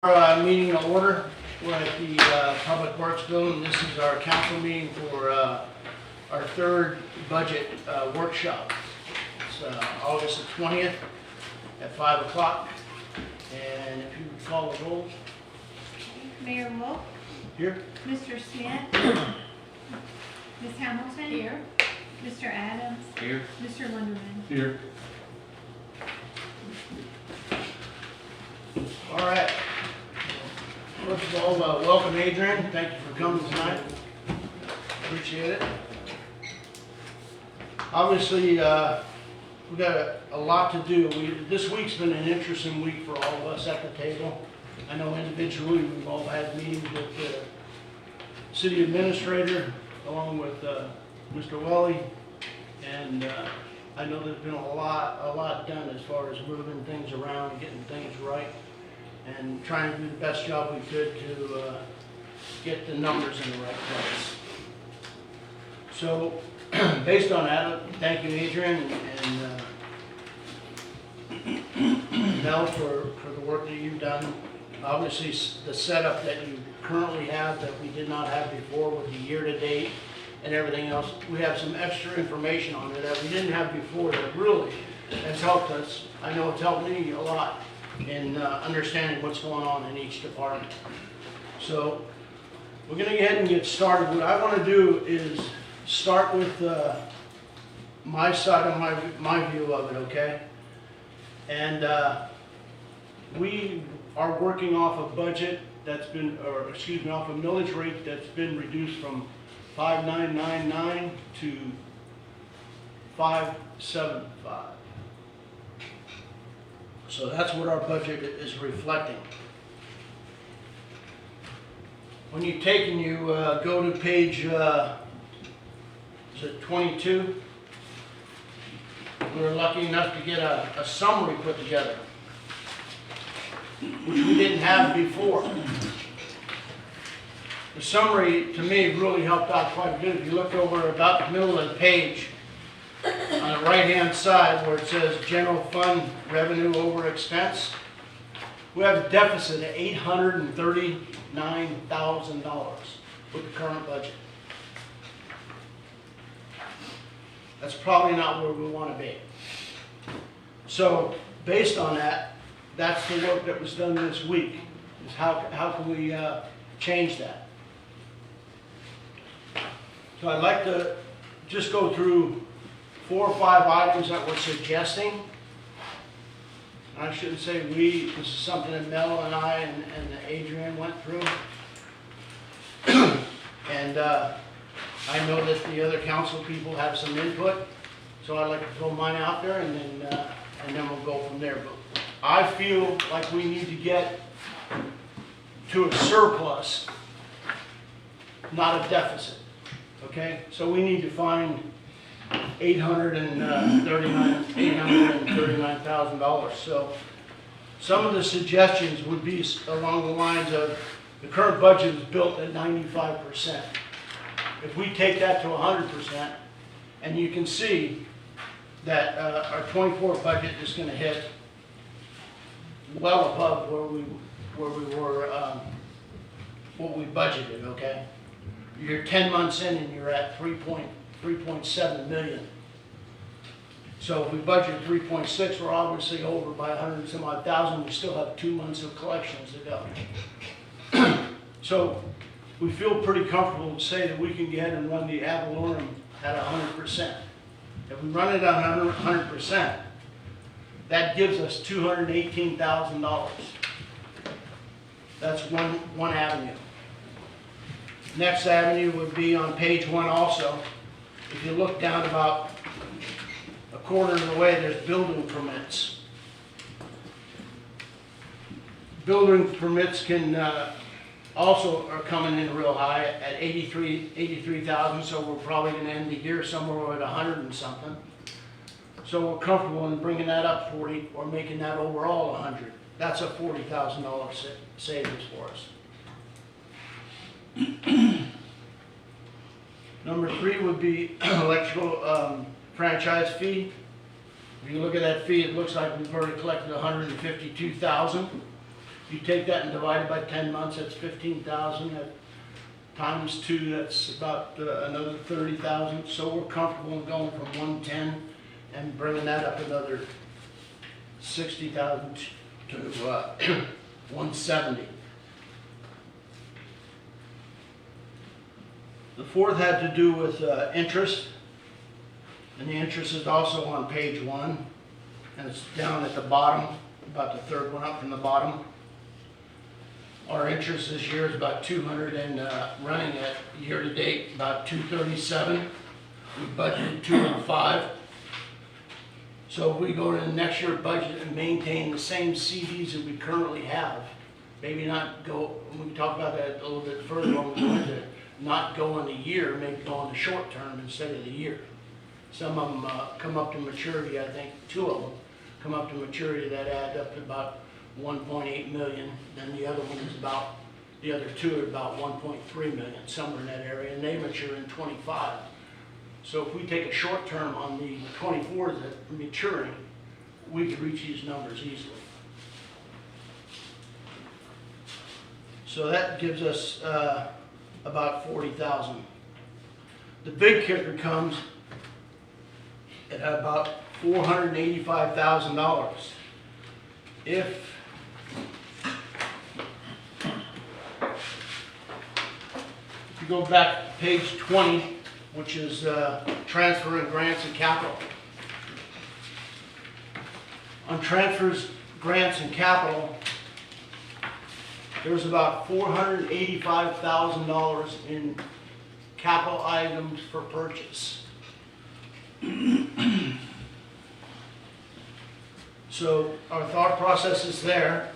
Meeting to order. We're at the Public Works Building. This is our council meeting for our third budget workshop. It's August the 20th at 5 o'clock. And if you would call the roll. Mayor Wolf, Here. Mr. Smith, Ms. Hamilton. Here. Mr. Adams. Here. Mr. Lunderman. Here. All right. First of all, welcome Adrian. Thank you for coming tonight. Appreciate it. Obviously, we got a lot to do. This week's been an interesting week for all of us at the table. I know individually we've all had meetings with the city administrator along with Mr. Welly, and I know there's been a lot done as far as moving things around, getting things right, and trying to do the best job we could to get the numbers in the right place. So, based on that, thank you, Adrian, and Mel for the work that you've done. Obviously, the setup that you currently have that we did not have before with the year-to-date and everything else, we have some extra information on it that we didn't have before that really has helped us. I know it's helped me a lot in understanding what's going on in each department. So we're going to go ahead and get started. What I want to do is start with my side of my view of it, okay? And we are working off a budget that's been, off a millage rate that's been reduced from 5,999 to 575. So that's what our budget is reflecting. When you take and you go to page, is it 22? We were lucky enough to get a summary put together, which we didn't have before. The summary, to me, really helped out quite a bit. If you look over about the middle of the page, on the right-hand side where it says general fund revenue over expense, we have a deficit of $839,000 with the current budget. That's probably not where we want to be. So, based on that, that's the work that was done this week, is how can we change that? So I'd like to just go through 4 or 5 items that we're suggesting. I shouldn't say we, this is something that Mel and I and Adrian went through. And I know that the other council people have some input, so I'd like to throw mine out there and then we'll go from there. But I feel like we need to get to a surplus, not a deficit. Okay, so we need to find $839,000. So some of the suggestions would be along the lines of the current budget is built at 95%. If we take that to 100%, and you can see that our 24 budget is going to hit well above where we were, what we budgeted. Okay. You're 10 months in and you're at 3.7 million. So if we budget 3.6, we're obviously over by 100 and some odd thousand. We still have 2 months of collections to go. So we feel pretty comfortable to say that we can get ahead and run the ad valorem at 100%. If we run it at 100%, that gives us $218,000. That's one avenue. Next avenue would be on page 1 also. If you look down about a quarter of the way, there's building permits. Building permits can also are coming in real high at 83,000, so we're probably going to end the year somewhere at 100 and something. So we're comfortable in bringing that up 40 or making that overall 100. That's a $40,000 savings for us. Number 3 would be electrical franchise fee. If you look at that fee, it looks like we've already collected $152,000. You take that and divide it by 10 months, that's 15,000. Times 2, that's about another 30,000. So we're comfortable in going from 110 and bringing that up another 60,000 to 170. The fourth had to do with interest, and the interest is also on page 1, and it's down at the bottom, about the third one up from the bottom. Our interest this year is about 200 and running at year to date about 237. We budgeted 205. So if we go to the next year budget and maintain the same CDs that we currently have, maybe not go, we can talk about that a little bit further when we go into it, not go in the year, maybe go in the short term instead of the year. Some of them come up to maturity, I think 2 of them come up to maturity that add up to about 1.8 million, then the other one is about, the other 2 are about 1.3 million, somewhere in that area, and they mature in 25. So if we take a short term on the 24s that are maturing, we could reach these numbers easily. So that gives us about 40,000. The big kicker comes at about $485,000. If you go back to page 20, which is transfer and grants and capital. On transfers, grants, and capital, there's about $485,000 in capital items for purchase. So our thought process is there,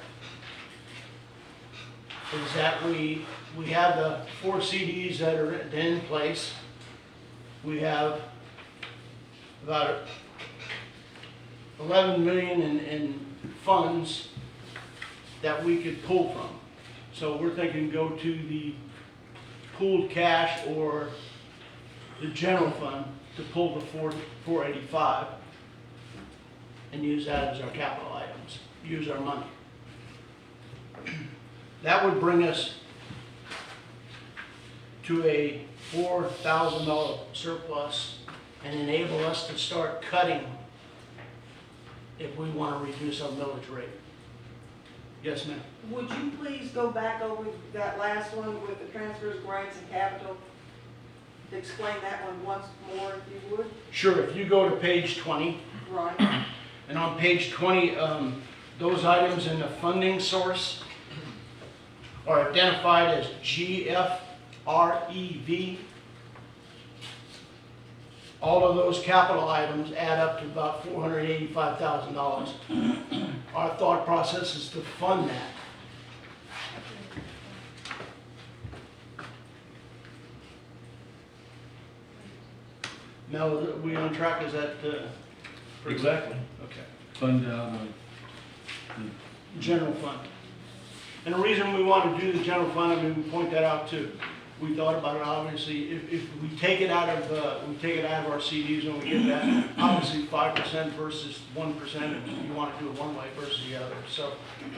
is that we have the 4 CDs that are in place. We have about 11 million in funds that we could pull from. So we're thinking go to the pooled cash or the general fund to pull the 485 and use that as our capital items, use our money. That would bring us to a $4,000 surplus and enable us to start cutting if we want to reduce our millage rate. Yes, ma'am. Would you please go back over that last one with the transfers, grants, and capital? Explain that one once more, if you would. Sure, if you go to page 20, Right. and on page 20, those items in the funding source are identified as GFREV. All of those capital items add up to about $485,000. Our thought process is to fund that. Mel, are we on track? Is that Exactly. okay? Fund out of General fund. And the reason we want to do the general fund, I mean, we point that out too. We thought about it, obviously, if we take it out of our CDs when we get that, obviously 5% versus 1%, you want to do it one way versus the other. So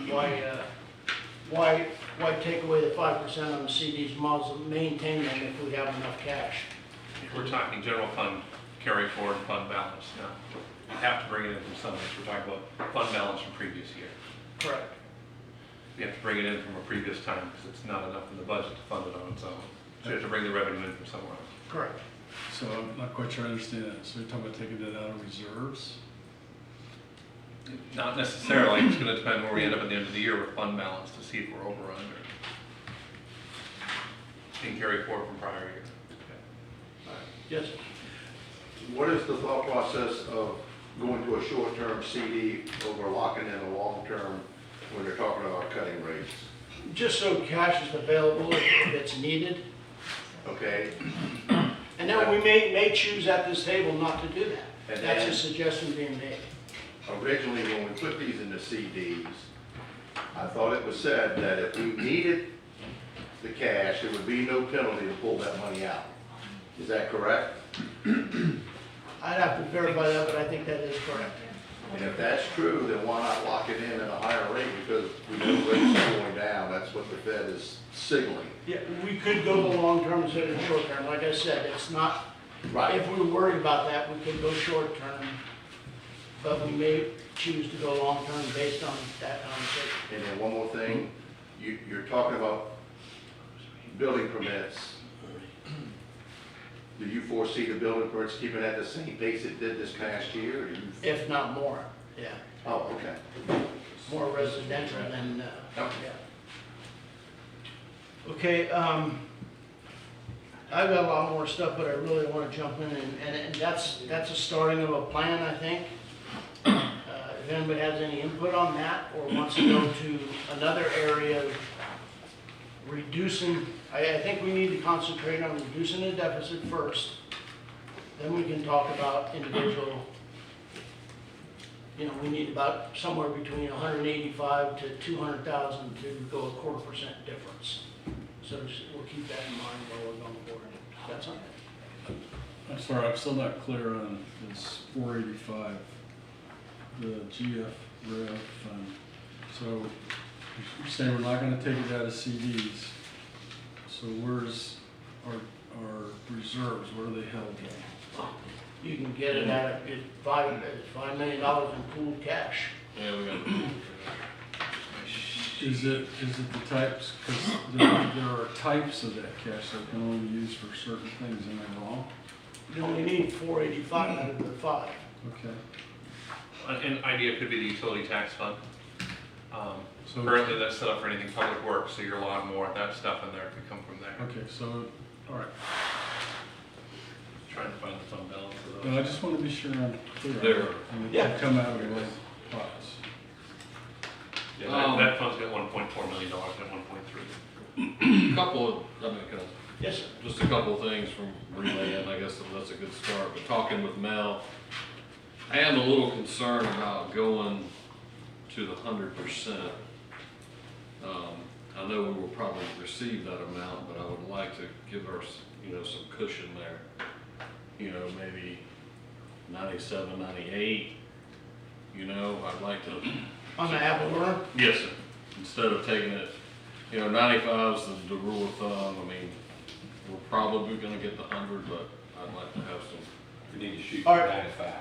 why take away the 5% on the CDs, might as well maintain them if we have enough cash. We're talking general fund carry forward fund balance now. You have to bring it in from somewhere. We're talking about fund balance from previous year. Correct. You have to bring it in from a previous time because it's not enough in the budget to fund it on its own. So you have to bring the revenue in from somewhere else. Correct. So I'm not quite sure I understand that. So you're talking about taking it out of reserves? Not necessarily. It's going to depend where we end up at the end of the year with fund balance to see if we're over or under. Being carried forward from prior year. Yes. What is the thought process of going to a short-term CD over locking in a long-term when you're talking about cutting rates? Just so cash is available if it's needed. Okay? And then we may choose at this table not to do that. And That's a then- suggestion being made. Originally, when we put these in the CDs, I thought it was said that if we needed the cash, there would be no penalty to pull that money out. Is that correct? I'd have to verify that, but I think that is correct. And if that's true, then why not lock it in at a higher rate, because we know rates are going down, that's what the Fed is signaling. Yeah, we could go the long term instead of short term, like I said, it's not, if we were worried about that, we could go short term, but we may choose to go long term based on that conversation. And then one more thing, you're talking about building permits. Do you foresee the building permits keeping at the same pace it did this past year, or do you? If not more, yeah, Oh, okay. more residential than, Okay. yeah. Okay, I've got a lot more stuff, but I really wanna jump in and that's a starting of a plan, I think. If anybody has any input on that or wants to go to another area, reducing, I think we need to concentrate on reducing the deficit first. Then we can talk about individual, you know, we need about somewhere between 185 to 200,000 to go 1/4% difference. So we'll keep that in mind while we're going forward. That's something. I'm sorry, I'm still not clear on this 485, the GF Rev fund. So you're saying we're not gonna take it out of CDs. So where's our reserves, where are they held at? You can get it at $5 million in pooled cash. Yeah, we got. Is it the types, because there are types of that cash that can only be used for certain things, am I wrong? You only need 485 out of the 5. Okay. An idea could be the utility tax fund. So- Currently, that's set up for anything public works, so you're allowed more of that stuff in there could come from there. Okay, so, all right. Trying to find the fund balance for No, I those. just want to be sure I'm clear. There. And it Yeah. can come out of the right pots. Yeah, that fund's got $1.4 million and 1.3. Couple of, I mean, Yes, sir. just a couple of things from relaying, I guess that's a good start, but talking with Mel, I am a little concerned about going to the 100%. I know we will probably receive that amount, but I would like to give our, some cushion there. Maybe 97, 98, I'd like to. On the apple burner? Yes, sir. Instead of taking it, 95 is the rule of thumb. I mean, we're probably gonna get the 100, but I'd like to have some. We need to shoot All for right. 95.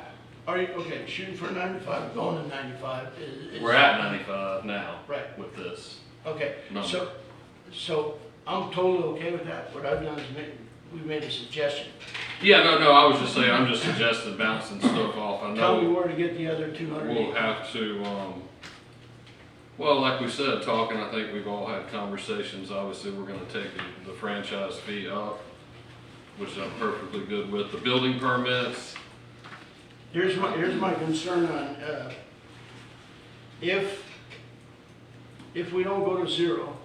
Are you, okay, shooting for 95, going to 95 is. We're at 95 now. Right. With this. Okay, Number. so I'm totally okay with that. What I've done is we made a suggestion. Yeah, no, I was just saying, I'm just suggesting bouncing stuff off. I Tell me know where to get the other 200. we'll have to, well, like we said, talking, I think we've all had conversations. Obviously, we're gonna take the franchise fee up, which I'm perfectly good with. The building permits, Here's my concern on, if we don't go to 0,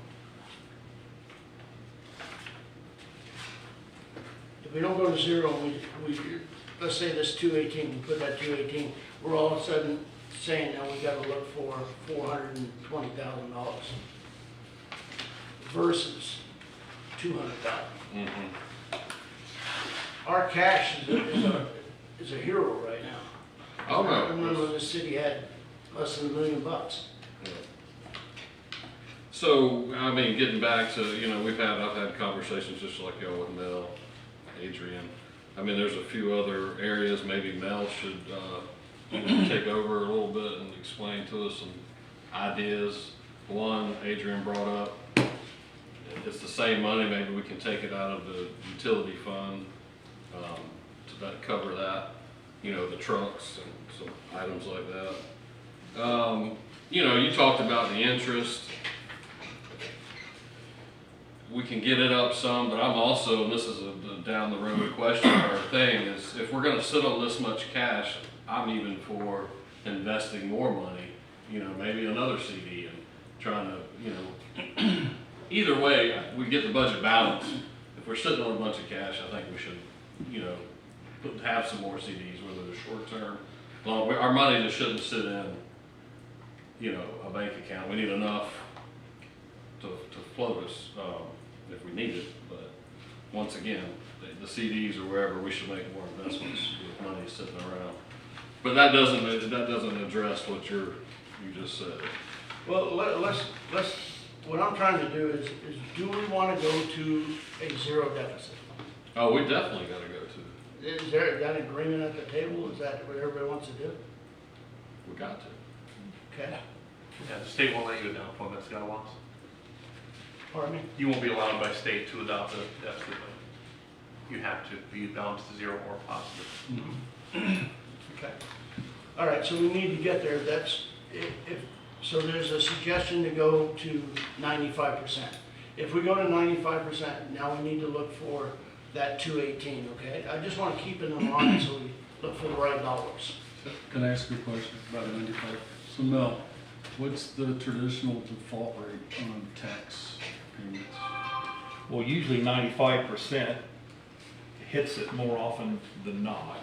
if we don't go to 0, let's say this 218, we put that 218, we're all of a sudden saying now we gotta look for $420,000 versus 200,000. Our cash is a hero right now. Oh, no. I remember when the city had less than $1 million. so, I mean, getting back to, I've had conversations just like y'all with Mel, Adrian. I mean, there's a few other areas maybe Mel should, take over a little bit and explain to us some ideas. One, Adrian brought up, it's the same money, maybe we can take it out of the utility fund, to cover that, the trucks and some items like that. You talked about the interest. We can get it up some, but I'm also, and this is a down the road question or thing, is if we're gonna sit on this much cash, I'm even for investing more money, maybe another CD and trying to, either way, we get the budget balanced. If we're sitting on a bunch of cash, I think we should, have some more CDs, whether they're short term, long. Our money just shouldn't sit in, a bank account. We need enough to float us, if we need it. But once again, the CDs or wherever, we should make more investments with money sitting around. But that doesn't address what you just said. Well, let's, what I'm trying to do is do we wanna go to a zero deficit? Oh, we definitely gotta go to, Is there that agreement at the table? Is that what everybody wants to do? we got to. Okay, Yeah, the state won't let you adopt one that's got a loss. pardon me? You won't be allowed by state to adopt a deficit budget. You have to be balanced to zero or positive. Okay. All right, so we need to get there. That's, if, so there's a suggestion to go to 95%. If we go to 95%, now we need to look for that 218, okay? I just want to keep it in line so we look for the right dollars. Can I ask you a question about 95? So Mel, what's the traditional default rate on tax payments? Well, usually 95% hits it more often than not.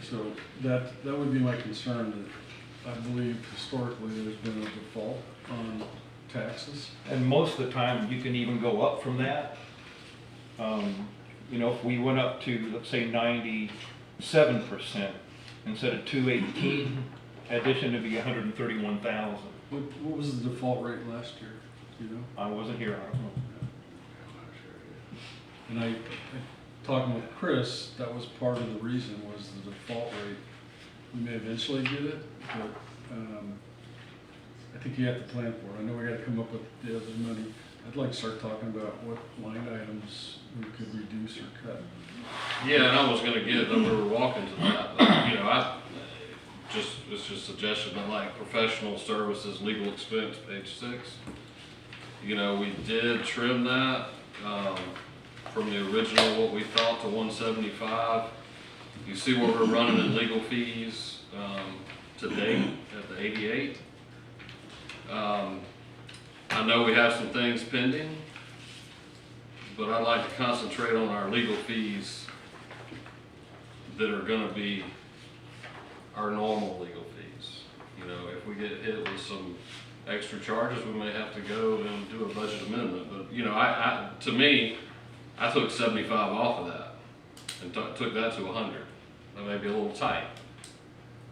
So that would be my concern, that I believe historically there's been a default on taxes. And most of the time, you can even go up from that. You know, if we went up to, let's say, 97% instead of 218, addition to be 131,000. What was the default rate last year, do you know? I wasn't here, I don't know. And I talking with Chris, that was part of the reason was the default rate. We may eventually get it, but I think you have to plan for it. I know we gotta come up with the other money. I'd like to start talking about what line items we could reduce or cut. Yeah, and I was gonna get, we were walking to that, but, you know, it's just a suggestion, but like professional services, legal expense, page 6. You know, we did trim that, from the original, what we thought, to 175. You see where we're running in legal fees, to date at the 88. I know we have some things pending, but I'd like to concentrate on our legal fees that are gonna be our normal legal fees. You know, if we get hit with some extra charges, we may have to go and do a budget amendment, but, you know, to me, I took 75 off of that and took that to 100. That may be a little tight,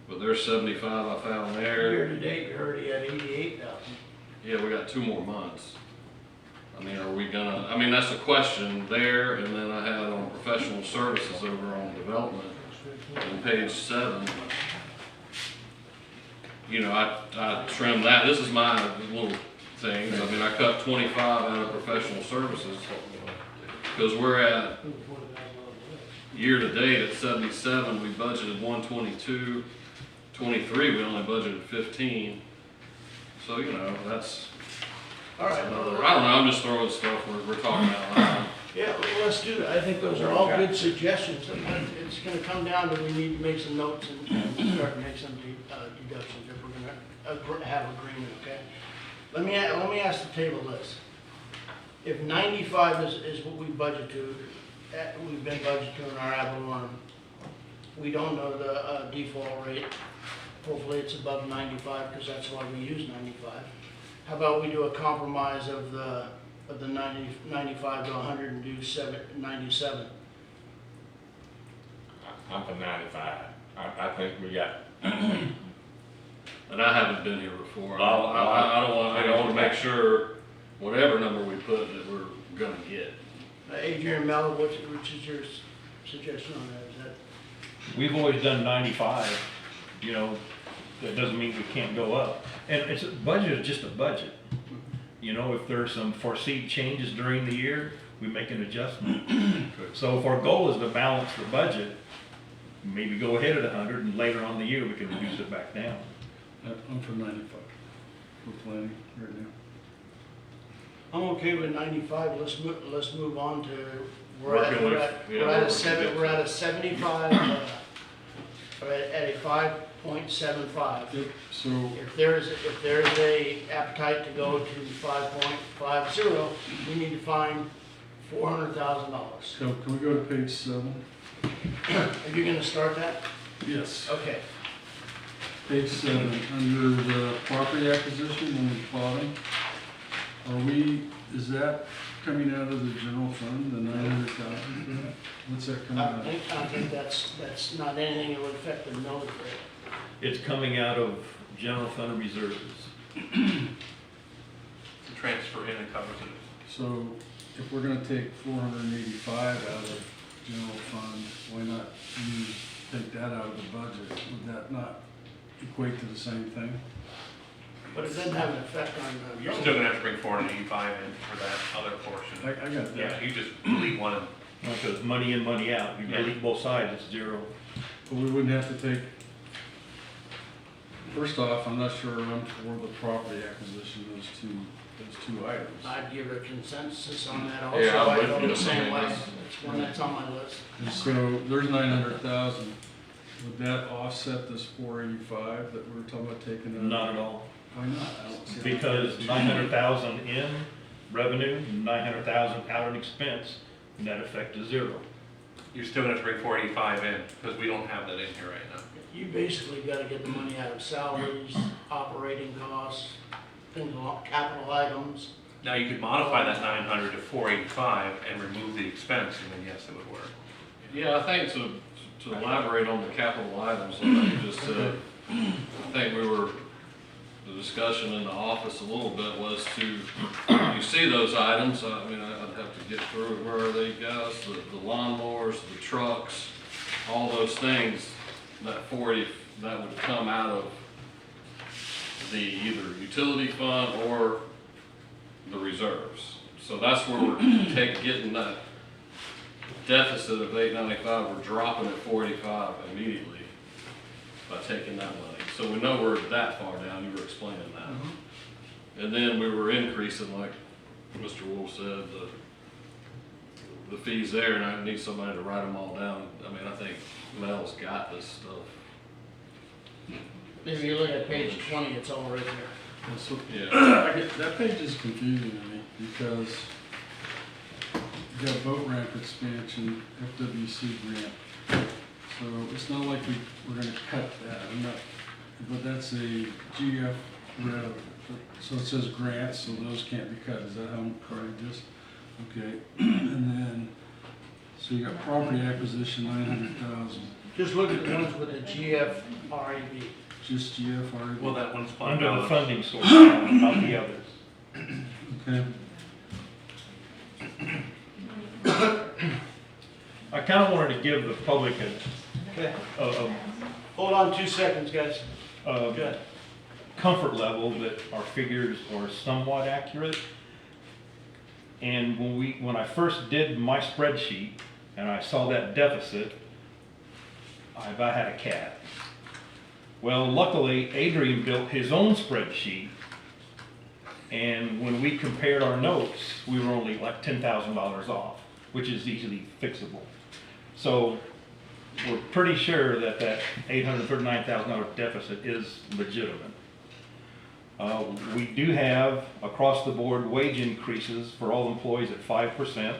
but there's 75 I found there. Year to date, you're already at 88,000. Yeah, we got 2 more months. I mean, are we gonna, I mean, that's a question there, and then I had on professional services over on development on page 7. You know, I trimmed that. This is my little things. I mean, I cut 25 out of professional services because we're at year to date at 77. We budgeted 122. 23, we only budgeted 15. So, you know, that's All right. another, I don't know, I'm just throwing stuff we're talking out loud. Yeah, well, let's do that. I think those are all good suggestions. It's gonna come down to we need to make some notes and start to make some deductions if we're gonna have agreement, okay? Let me ask the table this. If 95 is what we budget to, we've been budgeted to in our ad valorem, we don't know the default rate. Hopefully it's above 95 because that's why we use 95. How about we do a compromise of the 95 to 100 and do 97? I'm for 95. I think we got. And I haven't been here before. Oh, I want to make sure whatever number we put that we're gonna get. Adrian Mello, which is your suggestion on that? Is that We've always done 95, you know, that doesn't mean we can't go up. And it's, a budget is just a budget. You know, if there's some foreseen changes during the year, we make an adjustment. So if our goal is to balance the budget, maybe go ahead at 100 and later on in the year, we can reduce it back down. I'm for 95. We're planning right now. I'm okay with 95. Let's move on to we're Working with- at a 75. We're at a 5.75. Yep, so If there's a appetite to go to 5.50, we need to find $400,000. can we go to page 7? Are you going to start that? Yes. Okay. Page 7, under the property acquisition on the bottom, are we Is that coming out of the general fund, the 900,000 for that? What's that coming out of? I think that's not anything that would affect the millage rate. It's coming out of general fund reserves. The transfer in and covers it. So if we're gonna take 485 out of general fund, why not take that out of the budget? Would that not equate to the same thing? But it doesn't have an effect on the. You're still gonna have to bring 485 in for that other portion. I got Yeah, that. you just delete one and Because money in, money out, you delete both sides, it's zero. But we wouldn't have to take, first off, I'm not sure I'm for the property acquisition, those two items. I'd give a consensus on that also. Yeah, I'm I with vote you. the same way. I mean, It's one that's on my list. And so there's 900,000. Would that offset this 485 that we were talking about taking out? Not at all. Why not? I don't see how- Because 900,000 in revenue, 900,000 out in expense, net effect is zero. you're still gonna have to bring 485 in, because we don't have that in here right now. You basically gotta get the money out of salaries, operating costs, things like capital items. Now, you could modify that 900 to 485 and remove the expense, and then yes, it would work. Yeah, I think to elaborate on the capital items, like you just said, I think the discussion in the office a little bit was to, you see those items, I mean, I'd have to get through, where are they, guys? The lawnmowers, the trucks, all those things, that 40, that would come out of the either utility fund or the reserves. So that's where we're getting that deficit of 895, we're dropping at 485 immediately by taking that money. So we know we're that far down, you were explaining that. And then we were increasing, like Mr. Wolf said, the fees there, and I need somebody to write them all down. I mean, I think Mel's got this stuff. If you look at page 20, it's all right there. And so, Yeah. that page is confusing to me because you got boat ramp expansion, FWC grant. So it's not like we're gonna cut that, but that's a GF rev. So it says grants, so those can't be cut. Is that how I'm correct this? Okay, and then, so you got property acquisition, 900,000, Just look at the ones with the GFRAB. just GFR. Well, that one's fund Under the balance. funding source, not the others. Okay. I kind of wanted to give the public Okay. a Hold on 2 seconds, guys. Good. comfort level that our figures are somewhat accurate. And when I first did my spreadsheet and I saw that deficit, I about had a cat. Well, luckily Adrian built his own spreadsheet, and when we compared our notes, we were only like $10,000 off, which is easily fixable. So we're pretty sure that $839,000 deficit is legitimate. We do have across the board wage increases for all employees at 5%.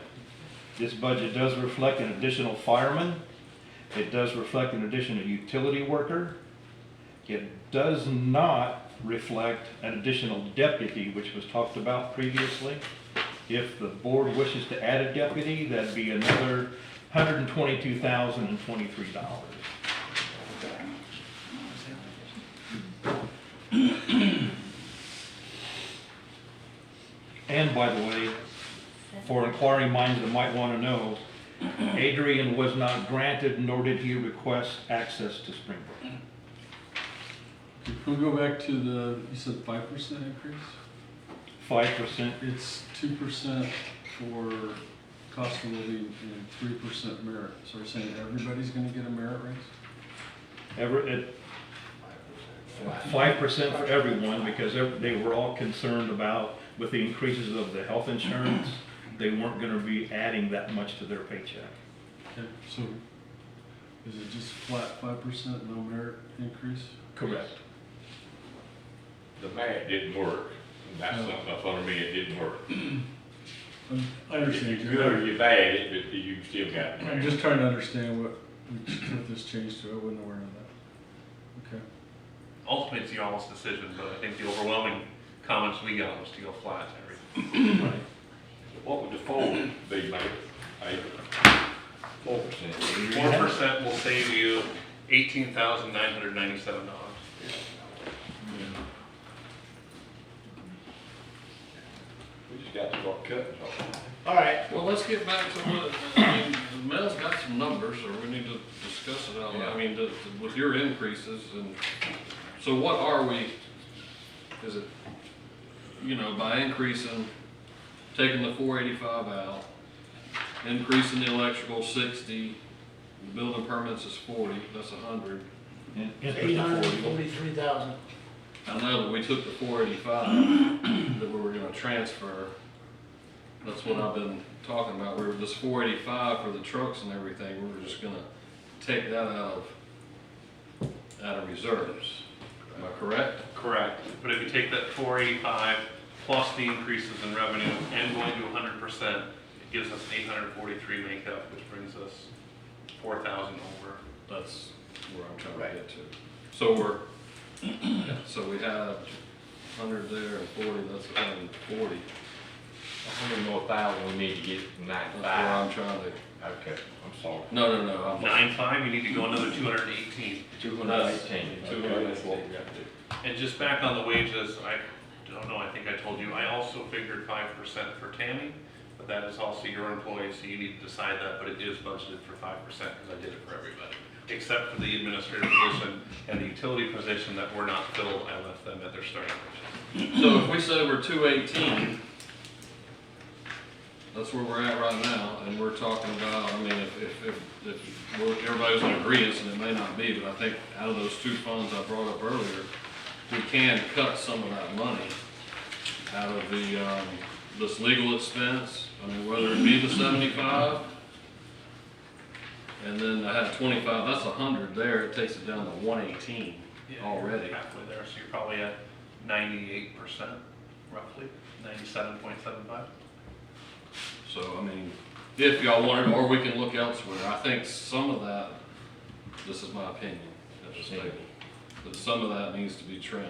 This budget does reflect an additional fireman. It does reflect an additional utility worker. It does not reflect an additional deputy, which was talked about previously. If the board wishes to add a deputy, that'd be another $122,023. And by the way, for inquiring minds that might want to know, Adrian was not granted nor did he request access to Springbrook. Can we go back to you said 5% increase? 5%. It's 2% for cost of living and 3% merit. So we're saying everybody's gonna get a merit raise? 5% for everyone, because they were all concerned about, with the increases of the health insurance, they weren't gonna be adding that much to their paycheck. Okay, so is it just flat 5%, no merit increase? Correct. The math didn't work. That's something up under me, it didn't work. I understand. If you good or you bad, you still got the I'm math. just trying to understand what this changed to. I wasn't aware of that. Okay. Ultimately, it's y'all's decision, but I think the overwhelming comments we got was to go flat to everything. Right. Mayor. 4%. 4% will save you $18,997. We just got to start cutting something. All right, Well, let's get back to what, I mean, Mel's got some numbers, or we need to discuss it out loud. I mean, with your increases, and, so what are we, is it, you know, by increasing, taking the 485 out, increasing the electrical 60, the building permits is 40, that's 100. $843,000. I know that we took the 485 that we were gonna transfer. That's what I've been talking about. We were this 485 for the trucks and everything. We were just gonna take that out of reserves. Am I correct? Correct, but if you take that 485 plus the increases in revenue and going to 100%, it gives us 843 makeup, which brings us 4,000 over. That's where I'm trying Right. to get to. So so we had 100 there and 40, that's 140. How many more thousand we need to get from That's where I'm 95? trying to, Okay, I'm sorry. no, I'm. 9.5, you need to go another 218. 218. Okay, that's what we got to do. And just back on the wages, I don't know, I think I told you, I also figured 5% for Tammy, but that is also your employee, so you need to decide that, but it is budgeted for 5% because I did it for everybody. Except for the administrative position and the utility position that were not filled, I left them at their starting wages. So if we say we're 218, that's where we're at right now, and we're talking about, I mean, if everybody's in agreement, and it may not be, but I think out of those two funds I brought up earlier, we can cut some of that money out of the, this legal expense, I mean, whether it be the 75, and then I had 25, that's 100 there, it takes it down to 118 already. Halfway there, so you're probably at 98% roughly, 97.75. So, I mean, if y'all wanted, or we can look elsewhere, I think some of that, this is my opinion at this table, that some of that needs to be trimmed.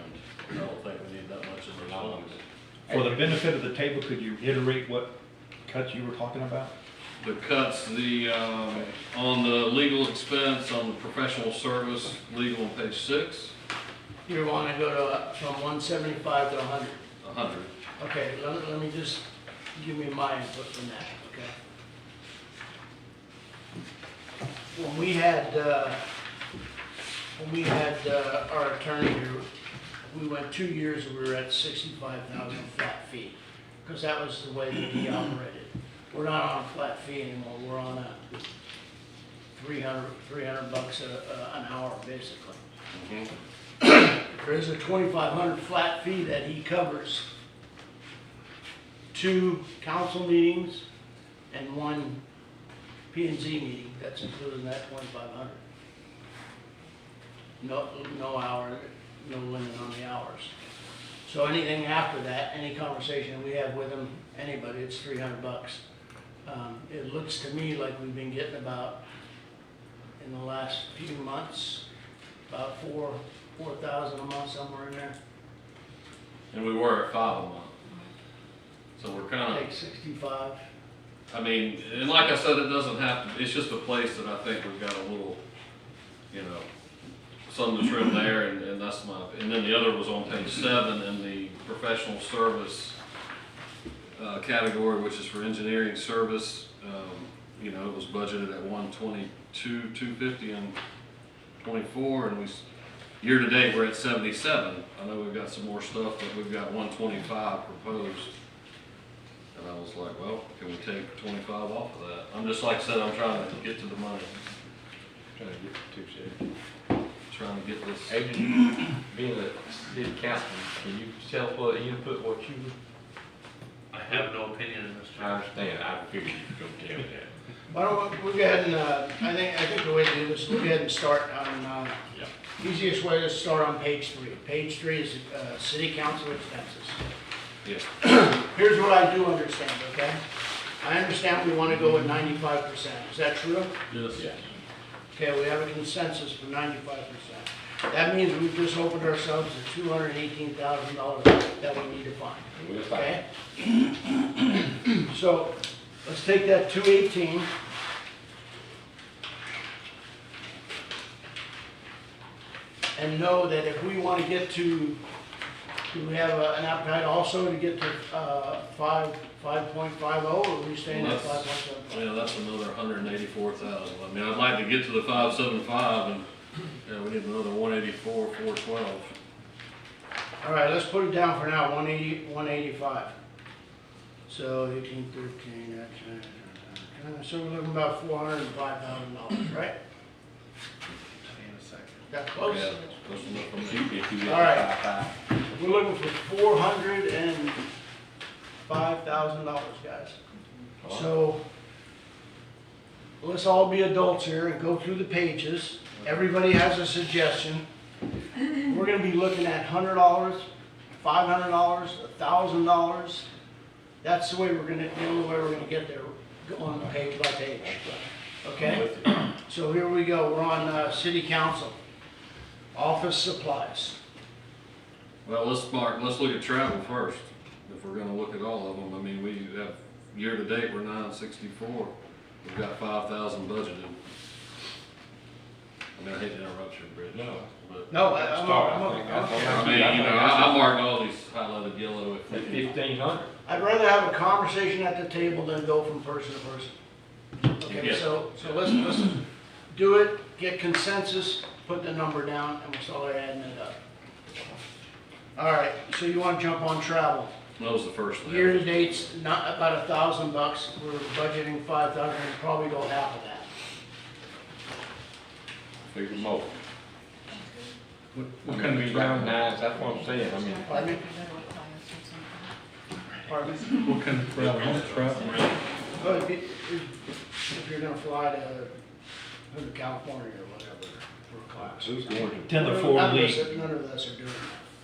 I don't think we need that much in the funds. For the benefit of the table, could you iterate what cuts you were talking about? The cuts, on the legal expense, on the professional service, legal on page 6, You want to go to, from 175 to 100. 100. Okay, let me just give me my input from that, okay? When we had our attorney here, we went 2 years, we were at 65,000 flat fee, because that was the way that he operated. We're not on a flat fee anymore, we're on a 300 bucks an hour, basically. There is a 2,500 flat fee that he covers 2 council meetings and 1 P&Z meeting, that's included in that 2,500. No hour, no limit on the hours. So anything after that, any conversation we have with him, anybody, it's 300 bucks. It looks to me like we've been getting about, in the last few months, about 4,000 a month, somewhere in there. And we were at 5 a month. So we're kind Take of, 65. I mean, and like I said, it doesn't have to, it's just a place that I think we've got a little, you know, something to trim there, and that's my, and then the other was on page 7 in the professional service category, which is for engineering service. You know, it was budgeted at 122, 250 and 24, and year to date we're at 77. I know we've got some more stuff, but we've got 125 proposed. And I was like, well, can we take 25 off of that? I'm just, like I said, I'm trying to get to the money, Trying to get to 270. trying to get this. Adrian, being a city councilman, can you self input what you, I have no opinion in this. I understand, I figured you were gonna tell me that. Why don't we go ahead and, I think the way to do this, we'll go ahead and start on, easiest way to start on page 3. Page 3 is city council expenses. Yes. Here's what I do understand, okay? I understand we want to go with 95%. Is that true? Yes. Okay, we have a consensus for 95%. That means we've just opened ourselves to $218,000 that we need to find. We'll find Okay? So, let's take that 218. And know that if we want to get to, do we have an appetite also to get to 5.50, or are we staying at Well, 5.75? Yeah, that's another 184,000. I mean, I'd like to get to the 575 and, yeah, we need another 184, 412. All right, let's put it down for now, 185. So 18, 13, that's, so we're looking about $405,000, right? That close? Yeah, close enough for me. If you get All right. 5.5. We're looking for $405,000, guys. So, let's all be adults here and go through the pages. Everybody has a suggestion. We're gonna be looking at $100, $500, $1,000. That's the only way we're gonna get there, going page by page. Okay? So here we go, we're on, city council. Office supplies. Well, let's look at travel first, if we're gonna look at all of them. I mean, we have, year to date, we're 964. We've got 5,000 budgeted. I mean, I hate to interrupt you, Bridge. No. But, No, I mean, you know, I marked all these highlighted yellow. At 1,500. I'd rather have a conversation at the table than go from person to person. Okay, Yeah. so let's do it, get consensus, put the number down, and we'll start adding it up. All right, so you wanna jump on travel. That was the first thing. Year to date's not about $1,000, we're budgeting 5,000, we'll probably go half of that. Figure more. What Can kind be of round travel, nines, that's what I'm saying, I mean. Pardon me? Pardon me? what kind of travel? Well, if you're gonna fly to California or whatever for a class. Who's going to? Tend the Florida None of us- League, None of us are doing it.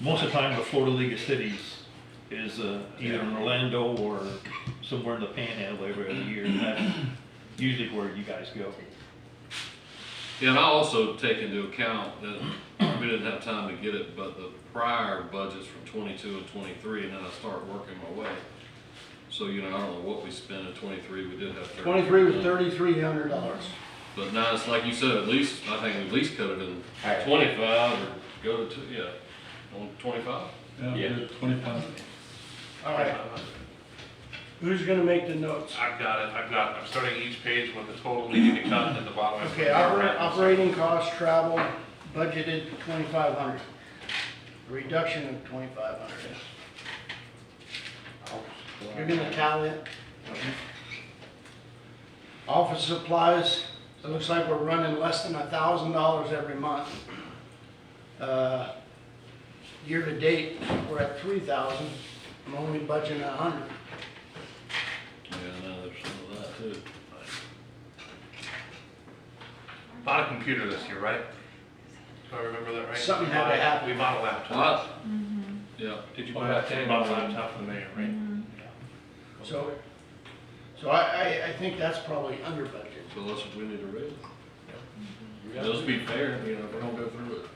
most of the time the Florida League of Cities is either in Orlando or somewhere in the Panhandle every other year. And that's usually where you guys go. Yeah, and I also take into account that we didn't have time to get it, but the prior budgets from 22 and 23, and then I start working my way. So, you know, I don't know what we spent in 23, we did have 30. 23 was $3,300. But now it's like you said, at least, I think we at least cut it in 25 or go to, on 25. Yeah, Yeah. 25. All right, who's gonna make the notes? I've got it, I'm starting each page with the total needing to cut at the bottom. Okay, operating costs, travel, budgeted 2,500. Reduction of 2,500. You're gonna tally it? Office supplies, it looks like we're running less than $1,000 every month. Year to date, we're at 3,000, I'm only budgeting 100. Yeah, no, there's some of that too. Bought a computer this year, right? Do I remember that right? Something had to happen. We bought a laptop. What? Yeah. Did you Oh, buy that's a it. laptop for the mayor, right? So I think that's probably under budget. So that's what we need to raise. Let's be fair, you know, if we don't go through it.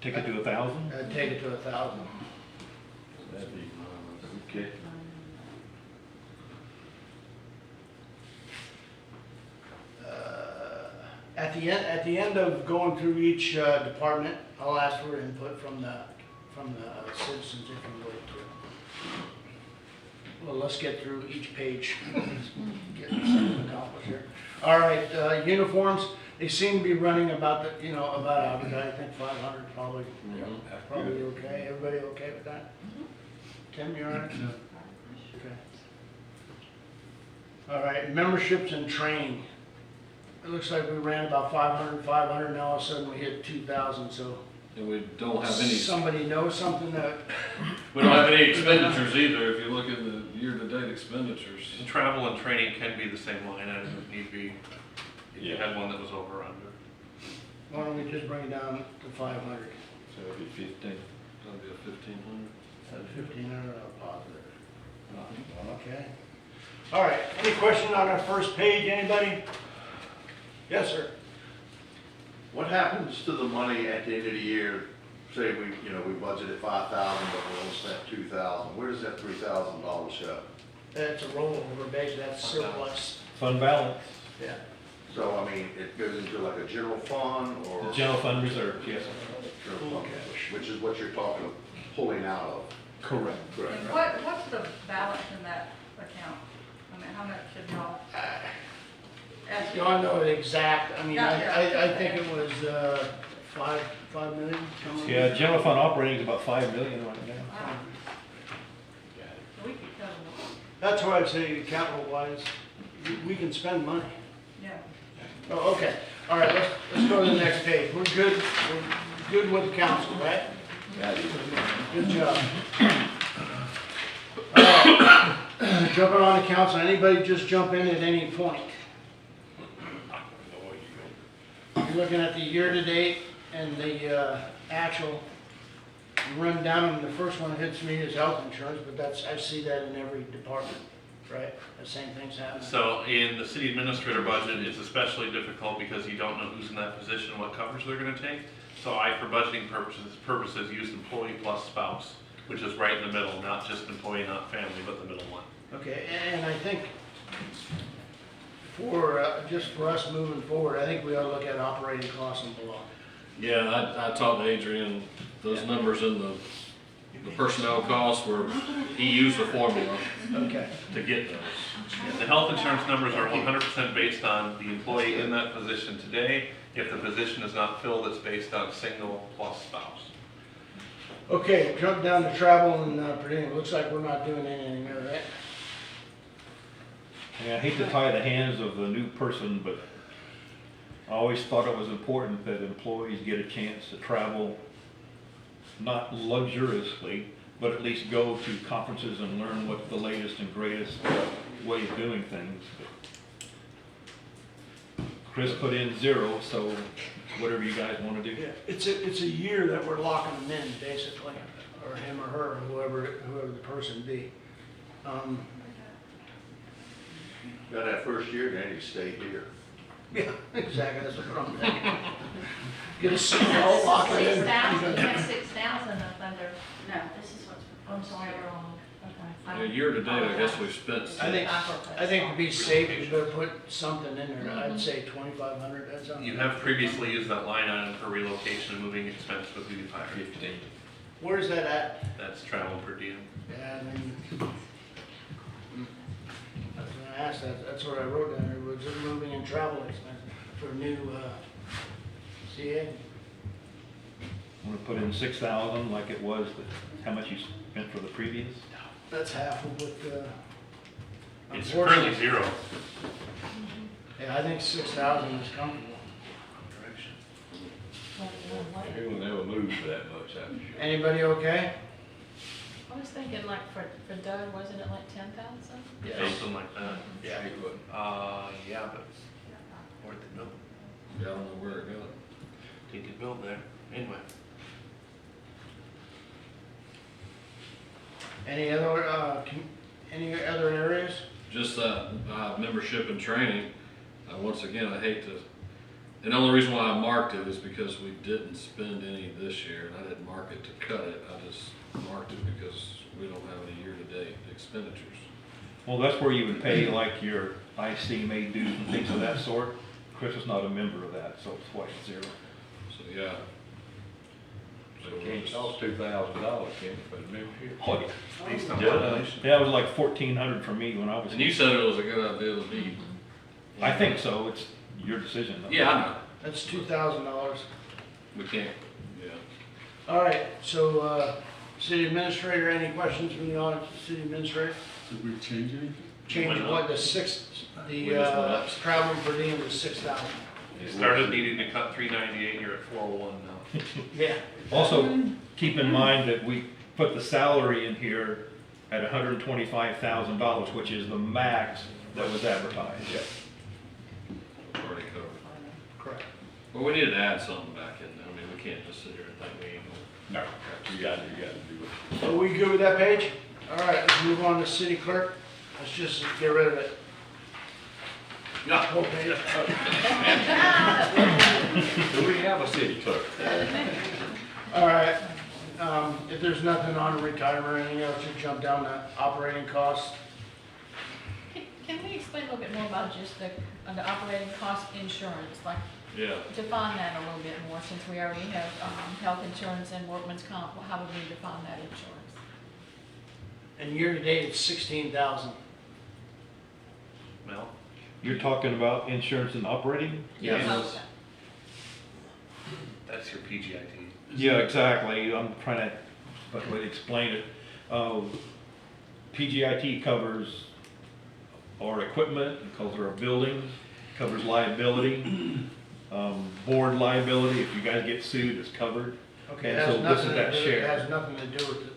Take it to 1,000. Take it to 1,000. That'd be, okay. At the end of going through each department, I'll ask for input from the citizens if you would too. Well, let's get through each page, get something accomplished here. All right, uniforms, they seem to be running about average, I think 500 probably, probably okay. Everybody okay with that? Tim, you all right? Okay. All right, memberships and training. It looks like we ran about 500, now all of a sudden we hit 2,000, so. And we don't have any, Somebody knows something that, we don't have any expenditures either, if you look at the year-to-date expenditures. And travel and training can be the same line item if need be. If you Yeah. had one that was over or under. why don't we just bring it down to 500? So it'd be 15. That'd be a 1,500. At 1,500, I'll positive. Okay. All right, any question on our first page, anybody? Yes, sir. What happens to the money at the end of the year? Say we budgeted 5,000, but we only spent 2,000. Where does that $3,000 show? That's a rollover, basically, that's surplus, Fund balance, yeah. So, I mean, it goes into like a general fund or? the general fund reserve, yes. General fund, Okay. which is what you're talking of pulling out of. Correct. Correct. And what's the balance in that account? I mean, how much should y'all? You don't know the exact, I mean, I Yeah. think it was, 5 million? somewhere. Yeah, general fund operating is about 5 million right now. Wow. We could cover it. That's why I say capital wise, we can spend money. Yeah. Oh, okay, all right, let's go to the next page. We're good with the council, right? Good job. All right. Jumping on the council, anybody just jump in at any point? You're looking at the year-to-date and the actual run down, and the first one that hits me is health insurance, but I see that in every department, right? The same thing's happening. So in the city administrator budget, it's especially difficult because you don't know who's in that position and what coverage they're gonna take. So I, for budgeting purposes, used employee plus spouse, which is right in the middle, not just employee, not family, but the middle one. Okay, and I think just for us moving forward, I think we ought to look at operating costs and below. Yeah, I talked to Adrian, those numbers in the personnel costs were, he used a formula Okay. to get those. Yeah, the health insurance numbers are 100% based on the employee in that position today. If the position is not filled, it's based on single plus spouse. Okay, jump down to travel and per diem. Looks like we're not doing anything there, right? Yeah, I hate to tie the hands of the new person, but I always thought it was important that employees get a chance to travel, not luxuriously, but at least go to conferences and learn what the latest and greatest way of doing things. But Chris put in 0, so whatever you guys want to do. Yeah, it's a year that we're locking them in, basically, or him or her, whoever the person be. Now, that first year, then you stay here. Yeah, exactly, that's what I'm thinking. Get a seat, all lock it in. 6,000, you have 6,000 up under, No, this is what's. I'm sorry, wrong. Yeah, Okay. year to date, I guess we've spent I think to be safe, you better put something in there. I'd say 2,500, that's something. You have previously used that line item for relocation and moving expense with the fire. 15. Where's that at? That's travel per diem. Yeah, I mean, I was gonna ask that, that's what I wrote down there, was it moving and travel expenses for new, CA? I'm gonna put in 6,000 like it was, how much you spent for the previous? That's half of what, It's currently unfortunately. 0. Yeah, I think 6,000 is comfortable. It will never move for that much, I'm sure. Anybody okay? I was thinking like for Doug, wasn't it like 10,000? Something like that. Yeah. Yeah, but where'd they build? I don't know where it got. Did they build there? Anyway. Any other areas? Just that membership and training, once again, I hate to, and the only reason why I marked it is because we didn't spend any this year, and I didn't mark it to cut it, I just marked it because we don't have any year-to-date expenditures. Well, that's where you would pay like your ICMA dues and things of that sort. Chris is not a member of that, so it's why it's 0. So, yeah. So It we're can't just- cost $2,000, can it, for the membership? Oh, Based on Yeah. population. yeah, it was like 1,400 for me when I was. And you said it was a good idea to be. I think so, it's your decision though. Yeah, I know. That's $2,000. We can't, yeah. All right, so, city administrator, any questions from the audience, city administrator? Did we change anything? Change Went what, up. the six, We just went up. travel per diem to 6,000. You started needing to cut 398, you're at 401 now. Yeah. Also, keep in mind that we put the salary in here at $125,000, which is the max that was advertised. Already covered. Correct. Well, we need to add something back in there. I mean, we can't just sit here and think we ain't gonna. No, you gotta do it. Are we good with that page? All right, let's move on to city clerk. Let's just get rid of it. Yeah. Whole page. Do we have a city clerk? All right, if there's nothing on retirement or anything else, you jump down to operating costs. Can we explain a little bit more about just the operating cost insurance, like Yeah. define that a little bit more, since we already have, health insurance and workman's comp, how would we define that insurance? And year-to-date, it's 16,000. Mel? You're talking about insurance and operating? Yes. That's your PGIT. Yeah, exactly. I'm trying to, but way to explain it. PGIT covers our equipment, it covers our buildings, covers liability, board liability. If you guys get sued, it's covered. Okay, it And has so this nothing is to that do, it share. has nothing to do with the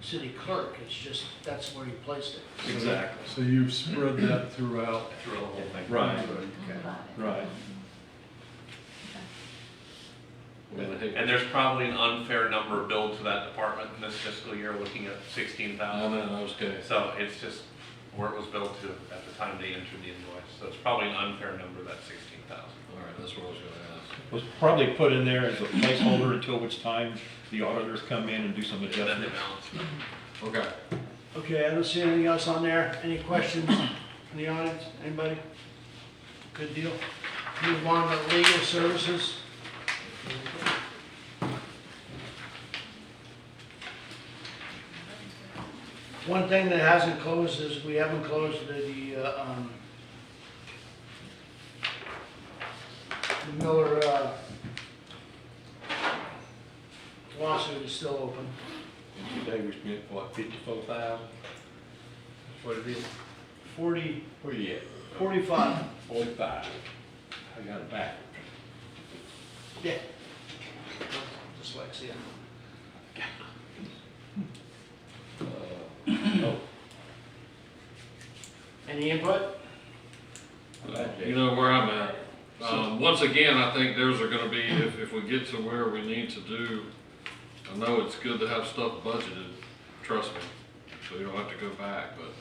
city clerk, it's just, that's where you placed it. Exactly. So you've spread that throughout. Through the whole thing. Right, Mm-hmm. right. And there's probably an unfair number billed to that department in this fiscal year, looking at I 16,000. know, I was kidding. So it's just where it was billed to at the time they entered the invoice. So it's probably an unfair number, that 16,000. All right, that's what I was gonna ask. Was probably put in there as a placeholder until which time the auditors come in and do some And then they adjustments. balance it. Okay. Okay, I don't see anything else on there. Any questions from the audience? Anybody? Good deal. Move on to legal services. One thing that hasn't closed is, we haven't closed the Miller lawsuit is still open. Today we spent, what, 54,000? That's what it is. 40, Where you at? 45. 45. I got it back. Yeah. Dyslexia. Oh, Any input? You know where I'm at. Once again, I think those are gonna be, if we get to where we need to do, I know it's good to have stuff budgeted, trust me, so you don't have to go back, but,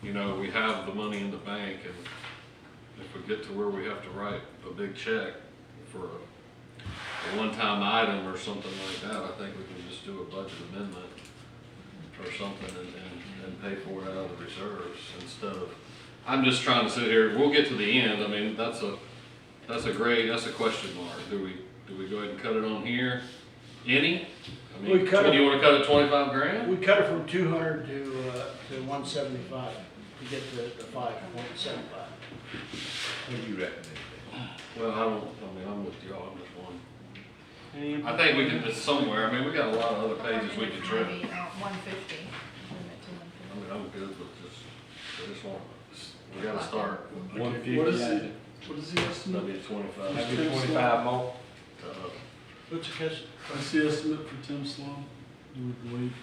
you know, we have the money in the bank, and if we get to where we have to write a big check for a one-time item or something like that, I think we can just do a budget amendment or something and pay for it out of the reserves instead of, I'm just trying to sit here, we'll get to the end, I mean, that's a question mark. Do we go ahead and cut it on here? Any? I mean, We cut do it- you wanna cut it 25 grand? We cut it from 200 to 175 to get the 5.75. what do you recommend? Well, I'm with y'all on this one. Any input? I think we can, it's somewhere, I mean, we got a lot of other pages we can trim. Maybe 150. I mean, I'm good with just, I just want, we gotta start. 150, What is I the, think. what is the estimate? Maybe 25. Maybe 25 more. What's the case? What's the estimate for Tim Sloan? Do we believe?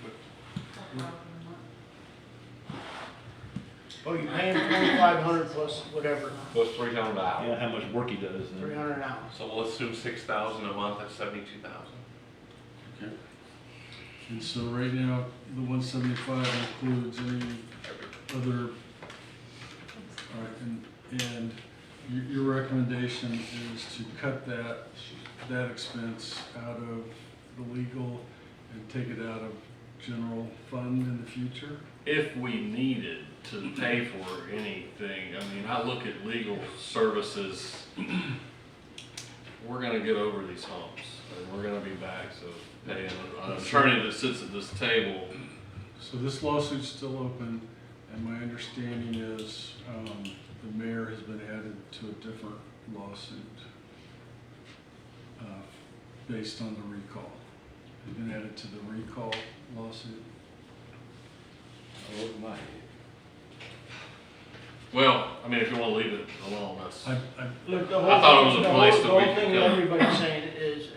Oh, you're paying 2,500 plus whatever, Plus $300. Yeah, how much work he does then. 300 an hour. So we'll assume 6,000 a month, that's 72,000. Okay. And so right now, the 175 includes any other, all right, and your recommendation is to cut that expense out of the legal and take it out of general fund in the future? If we needed to pay for anything, I mean, I look at legal services, we're gonna get over these humps, and we're gonna be back, so paying an attorney that sits at this table. So this lawsuit's still open, and my understanding is, the mayor has been added to a different lawsuit, based on the recall. He's been added to the recall lawsuit. Oh, my. Well, I mean, if you wanna leave it alone, that's, look, the I thought it was a whole, place the that whole we could thing go. everybody's saying is,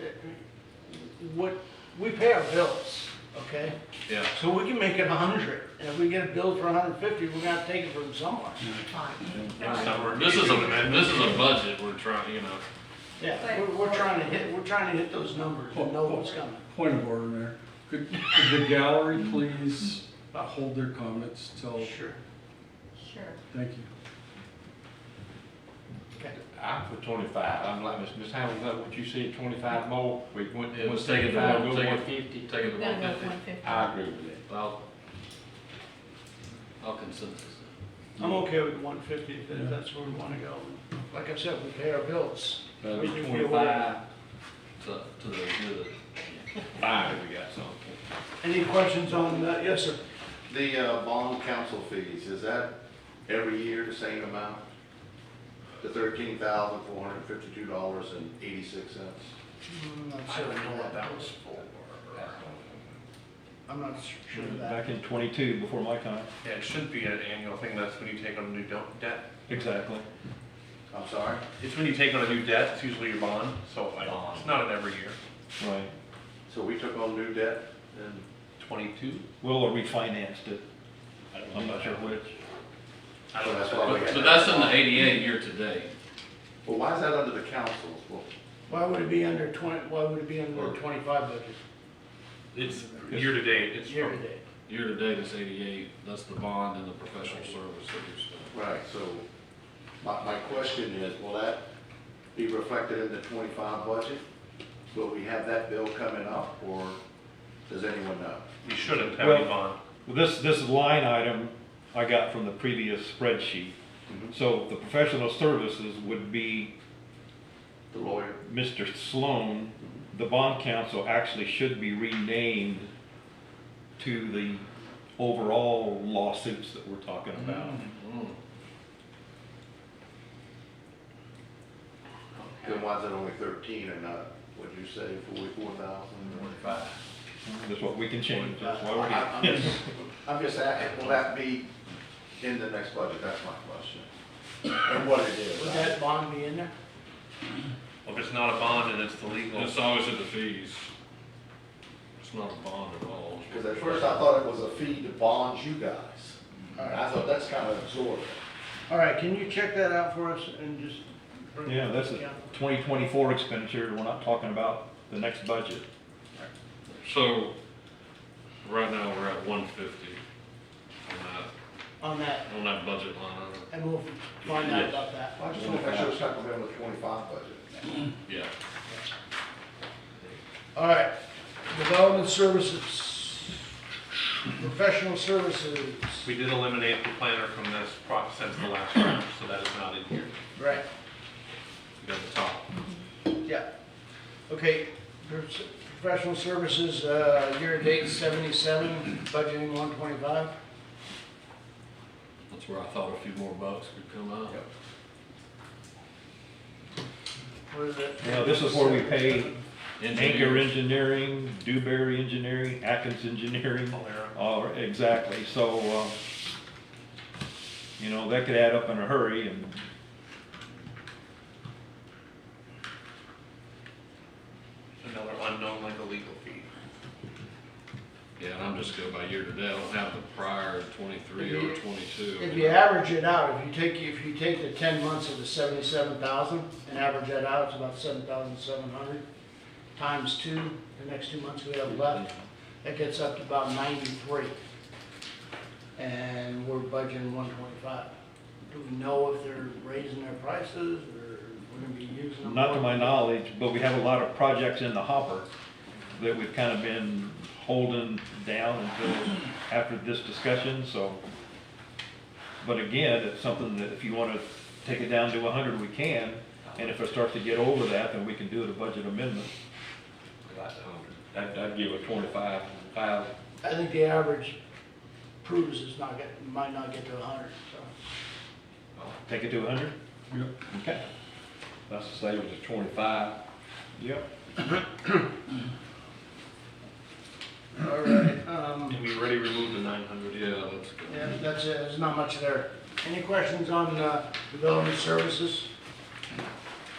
what, we pay our bills, okay? yeah. So we can make it 100, and if we get a bill for 150, we're gonna have to take it from somewhere. In summer, This you is do an a, amendment. this is a budget, we're trying, you know. Yeah, we're trying to hit those numbers and know what's coming. Point of order, Mayor. Could the gallery please hold their comments till, Sure. Sure. thank you. Okay. I'm for 25. I'm like Ms. Hamilton, what you said, 25 more. We went, Yeah, went take it to 75, one- go take it- 150. Take it to We're gonna go 150. 150. I agree with that. I'll consensus it. I'm okay with 150 if that's where we wanna go. Like I said, we pay our bills. Uh, We do feel weird. To the good. 5 if we got some. Any questions on that? Yes, sir. The bond council fees, is that every year the same amount? The $13,452.86? I'm not I sure don't know of what that. that was for. I'm not sure of that. Back in 22, before my time. Yeah, it should be an annual thing, that's when you take on a new debt. Exactly. I'm sorry? It's when you take on a new debt, it's usually your bond, so it's not an every year. Right. So we took on new debt and 22? Well, or refinanced it. I'm not sure which. I don't know. That's why we But had but that. that's in the 88 year to date. Well, why is that under the councils? Well, Why would it be under 20, why would it be under the 25 budget, It's year to date, it's year to from, date? Year to date is 88, that's the bond and the professional service that you spent. right, so my question is, will that be reflected in the 25 budget? Will we have that bill coming up, or does anyone know? you shouldn't have any Well- bond. This line item I got from the previous spreadsheet. So the professional services would be The lawyer? Mr. Sloan. The bond counsel actually should be renamed to the overall lawsuits that we're talking about. Mm. Then why is it only 13 and not, what'd you say, 44,000? 25. That's what we can change, that's why we're here. I'm just asking, will that be in the next budget? That's my question. And what it is. Would that bond be in there? Well, if it's not a bond and it's the legal, It's always in the fees. It's not a bond at all. Because at first I thought it was a fee to bond you guys. And I thought that's kind of absorbent. All right, can you check that out for us and just? bring it Yeah, up? that's a 2024 expenditure, we're not talking about the next budget. So, right now, we're at 150 On that, on that budget line item. and we'll find out about that. I just want to make sure it's not going to be on the 25 budget. Yeah. All right, development services, professional services. we did eliminate the planner from this since the last round, so that is not in here. Right, You got the top. yeah. Okay, professional services, year-to-date 77, budgeting 125. That's where I thought a few more bucks could come out. What is it? Now, this is where we pay Anchor Engineers. Engineering, Dewberry Engineering, Atkins Engineering. Exactly, so, you know, that could add up in a hurry, and Another unknown like a legal fee. Yeah, and I'm just going by year to date. I don't have the prior 23 or 22. If you average it out, if you take the 10 months of the 77,000 and average that out, it's about 7,700 times 2, the next 2 months we have left, that gets up to about 93. And we're budgeting 125. Do we know if they're raising their prices or we're gonna be using them? not to more? my knowledge, but we have a lot of projects in the hopper that we've kind of been holding down until after this discussion, so. But again, it's something that if you want to take it down to 100, we can, and if it starts to get over that, then we can do it a budget amendment. I'd give it 25,000. I think the average proves might not get to 100, so. Take it to 100? Yep. Okay. Let's say it was a 25. Yep. All right, And we already removed the 900. Yeah, that's good. yeah, that's it, there's not much there. Any questions on development services?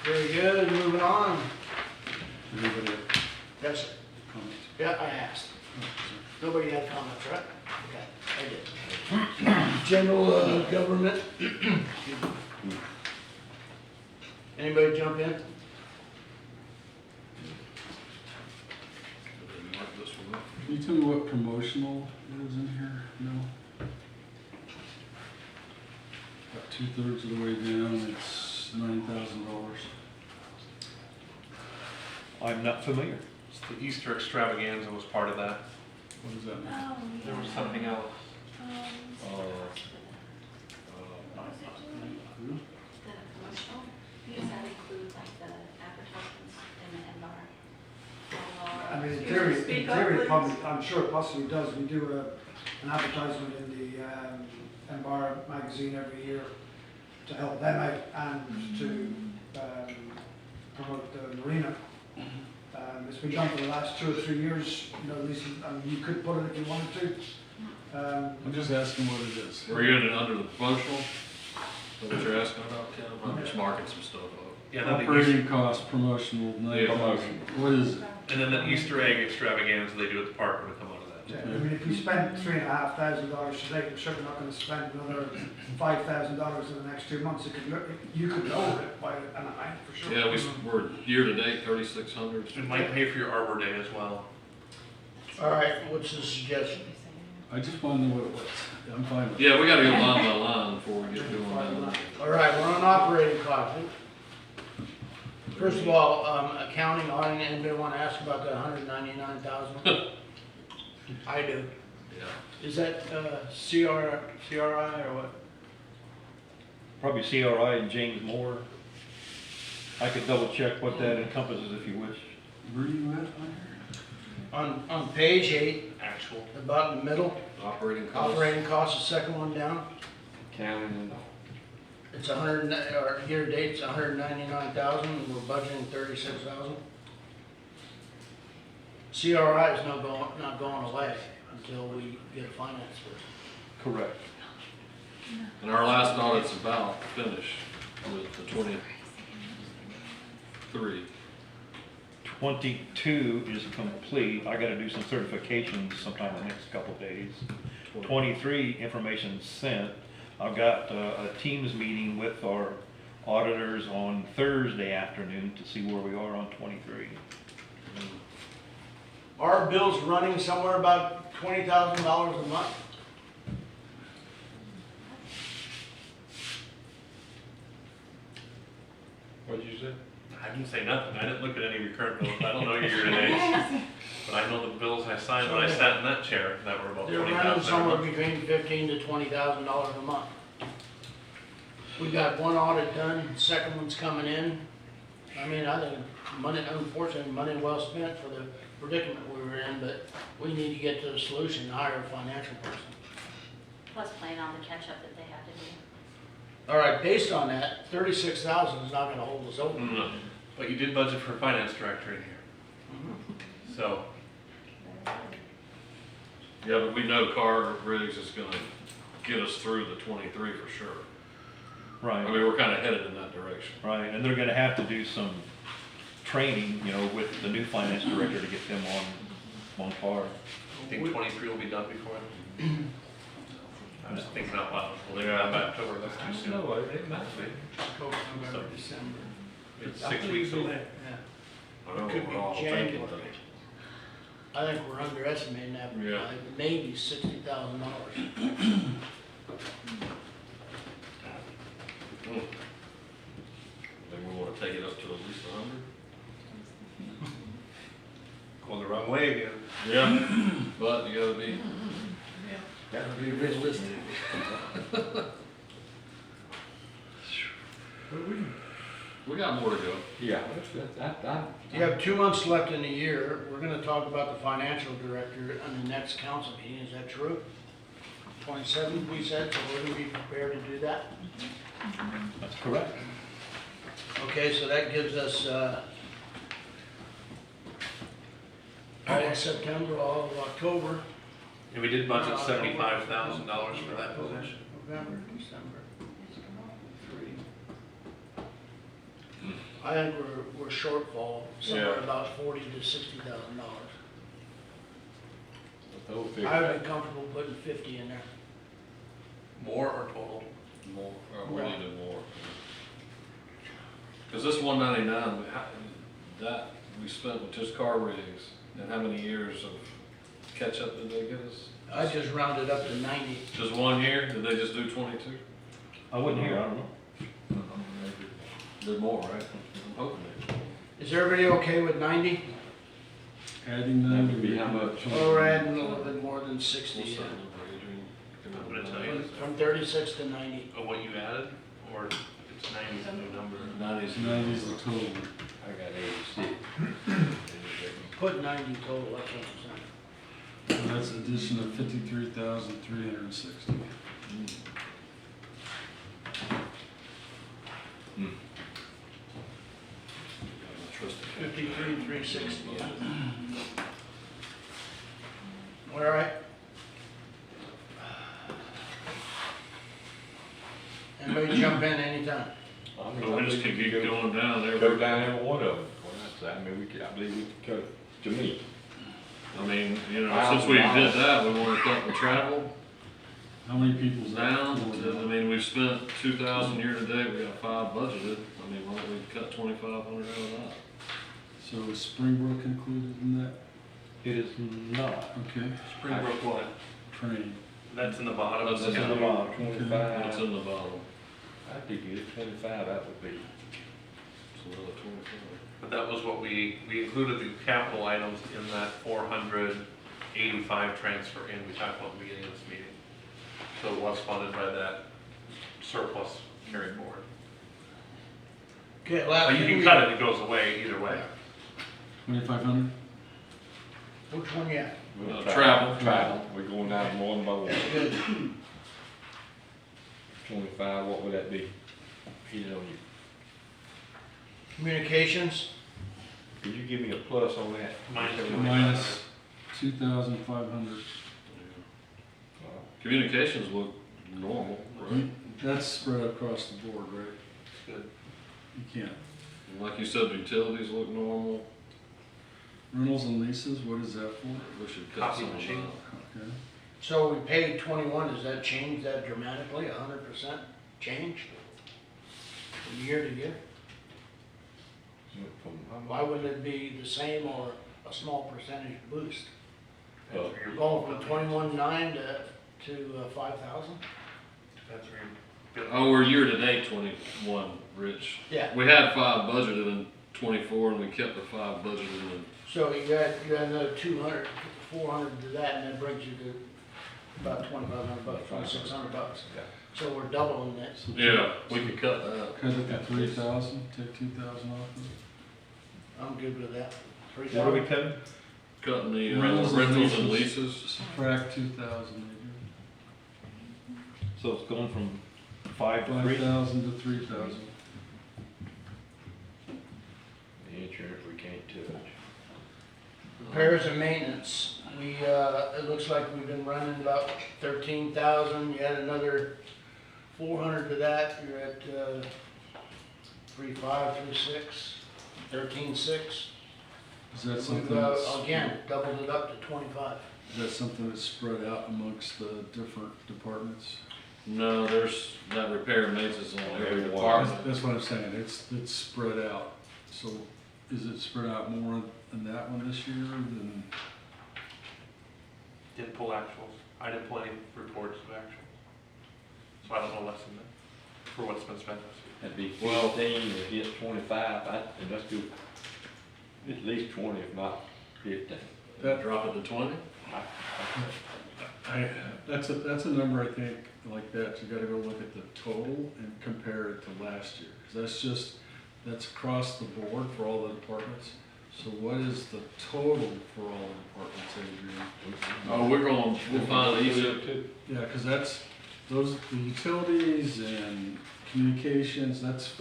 Very good, moving on. Anybody have Yes, sir. comments? Yeah, I asked. Nobody had comments, right? Okay, I did. General government. Anybody jump in? Did they mark this one up? Can you tell me what promotional is in here? No? About 2/3 of the way down, it's $9,000. I'm not familiar. The Easter extravaganza was part of that. What does that mean? Oh, There was something else. Excuse me, speak up, theory, please. probably, I'm sure it possibly does. We do an advertisement in the Envar magazine every year to help them out and to promote the marina. It's been done for the last 2 or 3 years, you know, at least, you could put it if you wanted to. I'm just asking what it is. Were you in it under the promotional? Is that what you're asking about, Ken? I'm just marking some stuff up. Yeah, then the Easter, Operating cost, promotional, Promotion. what is it? and then the Easter egg extravaganza they do at the park would come out of that. Yeah, I mean, if you spend $3,500 today, you're certainly not going to spend another $5,000 in the next 2 months. You could lower it by an amount for sure. Yeah, we're year to date, 3,600. It might pay for your Arbor Day as well. All right, what's the suggestion? I just want to know what it was. I'm fine with it. Yeah, we gotta go line by line before we get going down. All right, we're on operating costs. First of all, accounting, auditing, anybody want to ask about the 199,000? I do. Yeah. Is that CRI or what? Probably CRI and James Moore. I could double check what that encompasses if you wish. Where are you at on here? On page 8, Actual. about in the middle, Operating costs. operating costs, the second one down. Counting. It's 100, or year to date, it's 199,000, and we're budgeting 36,000. CRI is not going away until we get a finance person. Correct. And our last audit's about finished with the 23. 22 is complete. I gotta do some certifications sometime in the next couple of days. 23, information sent. I've got a Teams meeting with our auditors on Thursday afternoon to see where we are on 23. Our bill's running somewhere about $20,000 a month. What'd you say? I didn't say nothing. I didn't look at any recurrent bills. I don't know your year to date. But I know the bills I signed when I sat in that chair that were about They're running 20,000 a somewhere month. between $15,000 to $20,000 a month. We got one audit done, second one's coming in. I mean, I think money, unfortunately, money well spent for the predicament we were in, but we need to get to the solution, hire a financial person. Plus plan on the catch-up that they have to do. All right, based on that, 36,000 is not gonna hold us over. No, but you did budget for a finance director in here. So, Yeah, but we know Carter Briggs is gonna get us through the 23 for sure. I Right, mean, we're kinda headed in that direction. right. And they're gonna have to do some training, you know, with the new finance director to get them on par. I think 23 will be done before then. I was thinking out loud. Well, they're out by October, that's too soon. No, it might be. October, November, December. It's 6 weeks away. Yeah. I know Could we're be all January. thinking that. I think we're underestimating that Yeah. by maybe $60,000. Think we wanna take it up to at least 100? Going the wrong way again. Yeah. But you gotta be, Gotta be realistic. we got more to go. Yeah, that's, You have 2 months left in the year. We're gonna talk about the financial director on the next council meeting, is that true? 27th, we said, so we're gonna be prepared to do that. That's correct. Okay, so that gives us, all of September, all of October, And we did budget $75,000 for that position. November, December. 3. I think we're shortfall, somewhere Yeah. about $40,000 to $60,000. the whole figure. I would be comfortable putting 50 in there. More or total? More, we needed more. Cause this 199, that we spent with just car rigs, and how many years of catch-up did they give us? I just rounded up to 90. Just 1 year? Did they just do 22? I wasn't here, I don't know. Did more, right? I'm hoping they. Is everybody okay with 90? Adding them That would be how much? Or we're adding a little bit more than 60, We'll yeah. send them for Adrian. I'm gonna tell you. From 36 to 90. Oh, what you added? Or it's 90 is the new number? 90's. 90 is the total. I got 86. Put 90 total, that's what I'm saying. And that's an addition of 53,360. Trust the 53,360, yeah. All right. Anybody jump in anytime? Well, we just can keep going down there. Go down every one of them. Well, that's, I mean, I believe we could cut it to me. I mean, you know, since we did that, we wanna cut the travel How many people's down. I mean, we've spent 2,000 year to date, we got 5 budgeted. I mean, why don't we cut 2,500 out of that? So is Springbrook included in that? It is not. Okay, Springbrook what? training. That's in the bottom. That's That's in the bottom, It's 25. in the bottom. I think it's 25, that would be. It's another 25. But that was what we included the capital items in that 485 transfer in, we talked about at the beginning of this meeting. So it was funded by that surplus carried forward. Okay, last But you thing can we- cut it, it goes away either way. 2,500? Which one you at? Travel. Travel, we're going down one by one. That's good. 25, what would that be? Heat it on you. Communications, Could you give me a plus on that? Minus 2,500. Communications look normal, right? That's spread across the board, right? Good. You can't. And like you said, utilities look normal. Rentals and leases, what is that for? We should cut Copy some of machine. that. Okay. so we paid 21, does that change that dramatically, 100% change? From year to year? Why wouldn't it be the same or a small percentage boost? Depends where you're Going from 21.9 to 5,000? Depends where you're. Oh, we're year to date 21, Rich. Yeah. We had 5 budgeted in 24 and we kept the 5 budgeted in. So you got another 200, 400 to that, and that brings you to about 2,500 bucks, 2,600 bucks. Yeah. So we're doubling that. Yeah, we could cut that. Cut it to 3,000, take 2,000 off of it. I'm good with that. What are we 3,000. cutting? Cutting the Rentals and rentals and leases. leases. Subtract 2,000 maybe. So it's going from 5 to 3? 5,000 to 3,000. The insurance we can't touch. Repairs and maintenance, we, it looks like we've been running about 13,000, you add another 400 to that, you're at, 3,500, 3,600, 13,600. Is that We've, something that's, again, doubled it up to 25. is that something that's spread out amongst the different departments? No, there's, that repair and maintenance on every Every one. department. That's what I'm saying, it's spread out. So is it spread out more in that one this year than, Didn't pull actuals. I didn't pull any reports of actuals. So I don't know less than that for what's been spent this year. That'd be Well- 15, if it's 25, and let's do at least 20, if not 15. that, Drop it to 20? that's a number I think like that, you gotta go look at the total and compare it to last year. 'Cause that's across the board for all the departments. So what is the total for all the departments, Adrian? Oh, we'll find each. Yeah, cause that's, those, the utilities and communications, that's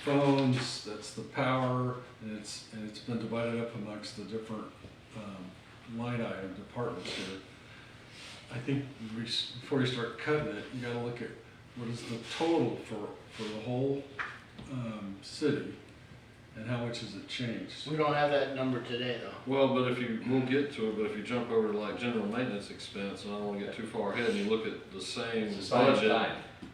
phones, that's the power, and it's been divided up amongst the different, line item departments here. I think before you start cutting it, you gotta look at what is the total for the whole, city, and how much has it changed? We don't have that number today, though. Well, but we'll get to it, but if you jump over to like general maintenance expense, and I don't wanna get too far ahead, and you look at the same budget,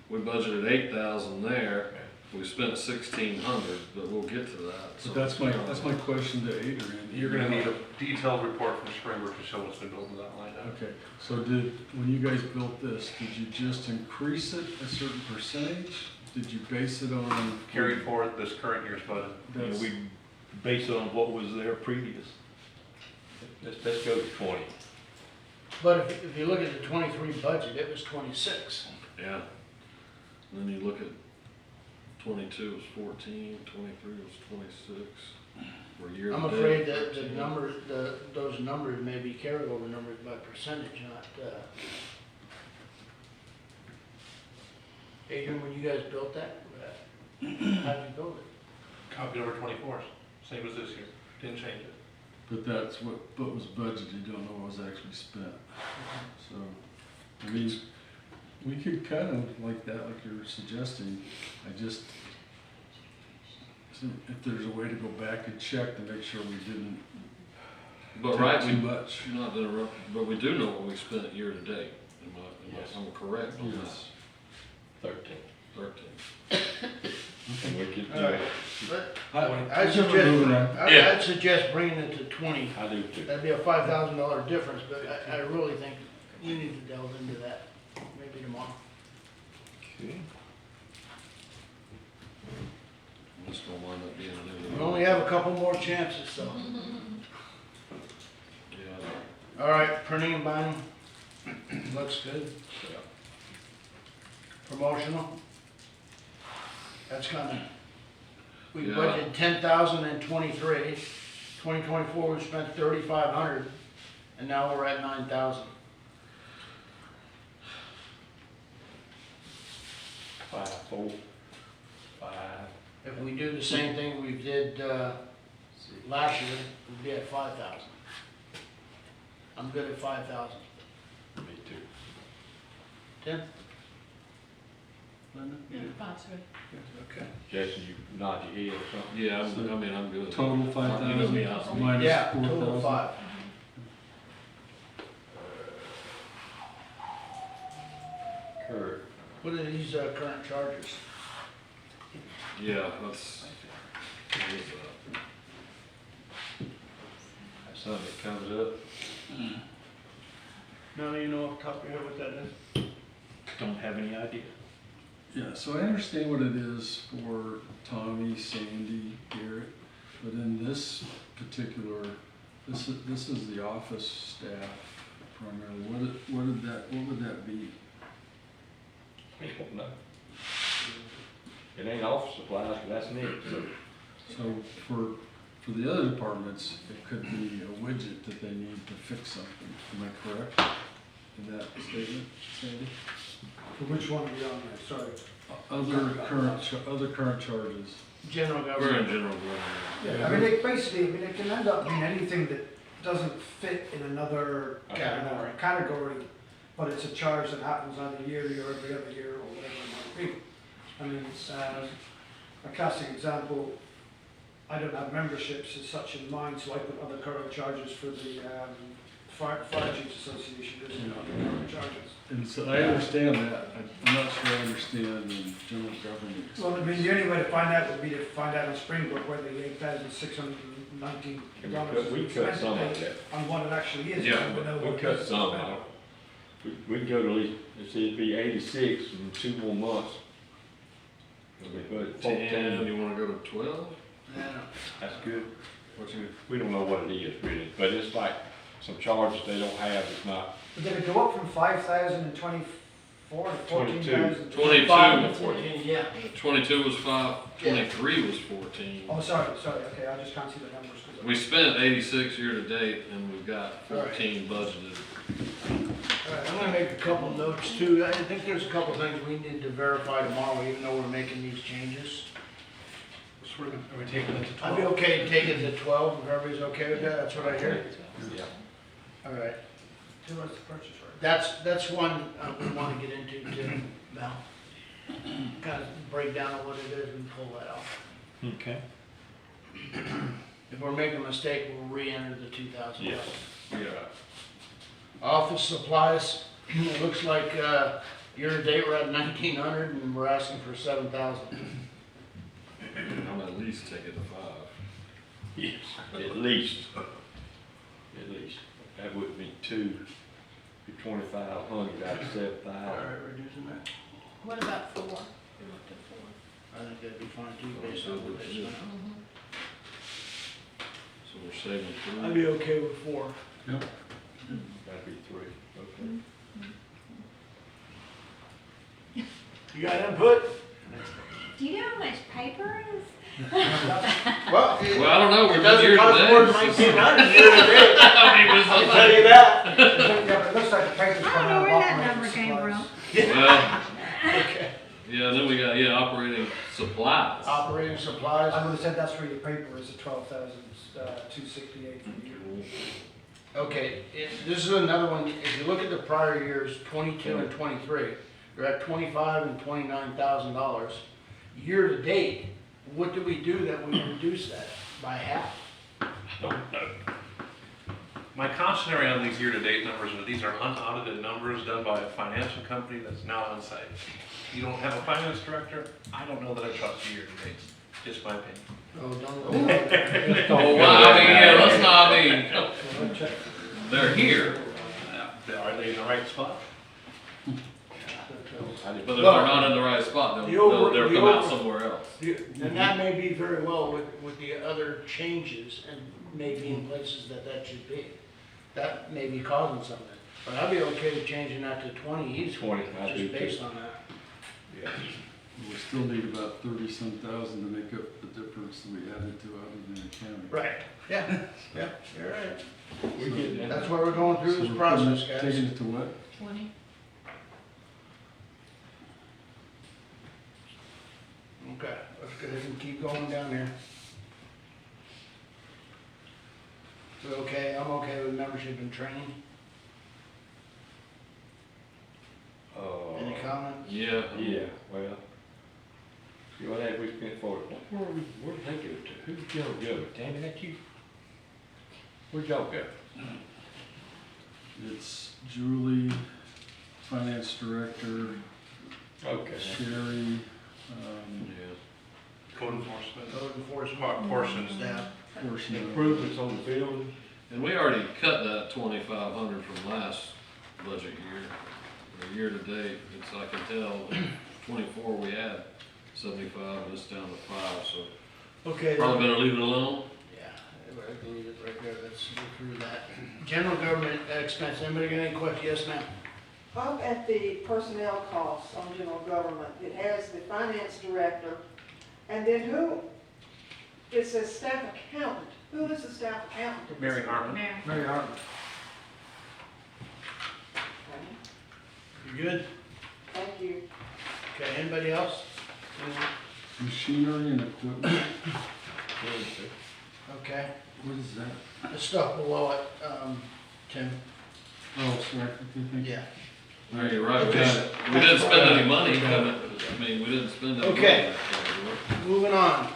we budgeted 8,000 there, we spent 1,600, but we'll get to that. So But that's my question to Adrian. You're gonna need a detailed report from Springbrook to show what's been built in that line item. Okay, so when you guys built this, did you just increase it a certain percentage? Did you base it on? Carried forward this current year's budget. And we base it on what was there previous. Let's go to 20. But if you look at the 23 budget, it was 26. Yeah. And then you look at 22 was 14, 23 was 26. For year to I'm date, afraid that the 13. numbers, those numbers may be carryover numbers by percentage, not, Adrian, when you guys built that, how did you build it? Copied over 24s, same as this year, didn't change it. But that's what was budgeted, you don't know what was actually spent. So, I mean, we could kind of like that, like you're suggesting. I just, so if there's a way to go back and check to make sure we didn't But take right, too much. not to interrupt, but we do know what we spent year to date. Yes. I'm correct on Yes. 13. 13. And we could do Alright. it. But I I'd think we're moving on. I'd suggest bringing it to 20. I do too. That'd be a $5,000 difference, but I really think you need to delve into that, maybe tomorrow. Okay. This gonna wind up being a We new. only have a couple more chances, so. Yeah. All right, printing and binding, looks good. Promotional, that's coming. We Yeah. budgeted 10,000 in 23. 2024, we spent 3,500, and now we're at 9,000. 5, 4, 5. If we do the same thing we did last year, we'd be at 5,000. I'm good at 5,000. Me too. Tim? Linda? Yeah, possibly. Okay. Jason, you nod your head or something? Yeah, I mean, I'm good. Total You know 5,000 me, I'll- minus Yeah, 4,000. total 5. Kurt, What are these current charges? Yeah, that's. What is that? that's something that comes up. None of you know off the top of your head what that is? Don't have any idea. Yeah, so I understand what it is for Tommy, Sandy, Garrett, but in this particular, this is the office staff primarily. What would that be? We don't know. It ain't office supplies, but that's neat, so. So for the other departments, it could be a widget that they need to fix something. Am I correct in that statement, Sandy? For which one are you on there, sorry? Other current charges. General We're in government. general government. Yeah, I mean, it basically, it can end up being anything that doesn't fit in another category, but it's a charge that happens either yearly or every other year or whatever it might be. I mean, a classic example, I don't have memberships as such in mind, so I put other current charges for the Fire Chiefs Association, there's other current charges. And so I understand that. I'm not sure I understand in general government. Well, I mean, the only way to find out would be to find out on Springbrook whether the $8,619 We cut some of that. on what it actually is. Yeah, We don't know We what cut it is. some out. We'd go to at least, it'd be 86 in 2 more months. We put 10, 14, you wanna go to 12? Yeah. that's good. What's your, We don't know what it is really, but it's like some charges they don't have, it's not. But did it go up from 5,000 in 24 to 14,000? 22. 5 to 14, yeah. 22 was 5, 23 was 14. Oh, sorry, okay, I just can't see the numbers. 'cause We spent 86 year to date, and we've got 14 budgeted. All right, I'm gonna make a couple notes too. I think there's a couple things we need to verify tomorrow, even though we're making these changes. So are we taking it to I'd be okay to take it to 12, if everybody's okay with that, that's what I hear. Yeah. All right, So what's the purchase order? that's one we wanna get into too, Mel. Kind of break down what it is and pull that off. Okay. If we're making a mistake, we'll re-enter the 2,000. Yes. Yeah. Office supplies, it looks like, year-to-date, we're at 1,900 and we're asking for 7,000. I'm at least take it to 5. Yes, at least. At least. That would be 2,500 out of All 7,000. right, reducing that. What about 4? We looked at 4. I think that'd be fine too, based on what they spent. So we're saving 3. I'd be okay with 4. Yep. That'd be 3, okay. You got input? Do you know how much paper is? Well, Well, I don't know, we're It just doesn't here cost more than today. 1,900 year to date. I mean, I'll tell you that. Yeah, but it looks like the paper's I coming don't know out of where that operating number came supplies. from. Well, Okay. yeah, then we got, operating supplies. Operating supplies. I would have said that's where your paper is at 12,268 for the year. Okay, this is another one, if you look at the prior years, 22 and 23, you're at 25 and $29,000. Year to date, what did we do that we reduced that by half? My cautionary on these year-to-date numbers are these are unaudited numbers done by a financial company that's not on site. You don't have a finance director, I don't know that I trust your year-to-dates, just my opinion. Oh, don't. Oh, well, I mean, yeah, let's not, I mean, Well, check. they're here, Are they in the right spot? but if they're not in the right spot, they'll come out somewhere else. And that may be very well with the other changes and maybe in places that should be. That may be causing something. But I'd be okay with changing that to 20 easy, 20, I do just too. based on that. Yeah. We still need about 30-some thousand to make up the difference that we added to Alexander County. Right. Yeah, you're right. We get that. That's why we're going through So this we're process, putting it- guys. Taking it to what? 20? Okay, let's go ahead and keep going down here. So, okay, I'm okay with membership and training. Any comments? Yeah. Yeah, well, see what have we spent for it? Where'd they go to? Who'd y'all go? Tammy, that you? Where'd y'all go? It's Julie, Finance Director, Okay. Sherry, Code enforcement, Code enforcement. portions. Staff. portion of. Improvements on the building. And we already cut that 2,500 from last budget year, or year to date, it's, I can tell, 24 we had 75, and it's down to 5, so Okay. probably better leave it alone. Yeah, I can leave it right there, let's go through that. General government expense, anybody got any questions? Yes, ma'am. Up at the personnel costs on general government, it has the finance director, and then who? It says staff accountant. Who is the staff accountant? Mary Harmon. Mary. Very hard. You good? Thank you. Okay, anybody else? Machinery and equipment, Okay, what is that? the stuff below it, Tim. Oh, sorry, thank you. Yeah. No, you're right, Okay. we didn't spend any money, I mean, we didn't spend any money. Okay. Moving on.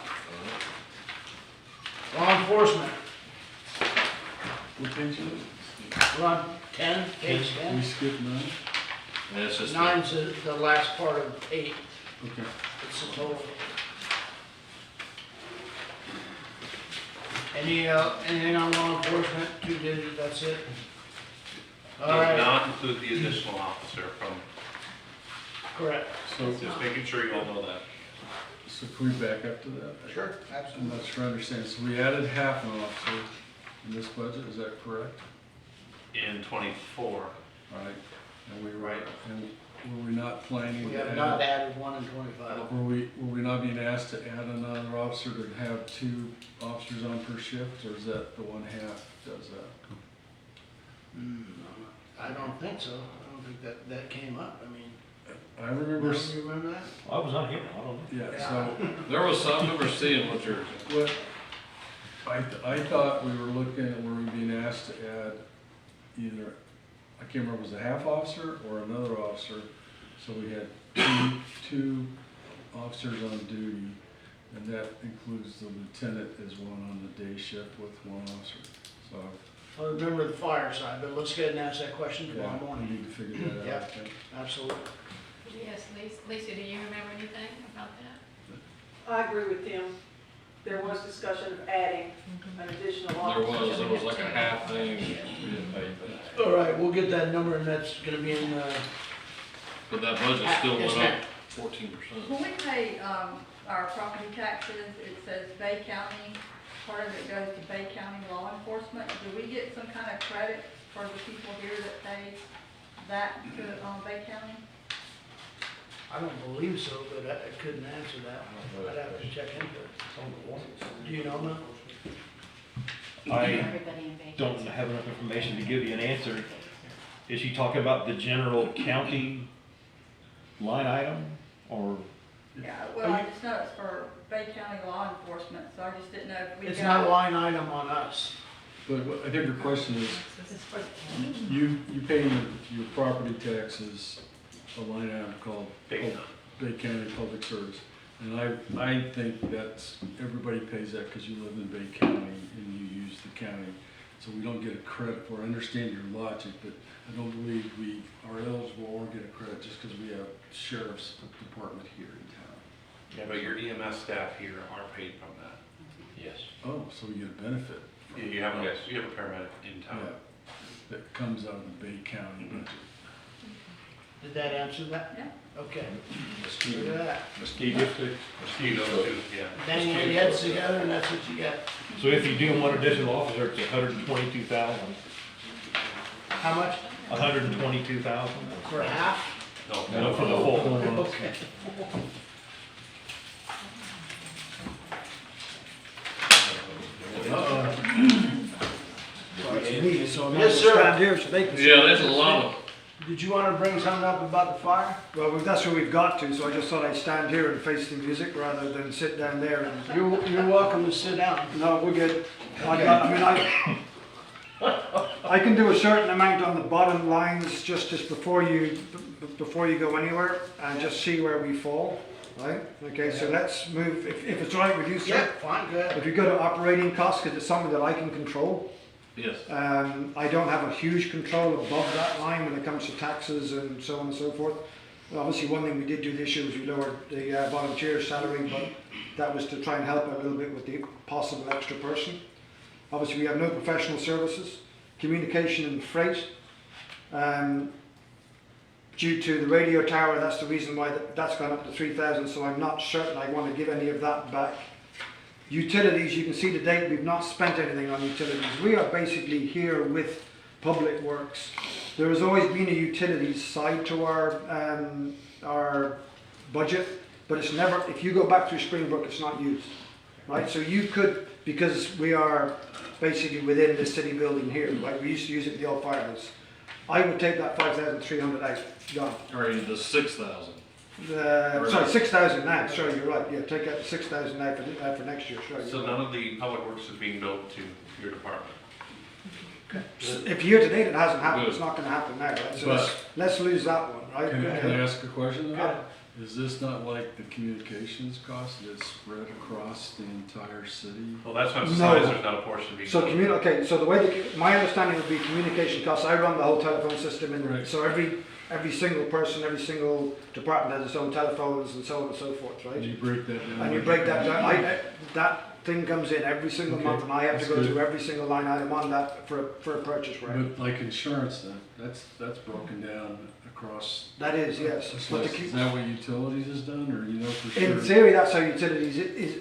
Law enforcement, What page is it? we're on 10, page We 10. skipped 9? And it's just, Nine's the last part of 8, Okay. it's the total. Anything on law enforcement, 2 digits, that's it? All Does right, not include the additional officer from, correct. So, just making sure you all know that. so can we back up to that? Sure, I'm absolutely. not sure I understand. So we added half an officer in this budget, is that correct? In 24, Right. And we were, Right. and were we not planning We to have not add? added 1 in 25. Were we not being asked to add another officer to have 2 officers on per shift, or is that the 1/2 does that? I don't think so. I don't think that came up. I mean, I remember, you remember that? I was not here, I don't know. yeah, so, there was some, I remember seeing what you're, what, I thought we were looking at, were we being asked to add either, I can't remember, was it a half officer or another officer? So we had two officers on duty, and that includes the lieutenant as one on the day shift with 1 officer. So, I remember the fire side, but let's get and ask that question yeah, tomorrow we morning. need to figure that out. Yeah. I think. Absolutely. Yes, Lisa, do you remember anything about that? I agree with Tim. There was discussion of adding an additional there officer. was like a half thing, we didn't pay for that. All right, we'll get that number, and that's gonna be in, But that budget still Yes, went ma'am. up 14%. When we pay, our property taxes, it says Bay County, part of it goes to Bay County law enforcement. Do we get some kind of credit for the people here that pay that to, Bay County? I don't believe so, but I couldn't answer that. I'd have to check into it. Do you know, Mel? I Everybody in Bay. don't have enough information to give you an answer. Is she talking about the general county line item, or? Yeah, well, I just know it's for Bay County law enforcement, so I just didn't know if we got. It's not a line item on us. But I think your question is, This is for, you pay your property taxes, a line item called Bay Bay County Public Service. And I think that's, everybody pays that because you live in Bay County and you use the county. So we don't get a credit for it. I understand your logic, but I don't believe we are eligible or get a credit just because we have sheriff's department here in town. Yeah, but your EMS staff here are paid from that. Yes. Oh, so we get a benefit. You have a paramedic in town. Yeah, that comes out of the Bay County budget. Did that answer that? yeah. Okay. Look at that. Mosquito. Mosquitoes too, yeah. Bang your heads together and that's what you get. So if you do one additional officer, it's 122,000. How much? 122,000. For half? No, for the whole. Okay. It's me, so I'm Yes, not sir. stand here so they can see. Yeah, there's a lot of, Did you want to bring something up about the fire? Well, that's where we've got to, so I just thought I'd stand here and face the music rather than sit down there and, You're welcome to sit down. no, we're good. I can do a certain amount on the bottom lines just before you go anywhere and just see where we fall, right? Okay, so let's move, if it's all right with you, Yeah, sir. fine, go ahead. If you go to operating costs, because it's something that I can control. yes. I don't have a huge control above that line when it comes to taxes and so on and so forth. Obviously, one thing we did do this year was we lowered the volunteer salary, but that was to try and help a little bit with the possible extra person. Obviously, we have no professional services, communication and freight. Due to the radio tower, that's the reason why that's gone up to 3,000, so I'm not certain I want to give any of that back. Utilities, you can see to date, we've not spent anything on utilities. We are basically here with Public Works. There has always been a utilities side to our budget, but it's never, if you go back through Springbrook, it's not used, right? So you could, because we are basically within the city building here, like we used to use it at the old firehouse. I would take that 5,300 out, gone. Or the 6,000. Sorry, 6,000 now, sorry, you're right, yeah, take out 6,000 now for next year, sorry. So none of the public works is being billed to your department? If year to date it hasn't happened, it's not gonna happen now, right? So But- let's lose that one, right? Can I ask a question though? Yeah. Is this not like the communications cost that's spread across the entire city? Well, that's what No. emphasized, there's not a portion being. So billed. okay, so the way, my understanding would be communication costs, I run the whole telephone system and Right. so every single person, every single department has its own telephones and so on and so forth, And right? you break that down? And you break that down, that thing comes in every single Okay, month and I have to that's go good. through every single line item on that for a purchase, right? But like insurance then, that's broken down across. That is, yes. But the Is that what utilities has done, or you know for In sure? theory, that's how utilities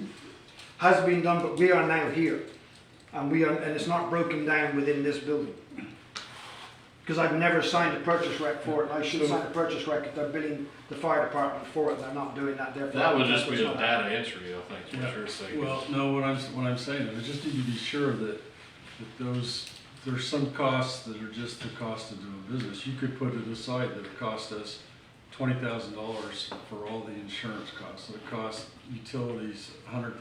has been done, but we are now here. And it's not broken down within this building. Because I've never signed a purchase rec for it, and I should sign a purchase rec if they're billing the fire department for it, and they're not doing that, therefore. That would just that's be a what's data not- entry, I think, is what you're saying. Well, no, what I'm saying is, just need to be sure that there's some costs that are just the cost of doing business. You could put it aside that it cost us $20,000 for all the insurance costs, so it cost utilities $100,000.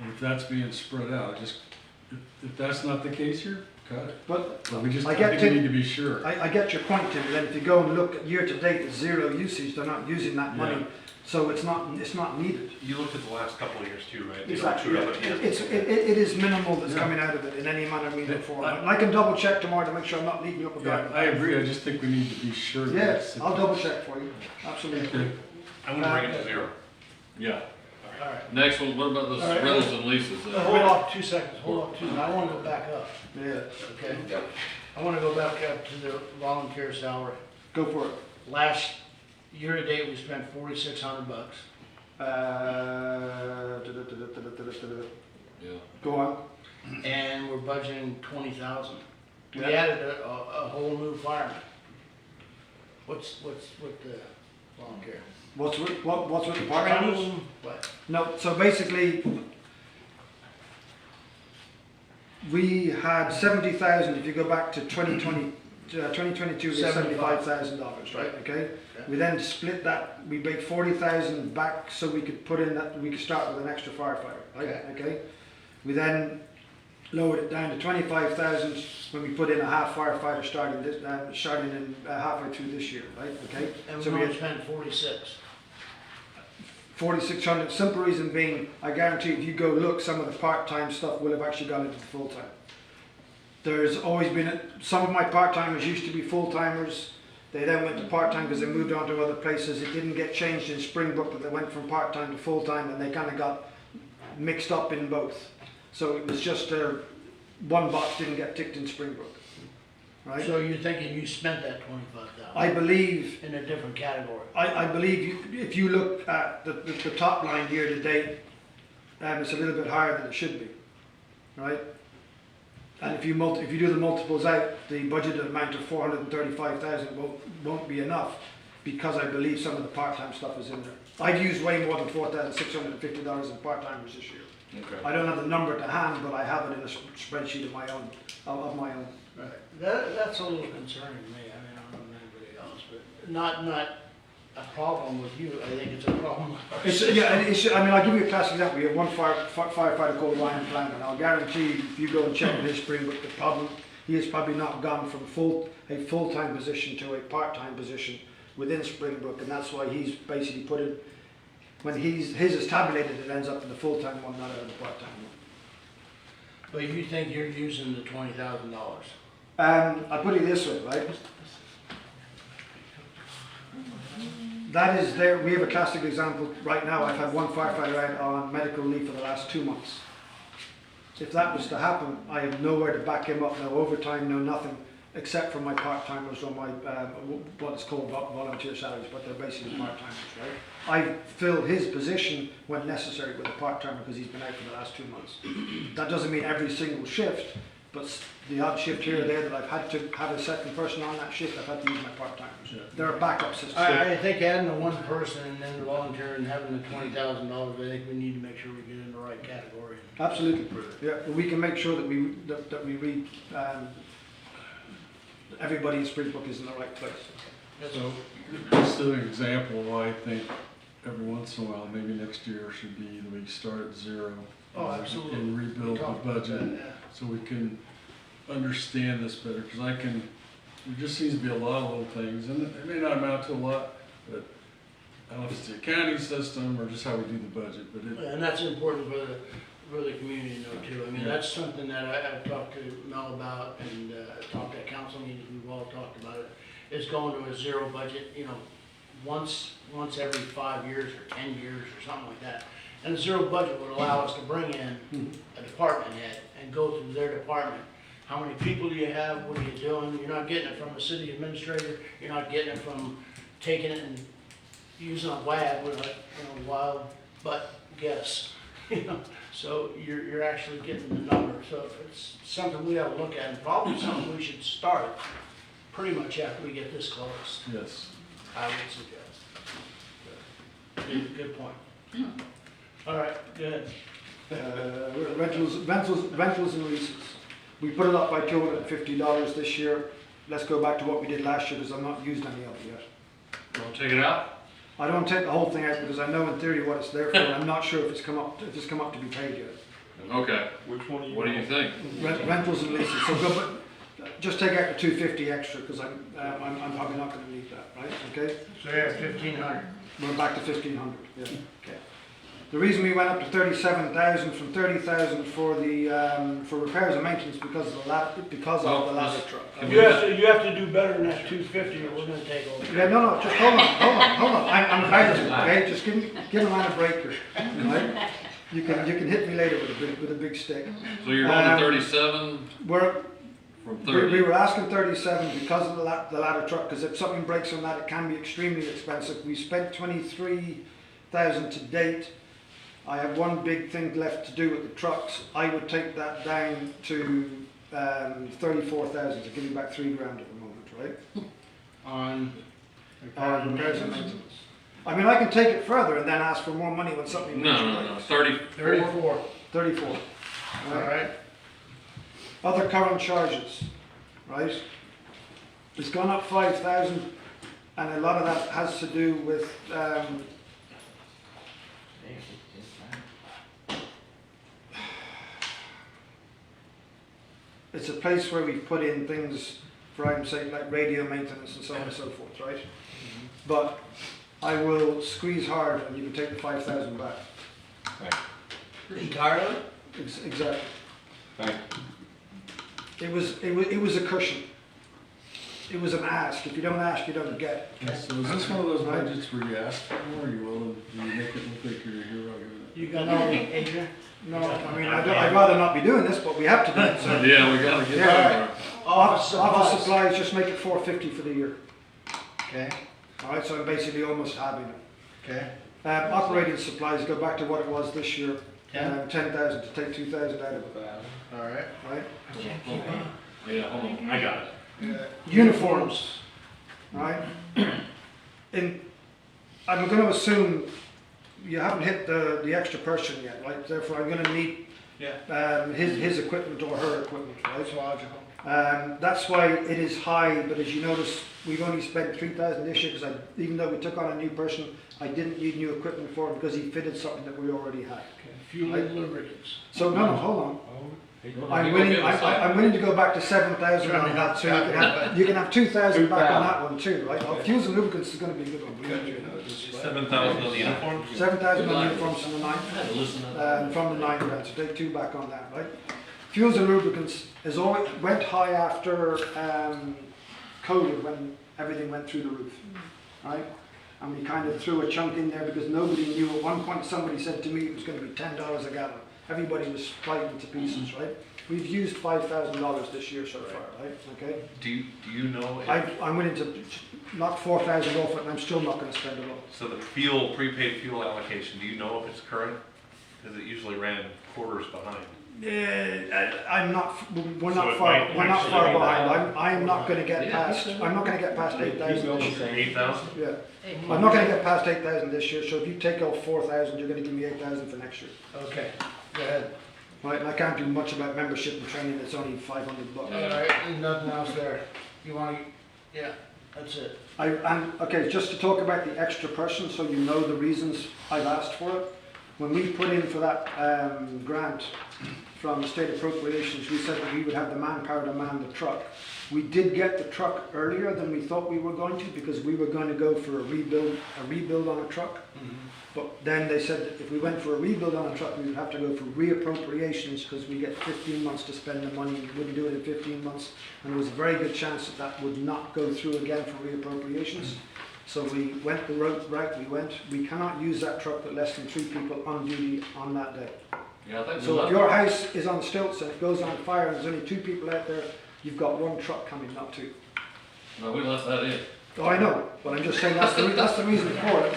And if that's being spread out, if that's not the case here, cut it. But But we just, I I get think to- we need to be sure. I get your point, Tim, then if you go and look at year to date, it's zero usage, they're not using that money, Yeah. so it's not needed. You looked at the last couple of years too, right? They don't Exactly, true yeah. up at the end. It is minimal that's Yeah. coming out of it in any manner, means, or form. I- And I can double check tomorrow to make sure I'm not leading you up a Yeah, garden. I agree, I just think we need to be sure. that Yes, it's- I'll double check for you, absolutely. Okay. I'm gonna bring it to zero. Yeah. All right. Next one, what about the All right. rentals and leases? Hold on 2 seconds, hold on 2 seconds. I want to go back up, Yeah, okay? I want to go back up to the volunteer salary. go for it. Last year to date, we spent $4,600. Yeah. Go on. And we're budgeting 20,000. We Yeah. added a whole new fireman. What's what the, lawn care. What's with the part-timers? What? No, so basically, we had 70,000, if you go back to 2022, we had $75,000, right, okay? We then split that, we made 40,000 back so we could put in that, we could start with an extra firefighter, right, okay? We then lowered it down to 25,000 when we put in a half firefighter starting in halfway through this year, right, okay? And So we we only had spent 46. 4,600, simple reason being, I guarantee if you go look, some of the part-time stuff will have actually gone into the full-time. There's always been, some of my part-timers used to be full-timers, they then went to part-time because they moved on to other places, it didn't get changed in Springbrook, but they went from part-time to full-time and they kind of got mixed up in both. So it was just, one box didn't get ticked in Springbrook, right? So you're thinking you spent that 25,000 I believe in a different category? I believe if you look at the top line year to date, it's a little bit higher than it should be, right? And if you do the multiples out, the budgeted amount of 435,000 won't be enough, because I believe some of the part-time stuff is in there. I've used way more than $4,650 in part-timers this year. Okay. I don't have the number to hand, but I have it in a spreadsheet of my own. Right. That's a little concerning to me. I mean, I don't know anybody else, but not a problem with you. I think it's a problem. I mean, I'll give you a classic example. We have one firefighter called Ryan Plant, and I'll guarantee you, if you go and check in his Springbrook, he has probably not gone from a full-time position to a part-time position within Springbrook, and that's why he's basically put it, when his is tabulated, it ends up in the full-time one, not in the part-time one. But you think you're using the $20,000? I'll put it this way, right? That is there, we have a classic example right now. I've had one firefighter out on medical leave for the last 2 months. If that was to happen, I have nowhere to back him up, no overtime, no nothing, except for my part-timers or my, what is called volunteer salaries, but they're basically part-timers, right? I fill his position when necessary with a part-timer because he's been out for the last 2 months. That doesn't mean every single shift, but the odd shift here or there that I've had to have a second person on that shift, I've had to use my part-timers. Yeah. They're a backup system. I think adding the one person and then the volunteer and having the $20,000, I think we need to make sure we get in the right category. Absolutely, yeah, but we can make sure that we read, everybody in Springbrook is in the right place. So, just an example, I think every once in a while, maybe next year should be that we start at zero. Oh, absolutely. And rebuild We talked the about budget, that, yeah. so we can understand this better, because there just seems to be a lot of little things, and it may not amount to a lot, but I don't know if it's the accounting system or just how we do the budget, but it, And that's important for the community to know too. I mean, that's something that I've talked to Mel about and talked at council meetings, we've all talked about it, is going to a zero budget, once every 5 years or 10 years or something like that. And the zero budget would allow us to bring in a department head and go through their department. How many people do you have? What are you doing? You're not getting it from the city administrator. You're not getting it from taking it and using a WAG with a wild butt guess. So you're actually getting the number. So it's something we ought to look at, and probably something we should start pretty much after we get this close, yes. I would suggest. Good point. All right, good. Rentals and leases. We put it up by $250 this year. Let's go back to what we did last year because I've not used any of it yet. You wanna take it out? I don't take the whole thing out because I know in theory what it's there for. I'm not sure if it's come up to be paid yet. Okay, Which one are you? what do you think? Rentals and leases. So go, but just take out the 250 extra because I'm probably not going to need that, right? Okay. So you're at 1,500. We're back to 1,500. Yeah. Okay. The reason we went up to 37,000 from 30,000 for the for repairs and maintenance because of the ladder truck. You have to do better than that 250 or we're gonna take over. Yeah, no, just hold on. I'm about to, okay? Just give a man a break here, right? You can hit me later with a big stick. So you're going to 37 We're from we 30? were asking 37 because of the ladder truck, because if something breaks on that, it can be extremely expensive. We spent 23,000 to date. I have one big thing left to do with the trucks. I would take that down to 34,000 to give you back $3,000 at the moment, right? On Repairs and maintenance. I mean, I can take it further and then ask for more money when something. No, 34. 34, 34. all right? Other current charges, right? It's gone up 5,000, and a lot of that has to do with, it's a place where we've put in things, for argument's sake, like radio maintenance and so on and so forth, right? But I will squeeze hard and you can take the 5,000 back. Entirely? Exactly. Thank It was a cushion. It was an ask. If you don't ask, you don't get. So is this one of those budgets where you ask for more, or you willing, do you make it look like you're a hero? You got any, Adrian? No, I mean, I'd rather not be doing this, but we have to do it. So. Yeah, we gotta get Yeah. there. Office supplies, just make it 450 for the year. Okay, All right, so I'm basically almost having it. okay. Operating supplies, go back to what it was this year. 10? 10,000 to take 2,000 out of it. All right. Right. Yeah, hold on, I got it. Uniforms. Right. I'm going to assume you haven't hit the extra person yet, right? Therefore, I'm going to need his equipment or her equipment, right? That's logical. That's why it is high, but as you notice, we've only spent 3,000 this year because even though we took on a new person, I didn't need new equipment for him because he fitted something that we already had. Fuel and lubricants. So no, hold on. I'm willing to go back to 7,000 on that, so you can have 2,000 back on that one too, right? Fuels and lubricants is going to be a good one. 7,000 on the uniform? 7,000 on uniforms from the 9, from the 9 grand, so take 2 back on that, right? Fuels and lubricants is always went high after COVID when everything went through the roof, right? And we kind of threw a chunk in there because nobody knew. At one point, somebody said to me it was going to be $10 a gallon. Everybody was frightened to pieces, right? We've used $5,000 this year so far, right? Okay. Do you know if, I'm willing to knock 4,000 off it, and I'm still not going to spend it all. so the prepaid fuel allocation, do you know if it's current? Because it usually ran quarters behind. I'm not. We're So not it far. might We're not actually far be behind. that. I'm not going to get past. I'm not going to get past 8,000 this year. 8,000? Yeah. I'm not going to get past 8,000 this year. So if you take off 4,000, you're going to give me 8,000 for next year. Okay, go ahead. Right, and I can't do much about membership and training. It's only $500. All right, and nothing else there. You want to, yeah, that's it. Okay, just to talk about the extra person, so you know the reasons I've asked for it. When we put in for that grant from the state appropriations, we said that we would have the manpower to man the truck. We did get the truck earlier than we thought we were going to because we were going to go for a rebuild on a truck. But then they said that if we went for a rebuild on a truck, we would have to go for reappropriations because we get 15 months to spend the money. We wouldn't do it in 15 months. And there was a very good chance that that would not go through again for reappropriations. So we went the route we went. We cannot use that truck with less than 3 people on duty on that day. Yeah, I think So if your house is on stilts and it goes on fire and there's only 2 people out there, you've got 1 truck coming, not 2. no, we left that in. Oh, I know, but I'm just saying that's the reason for it.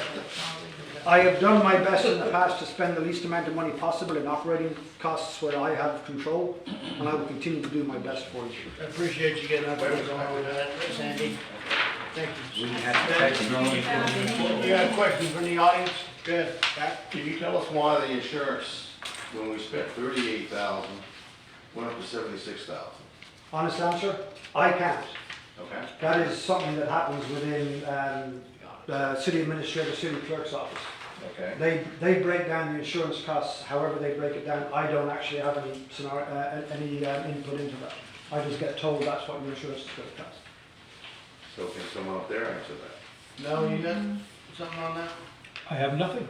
I have done my best in the past to spend the least amount of money possible in operating costs where I have control, and I will continue to do my best for you. I appreciate you getting up there and going with that, Sandy. Thank you. You got a question from the audience? Good. Pat? Can you tell us why the insurance, when we spent 38,000, went up to 76,000? Honest answer, I can't. Okay. That is something that happens within the city administrator, city clerk's office. Okay. They break down the insurance costs however they break it down. I don't actually have any input into that. I just get told that's what your insurance is going to cost. So can someone up there answer that? No, you got something on that? I have nothing.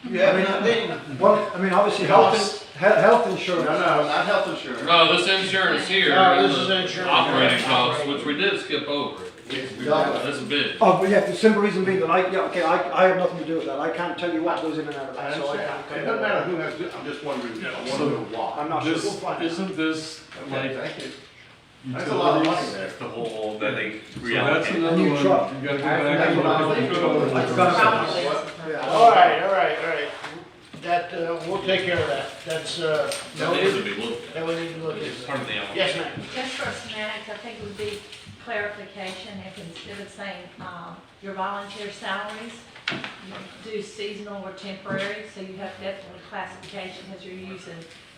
You have nothing? Well, I mean, obviously health insurance. No, not health insurance. No, this insurance here No, is this is the insurance. operating costs, which we did skip over. double. That's big. Oh, but yeah, the simple reason being that I have nothing to do with that. I can't tell you what goes in and out of I that, so I understand. can't. It doesn't matter who has, I'm just wondering, I want to know why. I'm not sure. This, isn't this Okay, like thank you. That's a lot of money utilities? there. That's the whole, that they So that's reallocate. another new one, truck. you gotta go back That's and what I look was at the thinking. code. I've got All right. That, we'll take care of that. That's, That needs to be looked at. that we need to look It's at. part of the allocation. Yes, ma'am. Just for semantics, I think it would be clarification, if instead of saying, your volunteer salaries, you do seasonal or temporary, so you have definitely classification, because you're using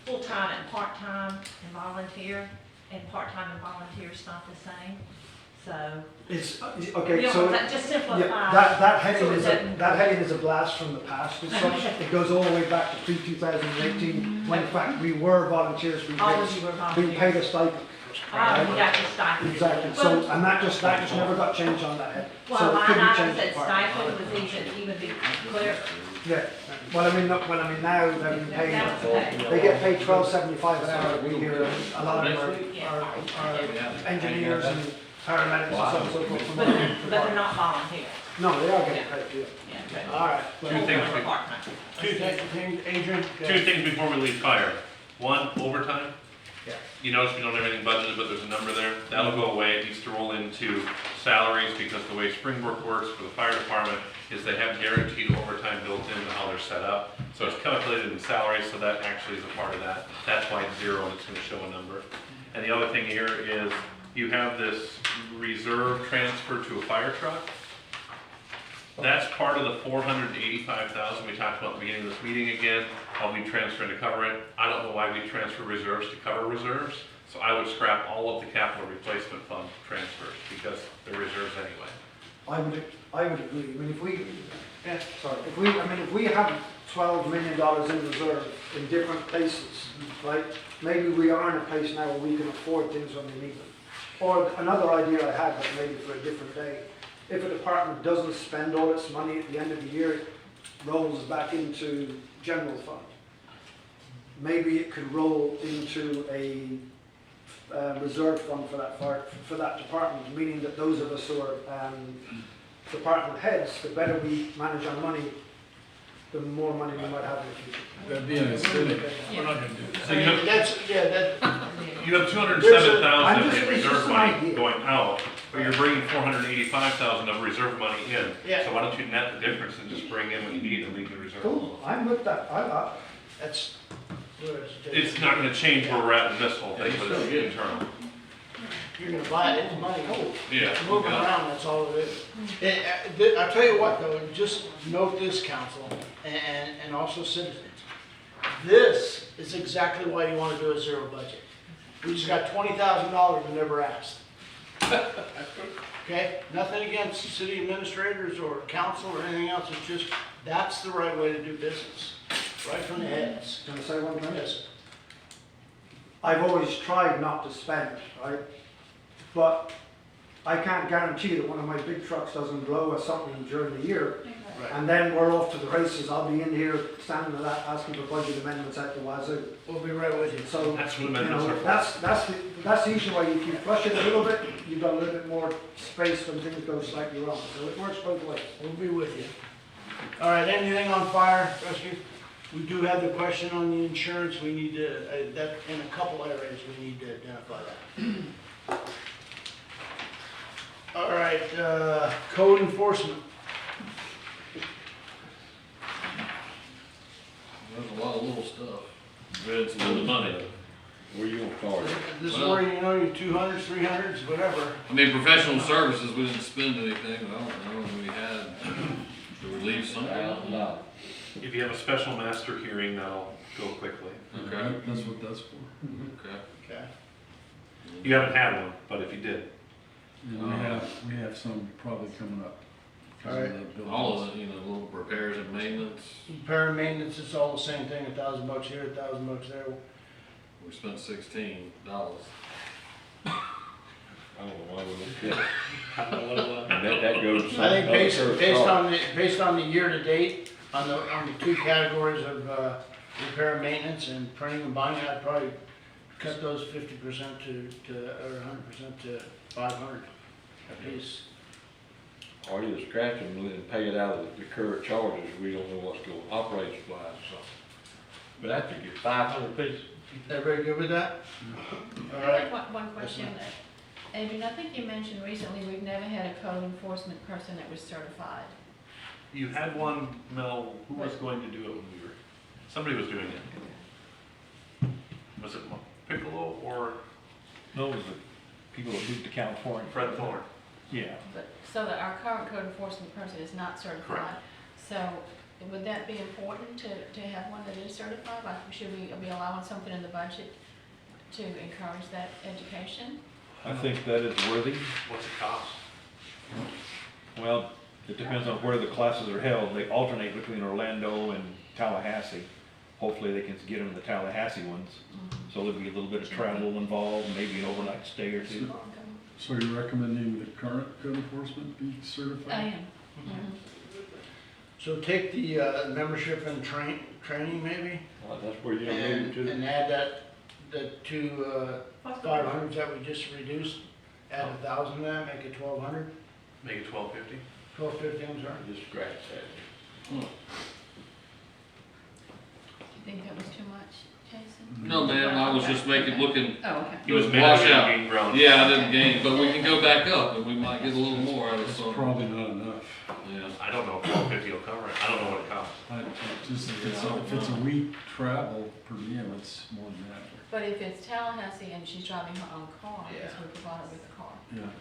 full-time and part-time and volunteer, and part-time and volunteer is not the same, so. It's, You okay, know, so, that just simplify. yeah, that so heading it is, doesn't- that heading is a blast from the past as such. It goes all the way back to pre-2018, when in fact we were volunteers, All of you were being volunteers. paid a stipend. You got your stipend. Exactly, so, Well, and that just never got changed on that head. So well, it line could be item changed said apart. stipend was even be clear. Yeah, well, I mean, now they're being paid, That was okay. they get paid $12.75 an hour. We hear a lot of our engineers and paramedics and so on and so forth. But they're not volunteer. No, they are getting paid, yeah. Yeah. All right. Two things, Or part-time. two Things, Adrian? two things before we leave fire. One, overtime. Yeah. You notice we don't have anything budgeted, but there's a number there. That'll go away. It needs to roll into salaries because the way Springbrook works for the fire department is they have guaranteed overtime built into how they're set up. So it's calculated in salaries, so that actually is a part of that. That's why it's zero and it's gonna show a number. And the other thing here is you have this reserve transfer to a fire truck. That's part of the 485,000 we talked about at the beginning of this meeting again, how we transfer to cover it. I don't know why we transfer reserves to cover reserves, so I would scrap all of the capital replacement fund transfers because they're reserves anyway. I would agree, I mean, if we have $12 million in reserve in different places, right? Maybe we are in a place now where we can afford things when we need them. Or another idea I had, but maybe for a different day, if a department doesn't spend all its money at the end of the year, it rolls back into general fund. Maybe it could roll into a reserve fund for that department, meaning that those of us who are department heads, the better we manage our money, the more money we might have in the future. That'd be an incentive. We're not gonna do that. So you have, That, you have 207,000 I'm just- in it's just reserve an money idea. going out, but you're bringing 485,000 of reserve money in. Yeah. So why don't you net the difference and just bring in what you need and leave the reserve alone? Cool, I'm with that, that's good. It's not gonna change where we're at in this whole thing, but it's internal. You're gonna buy it, it's money, oh. Yeah. Moving around, that's all it is. I'll tell you what though, just note this, council, and also citizens. This is exactly why you wanna do a zero budget. We just got $20,000 we never asked. Okay, nothing against city administrators or council or anything else, it's just, that's the right way to do business, right from the heads. Can I say one thing? Yes, I've always tried not to spend, right? But I can't guarantee that one of my big trucks doesn't blow or something during the year. right. And then we're off to the races. I'll be in here standing at that asking for budget amendments at the wazoo. We'll be right with you. So, That's what you amendments know, are for. that's the easy way. If you flush it a little bit, you've got a little bit more space when things go slightly wrong. So it works both ways. We'll be with you. All right, anything on fire rescue? We do have the question on the insurance. We need to, that, in a couple areas, we need to identify that. All right, code enforcement. There's a lot of little stuff. We had some of the money. Where you gonna start? This is Well- where, you know, your 200s, 300s, whatever. I mean, professional services, we didn't spend anything, but I don't know if we had to relieve something. No. If you have a special master hearing, that'll go quickly. Okay, That's what that's for. okay. Okay. You haven't had one, but if you did, And we have some probably coming up. 'cause of Alright. the buildings. All of it, you know, little repairs and maintenance, Repair and maintenance, it's all the same thing, $1,000 here, $1,000 there. we spent $16. I don't know why we looked at it. And that goes. I think based on. based on the year-to-date, on the two categories of repair and maintenance and printing and buying, I'd probably cut those 50% or 100% to 500 apiece. Or you just scratch them and pay it out of the current charges, we don't know what's going, operating supplies, so. But after you get 500 pieces. Everybody good with that? All I right. have one question. Adrian, I think you mentioned recently we've never had a code enforcement person that was certified. you had one, Mel, who was going to do it when we were, somebody was doing it. Was it Piccolo or No, it was people that moved to California. Fred Thorne. Yeah. But, so that our current code enforcement person is not certified. Correct. So would that be important to have one that is certified? Like, should we be allowing something in the budget to encourage that education? I think that is worthy. What's it cost? Well, it depends on where the classes are held. They alternate between Orlando and Tallahassee. Hopefully they can get them the Tallahassee ones. So there'll be a little bit of travel involved, maybe an overnight stay or two. So you're recommending the current code enforcement be certified? I am. So take the membership and training maybe, Well, that's where you don't need to. and add the two 500s that we just reduced, add 1,000 to that, make it 1,200, Make it 1250? 1,250, I'm sorry. Just scratch that. You think that was too much, Jason? No, ma'am, I was just looking, Oh, okay. He was Wash managing out. gain ground. yeah, I didn't gain, but we can go back up and we might get a little more out of It's some. probably not enough. Yeah. I don't know if 1250 will cover it. I don't know what it costs. If it's a week travel per diem, it's more than that. But if it's Tallahassee and she's driving her own car, I guess Yeah. we provide her with a car. Yeah.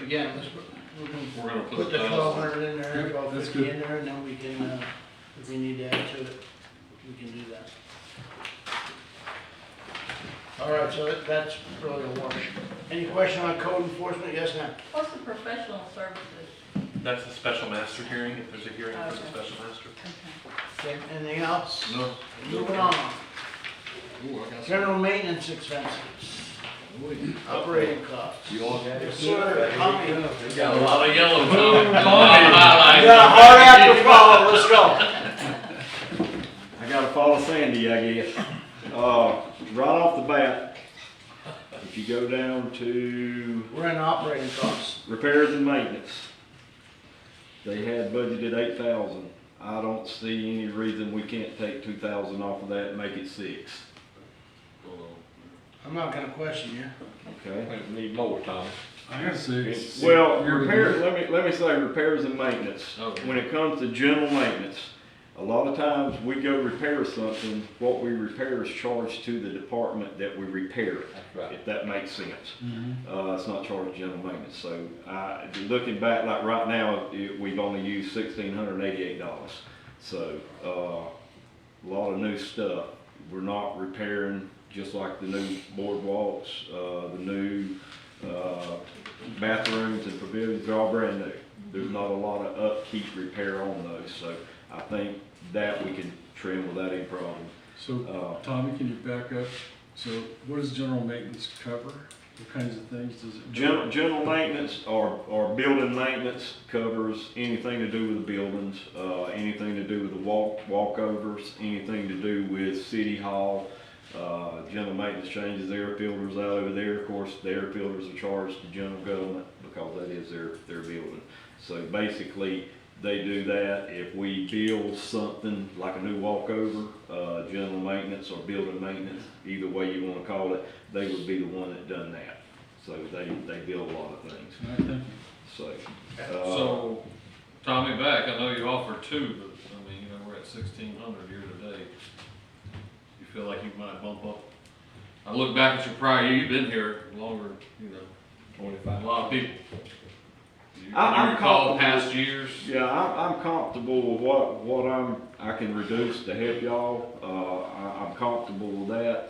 Again, We're gonna put the 1,200 in there, Yep, about that's 50 good. in there, and then we can, if we need to add to it, we can do that. All right, so that's really a wash. Any question on code enforcement? Yes, ma'am? What's the professional services? That's the special master hearing, if there's a hearing for the Okay. special master. Okay. Okay, anything else? No. Moving on. Ooh, I got some. General maintenance expenses, operating costs. You want that? Yes, sir. Tommy. We got a lot of yellow, Tom. Tommy. A lot of highlights. Yeah, hard act to follow, let's go. I gotta follow Sandy, I guess. Right off the bat, if you go down to We're in operating costs. repairs and maintenance, they had budgeted 8,000. I don't see any reason we can't take 2,000 off of that and make it 6. I'm not gonna question you. Okay? We need more, Tom. I gotta say, it's. Well, year to repairs, year. let me say repairs and maintenance. Okay. When it comes to general maintenance, a lot of times we go repair something, what we repair is charged to the department that we repair it. That's right. If that makes sense. Mhm. It's not charged general maintenance, so, looking back, like right now, we've only used $1,688. So, a lot of new stuff. We're not repairing, just like the new boardwalks, the new, bathrooms and pavilions, they're all brand new. There's not a lot of upkeep repair on those, so I think that we can trim without any problem. So, Tommy, can you back up? So what does general maintenance cover? What kinds of things does it cover? General maintenance or building maintenance covers anything to do with the buildings, anything to do with the walkovers, anything to do with City Hall. General maintenance changes air filters out over there. Of course, the air filters are charged to general government because that is their building. So basically, they do that. If we build something like a new walkover, general maintenance or building maintenance, either way you wanna call it, they would be the one that done that. So they build a lot of things, All right, thank you. so. So, Tommy, back, I know you offered 2, but, I mean, we're at 1,600 year to date. You feel like you might bump up? I look back at your prior year, you've been here longer, 25. a lot of people. You I'm recall comfortable. past years? Yeah, I'm comfortable with what I can reduce to help y'all. I'm comfortable with that,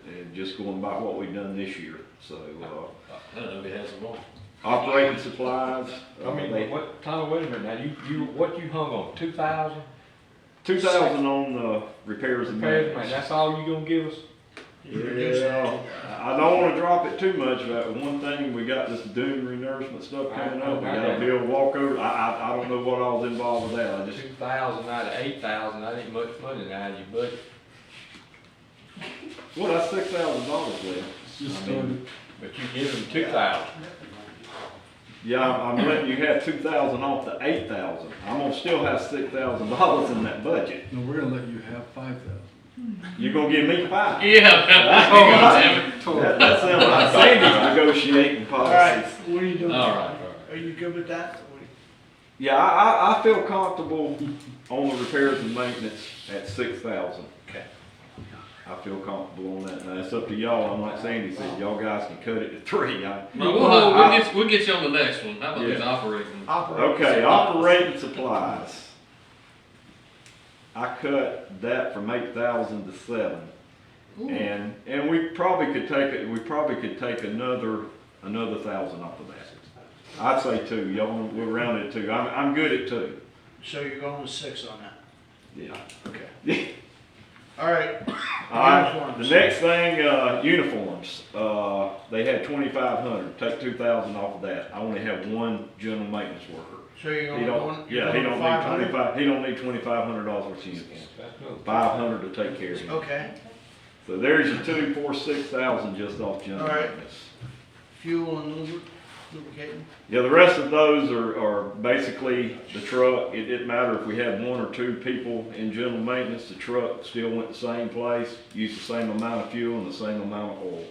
and just going by what we've done this year. So, I don't know if he has them on. operating supplies. I mean, what, Tom, wait a minute now, what you hung on, 2,000? 2,000 on, repairs and maintenance. That's all you gonna give us? Yeah, I don't wanna drop it too much, but one thing, we got this dune renourishment stuff coming up, we gotta build walkover, I don't know what all's involved with that, I just. 2,000 out of 8,000, that ain't much money out of your budget. Well, that's $6,000 left. It's just I mean, started. But you give them 2,000. Yeah, I'm letting you have 2,000 off the 8,000, I'm gonna still have $6,000 in that budget. No, we're gonna let you have 5,000. You're gonna give me 5. Yeah, That's there you go, That sounds like Sandy's negotiating All right, policies. what are you doing? All right. Are you good with that? Yeah, I feel comfortable on the repairs and maintenance at 6,000. Okay. I feel comfortable on that. Now, it's up to y'all. I'm like Sandy said, y'all guys can cut it to 3. Well, we'll get you on the next one. How about these operating? Okay, operating supplies. I cut that from 8,000 to 7. And we probably could take another 1,000 off of that. I'd say 2. Y'all, we're around at 2. I'm good at 2. So you're going with 6 on that? Yeah. Okay. All right. All right, Uniforms. the next thing, uniforms, they had 2,500, take 2,000 off of that. I only have 1 general maintenance worker. So you're He going don't, one? yeah, he don't need 25, he don't need $2,500 worth of uniforms. 500 to take care of him. Okay. So there's your 2, 4, 6,000 just off general All right. maintenance. Fuel and lubricating? Yeah, the rest of those are basically the truck. It didn't matter if we had 1 or 2 people in general maintenance, the truck still went the same place, used the same amount of fuel and the same amount of oil.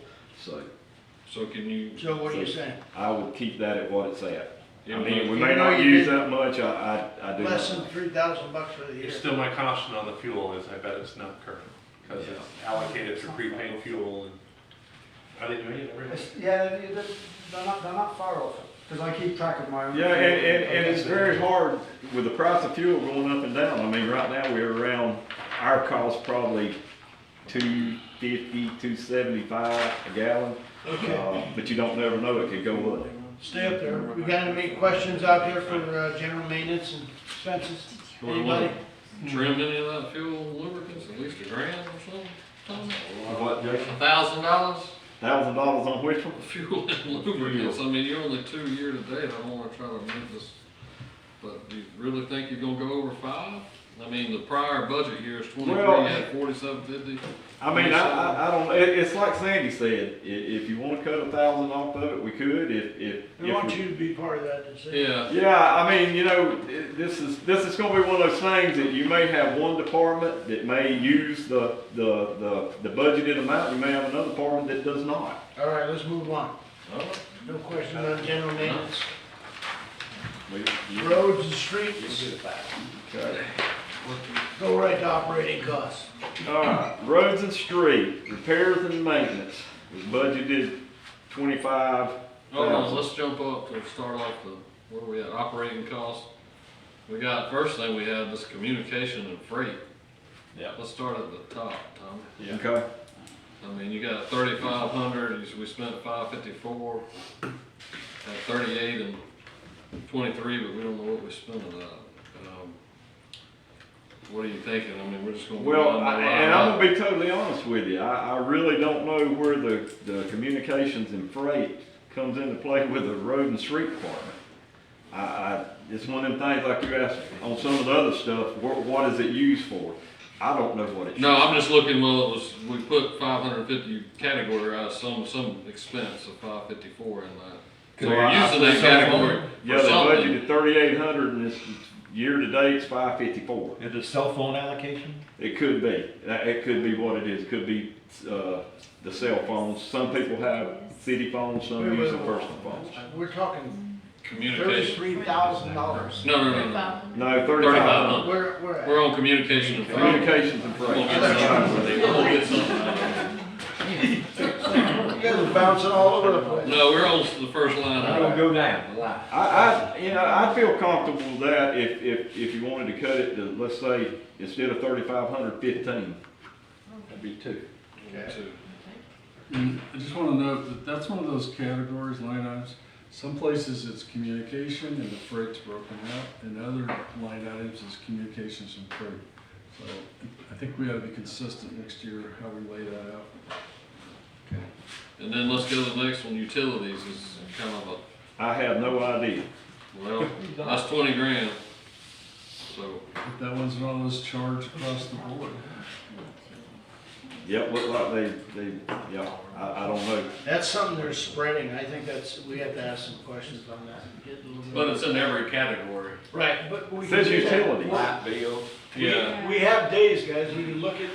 So can you, So what are you saying? I would keep that at what it's at. I Even mean, though- we even may though not you use did that much, I do Less than not. $3,000 for the year. It's still my caution on the fuel is I bet it's not current, because it's allocated for prepaid fuel and, are they doing it every day? Yeah, they're not far off it, because I keep track of my own. Yeah, and it's very hard with the price of fuel going up and down. I mean, right now we're around, our cost probably $2.50, $2.75 a gallon. Okay. But you don't never know, it could go up. Stay up there. We got any questions out there for general maintenance and expenses? Anybody? trim any of that fuel and lubricants, at least $1,000 or something? What, Jason? $1,000? $1,000 on which one? Fuel and lubricants, I mean, you're only 2 year to date, I don't wanna try to make this, but do you really think you're gonna go over 5? I mean, the prior budget year is 23, Well, you had 4750. I mean, I don't, it's like Sandy said, if you wanna cut 1,000 off of it, we could, if. We want you to be part of that decision. Yeah, Yeah, I mean, you know, this is gonna be one of those things that you may have one department that may use the budgeted amount, you may have another department that does not. All right, let's move on. No question on general maintenance. Roads and streets, Okay. go right to operating costs. Alright, roads and street, repairs and maintenance, was budgeted 25. hold on, let's jump up to start off where we at, operating costs. We got, first thing we had, this communication and freight. Yeah. Let's start at the top, Tom. Okay. I mean, you got 3,500, we spent 554, at 38 and 23, but we don't know what we spent it on. What are you thinking? I mean, we're just gonna. Well, and I'm gonna be totally honest with you, I really don't know where the communications and freight comes into play with the road and street department. It's one of them things like you asked on some of the other stuff, what is it used for? I don't know what it's. No, I'm just looking, well, it was, we put 550 categorized some expense of 554 in that. So we're using that category Yeah, for they something. budgeted 3,800 and it's year to date it's 554. Is it cell phone allocation? It could be. It could be what it is. It could be the cell phones. Some people have city phones, some use their personal phones. We're talking Communication. $33,000. No. No, 3,500. We're at. We're on communication and freight. Communications and We'll freight. get something out of You guys are bouncing all over the place. it. No, we're on the first line. I'm gonna go down the line. I feel comfortable with that if you wanted to cut it to, let's say, instead of 3,500, 15. That'd be 2. Too. And I just wanna note that that's one of those categories, line items. Some places it's communication and the freight's broken out, and other line items is communications and freight. So I think we ought to be consistent next year how we lay that out. And then let's go to the next one, utilities is kind of I have no idea. well, that's 20 grand. So, But that one's one of those charged across the board. Yep, look like I don't know. That's something they're spreading. I think we have to ask some questions on that. Get a little but bit- it's in every category. Right, but we It can says do that. utilities. Light bill. Yeah. We have days, guys. We can look at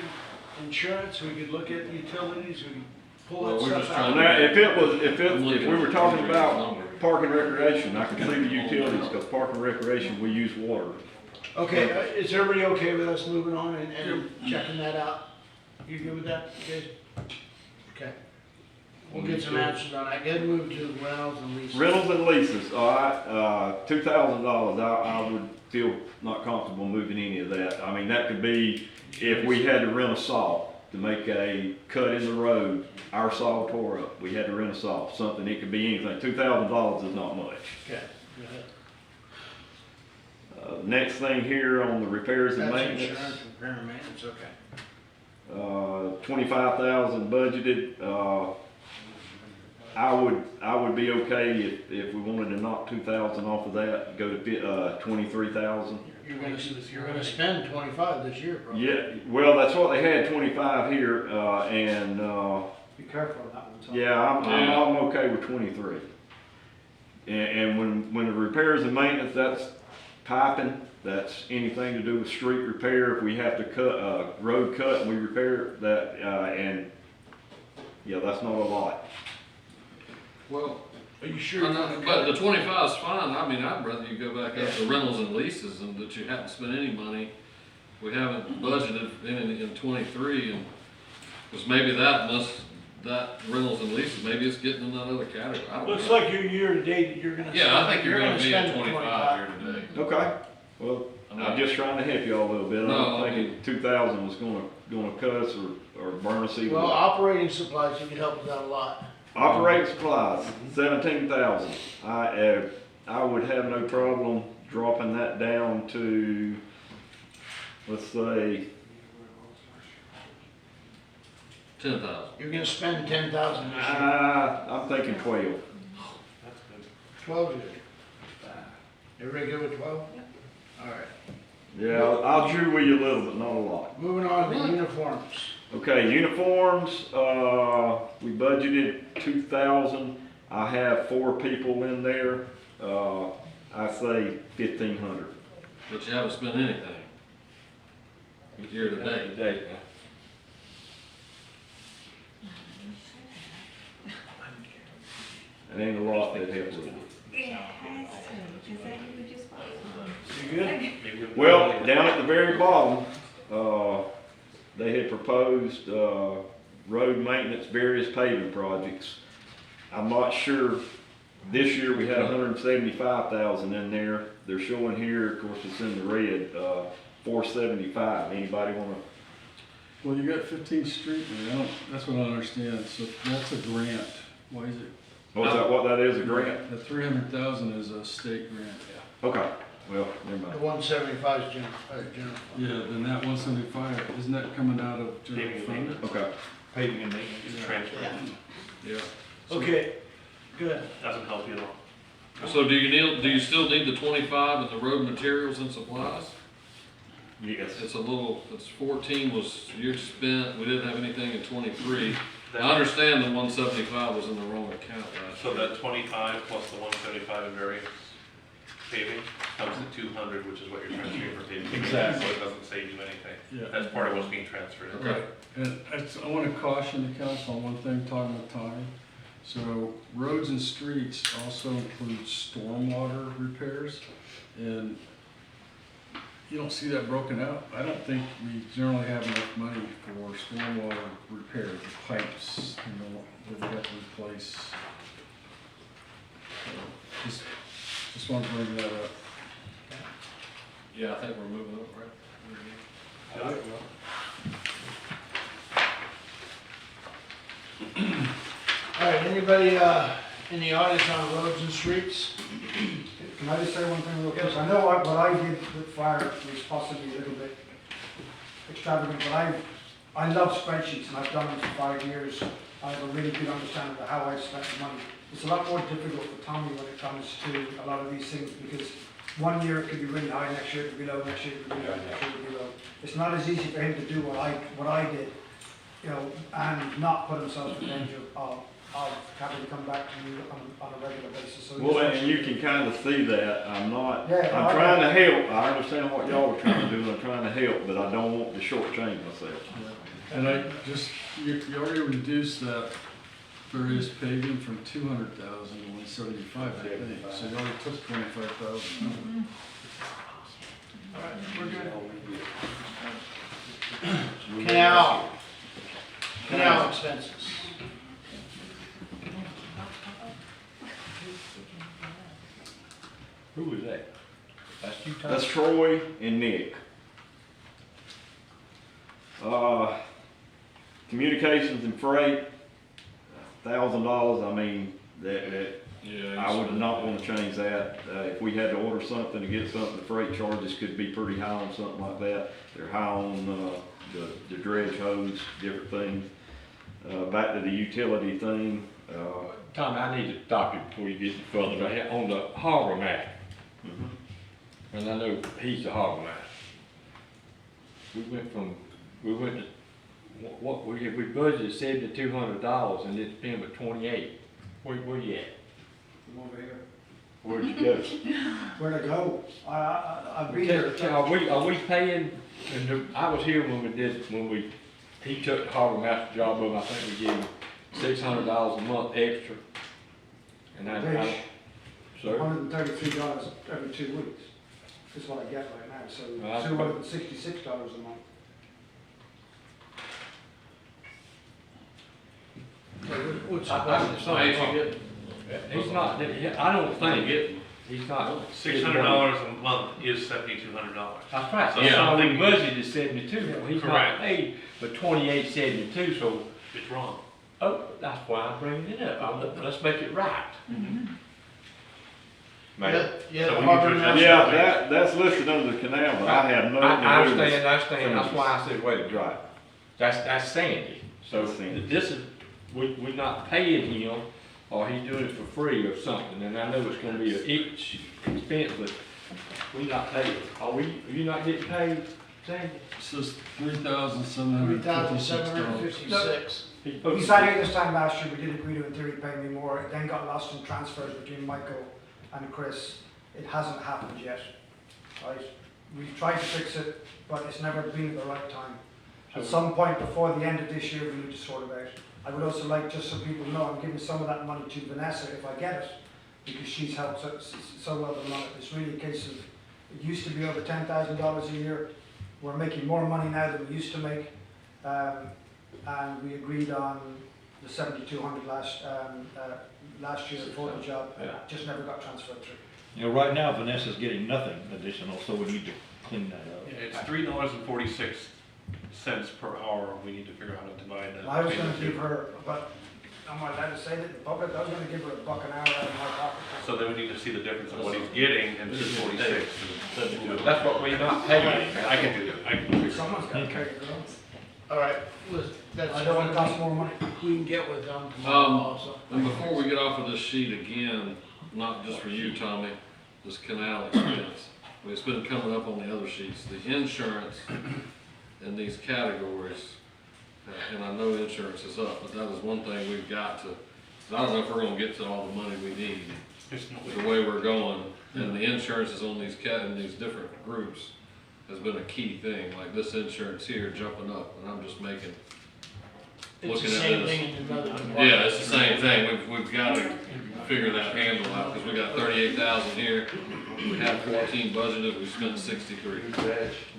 insurance, we could look at utilities, we can pull Well, that we're stuff just out. trying Now, if I'm looking we were at talking the about number. park and recreation, I can see the utilities, because park and recreation, we use water. Okay, is everybody okay with us moving on and checking that out? You good with that, Jason? Okay. We'll get some answers on that. Get moved to rentals and leases. Rentals and leases, all right, $2,000, I would feel not comfortable moving any of that. I mean, that could be if we had to rent a saw to make a cut in the road, our saw tore up, we had to rent a saw, something, it could be anything. $2,000 is not much. Okay, go ahead. Next thing here on the repairs and That's maintenance. insurance, repair and maintenance, okay. 25,000 budgeted, I would be okay if we wanted to knock 2,000 off of that, go to 23,000. You're gonna spend 25 this year, bro. Yeah, well, that's what they had, 25 here, and, Be careful on that one, Tom. yeah, I'm okay with 23. And when the repairs and maintenance, that's piping, that's anything to do with street repair, if we have to cut, road cut and we repair that, and, yeah, that's not a lot. Well, Are you sure? but the 25 is fine. I mean, I'd rather you go back up to rentals and leases and that you haven't spent any money. We haven't budgeted in 23, and because maybe that rentals and leases, maybe it's getting in that other category. I don't Looks know. like your year to date, you're gonna. Yeah, I think you're gonna be at spend 25 here today. Okay, well, I'm just trying to help you all a little bit. I No, don't I think 2,000 was gonna cut us or burn us either Well, way. operating supplies, you can help us out a lot. Operating supplies, 17,000. I would have no problem dropping that down to, let's say, 10,000. You're gonna spend 10,000 this year. I'm thinking 12. 12 is good. Everybody good with 12? All right. Yeah, I'll chew with you a little, but not a lot. Moving on to uniforms. Okay, uniforms, we budgeted 2,000. I have 4 people in there. I say 1,500. But you haven't spent anything year to date. It ain't a lot that helps with it. You good? Well, down at the very bottom, they had proposed, road maintenance, various paving projects. I'm not sure, this year we had 175,000 in there. They're showing here, of course, it's in the red, 475. Anybody wanna? Well, you got 15th Street there, that's what I don't understand, so that's a grant, why is it? Oh, is that what that is, a grant? The 300,000 is a state grant. Okay, well, never The mind. 175 is general fund. Yeah, then that 175, isn't that coming out of general fund? Okay. Paving and maintenance. It's a transfer. Yeah. Okay, good. Doesn't help you at all. So do you still need the 25 in the road materials and supplies? Yes. It's 14 was year spent, we didn't have anything in 23. I understand the 175 was in the wrong account, right? So that 25 plus the 175 in various paving comes to 200, which is what you're transferring for paving. Exactly. So it doesn't save you anything. Yeah. That's part of what's being transferred. Okay. And I want to caution the council on one thing, talking about time. So roads and streets also include stormwater repairs, and you don't see that broken out. I don't think we generally have enough money for stormwater repair, the pipes, that we have to replace. So, just want to bring that up. Yeah, I think we're moving up, right? All right, anybody, in the audience on roads and streets? Can I just say one thing real quick? I know what I did with fire was possibly a little bit extravagant, but I love spreadsheets and I've done them for 5 years. I have a really good understanding of how I spent the money. It's a lot more difficult for Tommy when it comes to a lot of these things because one year it could be really high, next year it could be low, next year it could be high, next year it could be low. It's not as easy for him to do what I did, you know, and not put himself in danger of having to come back to you on a regular basis. So Well, and you can kind of see that, I'm Yeah, trying to help, I understand what y'all are trying to do, and I'm trying to help, but I don't want to shortchange myself. And you already reduced that various paving from 200,000 to 175, I think, so you already took 25,000. All right, we're good. Canal, Canal expenses. Who was that? That's you, Tom? That's Troy and Nick. Communications and freight, $1,000, I mean, that, Yeah. I would not wanna change that. If we had to order something to get something, the freight charges could be pretty high on something like that. They're high on, the dredge hose, different things. Back to the utility thing, Tommy, I need to stop you before you get further. Right here on the harbor map, and I know he's the harbor map. We went to, what, we budgeted $7,200 and it's been but 28. Where you at? I'm over here. Where'd you go? Where'd I go? I've been here. Are we paying, I was here when he took the harbor master job over, I think we gave him $600 a month extra. And I, sir? $133 every 2 weeks is what I get right now, so $266 a month. What's He's not, I don't think he's not. $600 a month is $7,200. That's right, So so something- we budgeted 72, he's not Correct. paid but 28.72, so, It's wrong. oh, that's why I'm bringing it up, let's make it right. Yeah, yeah, So the we harbor need to master. yeah, that's listed under the canal, but I have nothing I to do with it. understand, that's why I said, wait, Right. that's Sandy, so That's Sandy. this is, we're not paying him, or he's doing it for free or something, and I know it's gonna be a expense, but we not paying, are you not getting paid, Sandy? It says $3,756. $3,756. We sat here this time last year, we did agree to in theory pay me more, it then got lost in transfers between Michael and Chris. It hasn't happened yet, right? We've tried to fix it, but it's never been at the right time. At some point before the end of this year, we need to sort it out. I would also like, just so people know, I'm giving some of that money to Vanessa if I get it, because she's helped so well on it. It's really a case of, it used to be over $10,000 a year. We're making more money now than we used to make. And we agreed on the 7,200 last year for the job, and it just never got transferred through. You know, right now Vanessa's getting nothing additional, so we need to clean that up. Yeah, it's $3.46 per hour. We need to figure out how to divide that. I was between gonna the two. give her, but I'm not allowed to say that in public, I was gonna give her $1 an hour out of my pocket. So then we need to see the difference of what he's getting and 246. That's what we're not paying. I can do that. I can figure it out. Someone's gotta carry the girl. All right, that's. I don't want to cost more money. We can get with them tomorrow also. And before we get off of this sheet again, not just for you, Tommy, this canal expense, it's been coming up on the other sheets, the insurance in these categories, and I know insurance is up, but that is one thing we've got to, I don't know if we're gonna get to all the money we need, the way we're going, and the insurance is on these in these different groups has been a key thing, like this insurance here jumping up, and I'm just making, It's the looking at same this. thing in another department. Yeah, it's the same thing, we've gotta figure that handle out, because we got 38,000 here, we had 14 budgeted, we spent 63.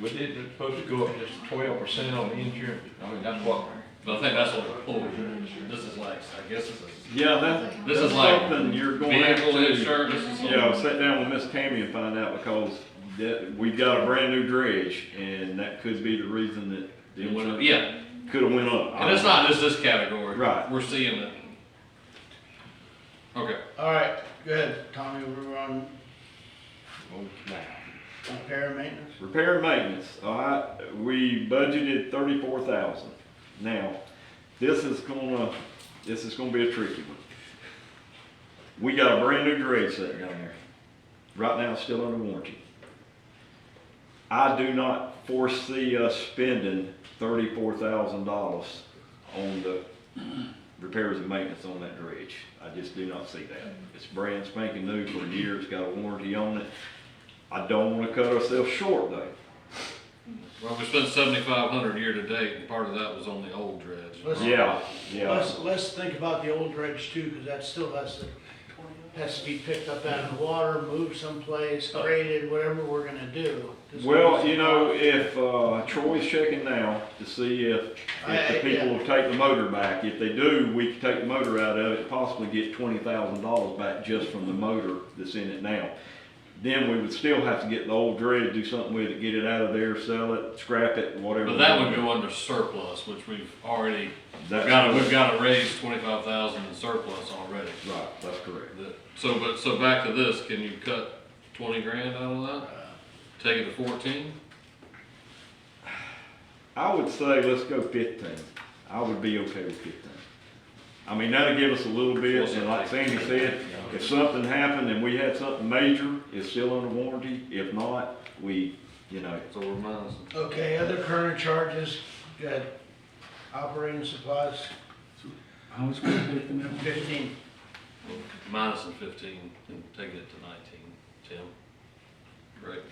We didn't supposed to go up just 12% on the insurance, I mean, that's what, But I think that's what we're pulling, this is like, I guess it's Yeah, This that's is like something you're going to have vehicle to. insurance, this is. Yeah, I'll sit down with Miss Tammy and find out, because we've got a brand new dredge, and that could be the reason that the It went up, insurance yeah, could have went up. and it's not just this category. Right. We're seeing it. Okay. All right, good. Tommy, we're on repair and maintenance. Repair and maintenance, all right, we budgeted 34,000. Now, this is gonna be a tricky one. We got a brand new dredge sitting down there. Right now, it's still under warranty. I do not foresee us spending $34,000 on the repairs and maintenance on that dredge. I just do not see that. It's brand spanking new for a year, it's got a warranty on it. I don't wanna cut ourselves short though. Well, we spent 7,500 year to date, and part of that was on the old dredge. Let's- Yeah, yeah. Let's think about the old dredge too, because that still has the has to be picked up out of the water, moved someplace, graded, whatever we're gonna do. Well, you know, if, Troy's checking now to see if the people will take the motor back. If they do, we can take the motor out of it, possibly get $20,000 back just from the motor that's in it now. Then we would still have to get the old dredge, do something with it, get it out of there, sell it, scrap it, whatever. But that would go under surplus, which we've already, we've got to raise 25,000 in surplus already. Right, that's correct. So back to this, can you cut 20 grand out of that? Take it to 14? I would say let's go 15. I would be okay with 15. I mean, that'll give us a little bit, and like Sandy said, if something happened and we had something major, it's still under warranty. If not, we, you know. So we're minus. Okay, other current charges, got operating supplies, How much was it taking that? 15. Minus in 15 and taking it to 19, Tim. Right.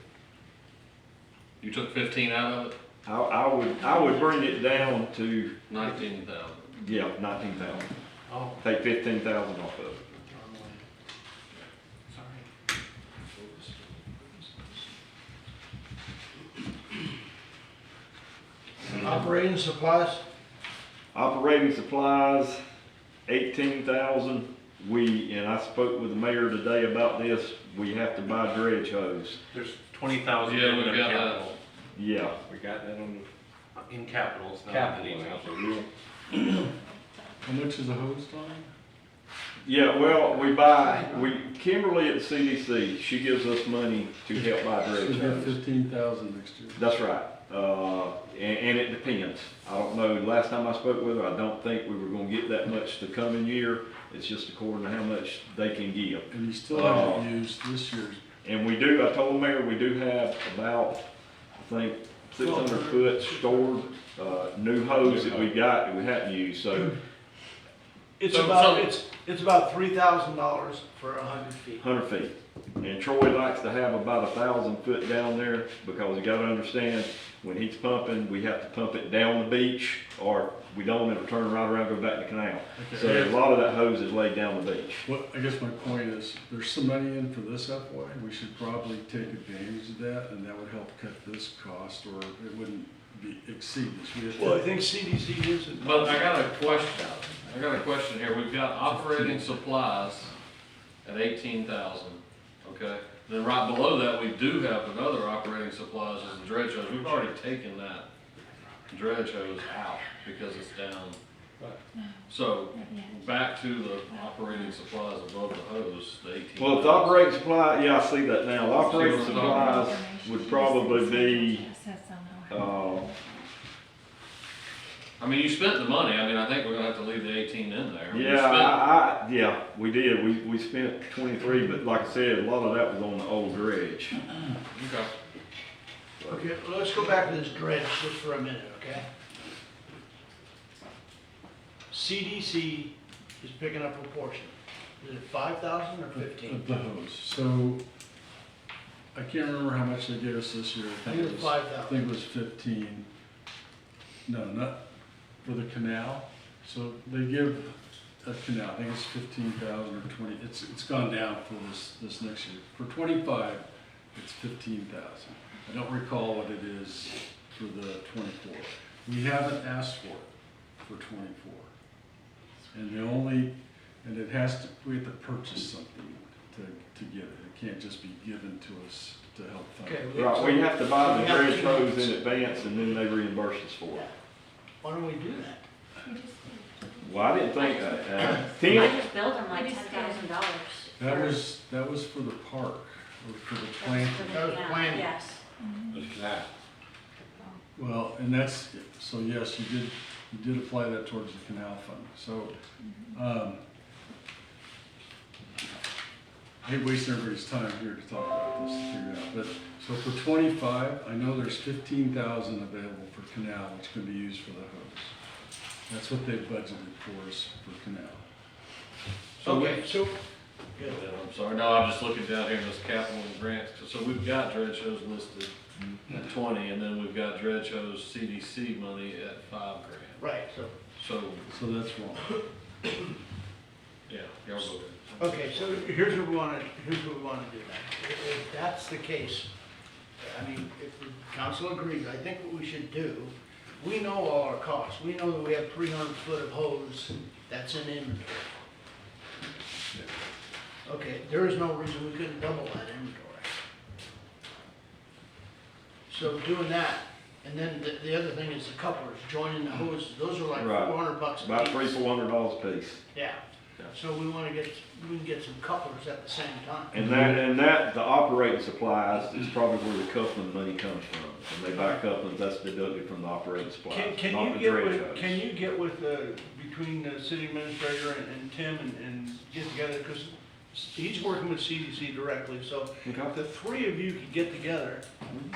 You took 15 out of it? I would bring it down to, 19,000. yeah, 19,000. Oh. Take 15,000 off of it. Operating supplies, Operating supplies, 18,000. And I spoke with the mayor today about this, we have to buy dredge hose. There's 20,000 Yeah, in we've got capital. Yeah, We got that on In capital, it's the not in capital the now, so we'll, How much is a hose, Tom? yeah, well, Kimberly at the CDC, she gives us money to help buy So dredge we got hose. 15,000 next year. That's right. And it depends. I don't know, last time I spoke with her, I don't think we were gonna get that much the coming year. It's just according to how much they can give. And you still haven't used this year's. And we do, I told the mayor, we do have about, I think, 600 foot stored, new hose that we got that we hadn't used, so it's So- about, so- it's about $3,000 for 100 feet. 100 feet. And Troy likes to have about 1,000 foot down there, because you gotta understand, when he's pumping, we have to pump it down the beach, or we don't ever turn right around, and go back to the canal. So a lot of that hose is laid down the beach. Well, I guess my point is, there's some money in for this FY, we should probably take advantage of that, and that would help cut this cost, or it wouldn't exceed this. We have to- Well, I think CDC is. But I got a question here. We've got operating supplies at 18,000, okay? Then right below that, we do have another operating supplies as a dredge hose. We've already taken that dredge hose out because it's down. So, back to the operating supplies above the hose, the 18,000. Well, if the operating supply, yeah, I see that now. The operating supplies would probably be, I mean, you spent the money. I mean, I think we're gonna have to leave the 18 in there. We yeah, yeah, we did. We spent 23, but like I said, a lot of that was on the old dredge. Okay. Okay, well, let's go back to this dredge just for a minute, okay? CDC is picking up a portion. Is it 5,000 or 15? Of the hose. So, I can't remember how much they gave us this year. I think it was 5,000. I think it was 15. No, not for the canal. So they give a canal, I think it's 15,000 or 20. It's gone down for this next year. For 25, it's 15,000. I don't recall what it is for the 24. We haven't asked for it for 24. And it has to, we have to purchase something to get it. It can't just be given to us to help fund it. Okay, Right, we have to buy the We have dredge to- hose in advance, and then they reimburse us for it. Why don't we do that? Well, I didn't think, I Tim, just billed them like $10,000. That was for the park, or for the planting. That was planning. Yes. It's not. Well, and that's, so yes, you did apply that towards the canal fund. So, I hate wasting everybody's time here to talk about this, to figure it out. But, so for 25, I know there's 15,000 available for canal, which can be used for the hose. That's what they budgeted for us for canal. Okay, so, Yeah, I'm sorry, no, I'm just looking down here in this capital and grants, so we've got dredge hose listed at 20, and then we've got dredge hose CDC money at $5,000. right, so So that's wrong. Yeah, y'all go ahead. Okay, so here's what we wanna do then. If that's the case, I mean, if the council agrees, I think what we should do, we know all our costs. We know that we have 300 foot of hose that's in inventory. Okay, there is no reason we couldn't double that inventory. So doing that, and then the other thing is the couplers, joining the hoses, those are like Right. $400 a piece. About $300-400 a piece. Yeah, Yeah. so we can get some couplers at the same time. And the operating supplies is probably where the coupling money comes from. When they buy couplings, that's deducted from the operating supplies, Can not you the get dredge with, hose. can you get with, between the city administrator and Tim and get together, because he's working with CDC directly, so Okay. the three of you could get together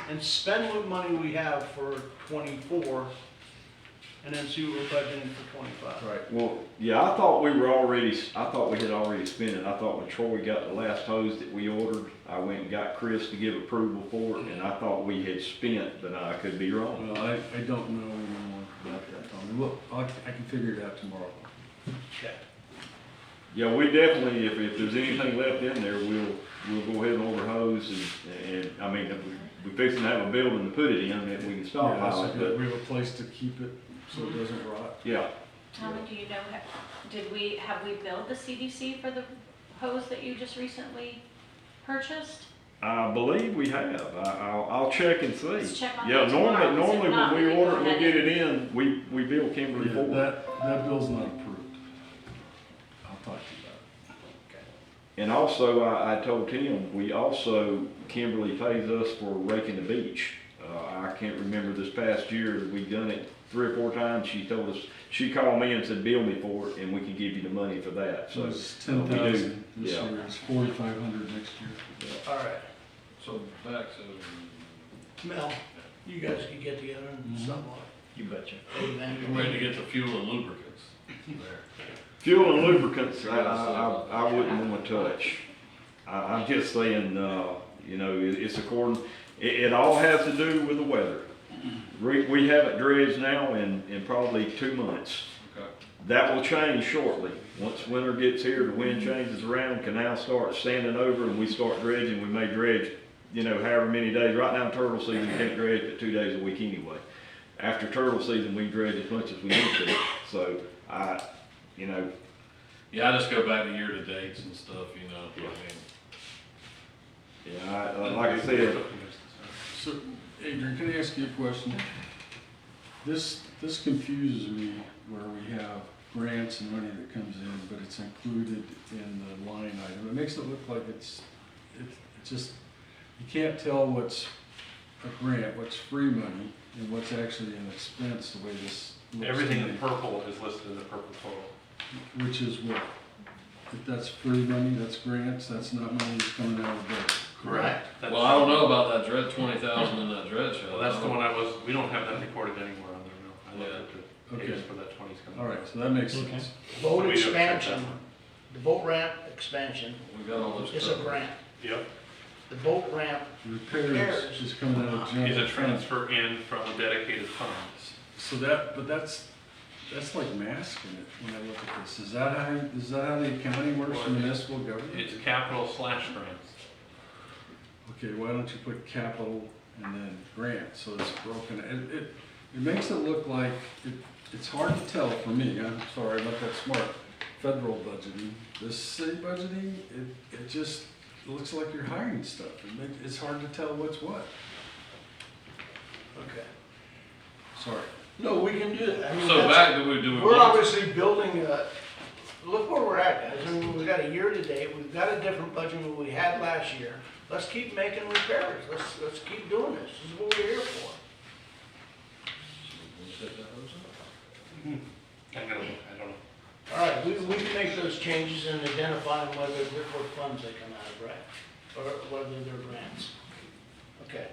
and spend what money we have for 24, and then see what we're budgeting for 25. Right, well, yeah, I thought we had already spent it. I thought when Troy got the last hose that we ordered, I went and got Chris to give approval for it, and I thought we had spent, but I could be wrong. Well, I don't know anymore about that, Tommy. Look, I can figure it out tomorrow. Okay. Yeah, we definitely, if there's anything left in there, we'll go ahead and order hose and I mean, if we fixing to have a building to put it in, that we can Yeah, stockpile it, so but, we have a place to keep it so it doesn't rot. yeah. Tommy, do you know, have we billed the CDC for the hose that you just recently purchased? I believe we have. I'll check and see. Let's check on Yeah, that tomorrow, 'cause normally if not, when we we order go it, we ahead get and- it in, we bill Kimberly Yeah, for it. that bill's not approved. I'll talk to you about it. And also, I told Tim, Kimberly pays us for raking the beach. I can't remember this past year, we've done it 3 or 4 times. She called me and said, bill me for it, and we can give you the money for that, So so. it's we do. 10,000 this Yeah. year, it's 4,500 next year. All right, So back to, Mel, you guys can get together and somewhat. You betcha. I'm ready to get the fuel and lubricants there. Fuel and lubricants, I wouldn't want to touch. I'm just saying, it's according, it all has to do with the weather. We have it dredged now in probably 2 months. Okay. That will change shortly. Once winter gets here, the wind changes around, canal starts standing over, and we start dredging. We may dredge, however many days. Right now, turtle season, we can't dredge but 2 days a week anyway. After turtle season, we dredge as much as we need to. So, Yeah, I just go back to year-to-dates and stuff, I mean. yeah, like I said, So, Adrian, can I ask you a question? This confuses me where we have grants and money that comes in, but it's included in the line item. It makes it look like it's just, you can't tell what's a grant, what's free money, and what's actually an expense, the way this looks. Everything to in me. purple is listed in the purple total. Which is what? If that's free money, that's grants, that's not money that's coming out of the. Correct. That's- Well, I don't know about that dredge, 20,000 in that dredge. Well, that's the one we don't have that recorded anymore on there, no. I looked at the Okay. pages for that 20's coming. All right, so that makes Okay. sense. Boat We don't check that expansion, one. the boat ramp expansion We got all those. is a covered. grant. Yep, The boat ramp, Repairs is coming out of general. is a fund. transfer in from a dedicated fund. So that's like masking it when I look at this. Is that how the accounting works for municipal government? It's capital/grants. Okay, why don't you put capital and then grant, so it's broken, it makes it look like, it's hard to tell for me, I'm sorry, I'm not that smart, federal budgeting, this city budgeting, it just looks like you're hiding stuff, it's hard to tell what's what, okay. sorry. No, we can do that. I mean, So that's- back, do we We're want, obviously building look where we're at, guys. I mean, we've got a year to date, we've got a different budget than we had last year. Let's keep making repairs, let's keep doing this, this is what we're here for. I don't know. All right, we can make those changes and identify whether what funds they come out of, right? Or whether they're grants. Okay.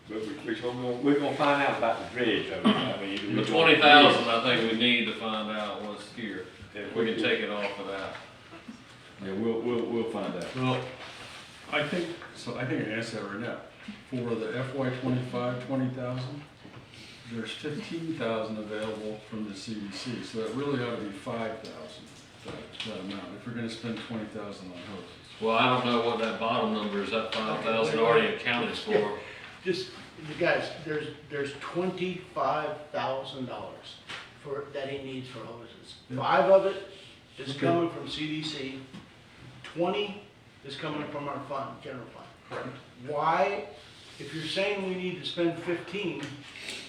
But we're gonna find out about the dredge, I mean. the 20,000, I think we need to find out what's here. If we can take it off of that. yeah, we'll find out. Well, I think I answered that right now. For the FY 25, 20,000, there's 15,000 available from the CDC, so that really ought to be 5,000. that amount, if we're gonna spend 20,000 on hoses? Well, I don't know what that bottom number is, that 5,000 already accounted for. Just, you guys, there's $25,000 that he needs for hoses. 5 of it is Okay. coming from CDC, 20 is coming from our fund, general fund. Correct. Why, if you're saying we need to spend 15,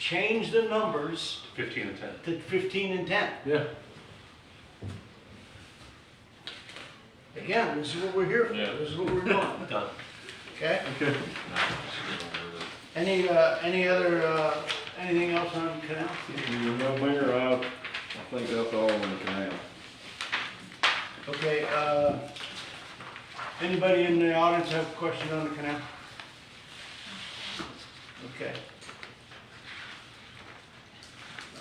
change the numbers 15 and 10. to 15 and 10. Yeah. Again, this is what we're here for, Yeah. this is what we're doing, Done. okay? Okay. Any other, anything else on canal? No, Mayor, I think that's all on the canal. Okay, anybody in the audience have a question on the canal? Okay.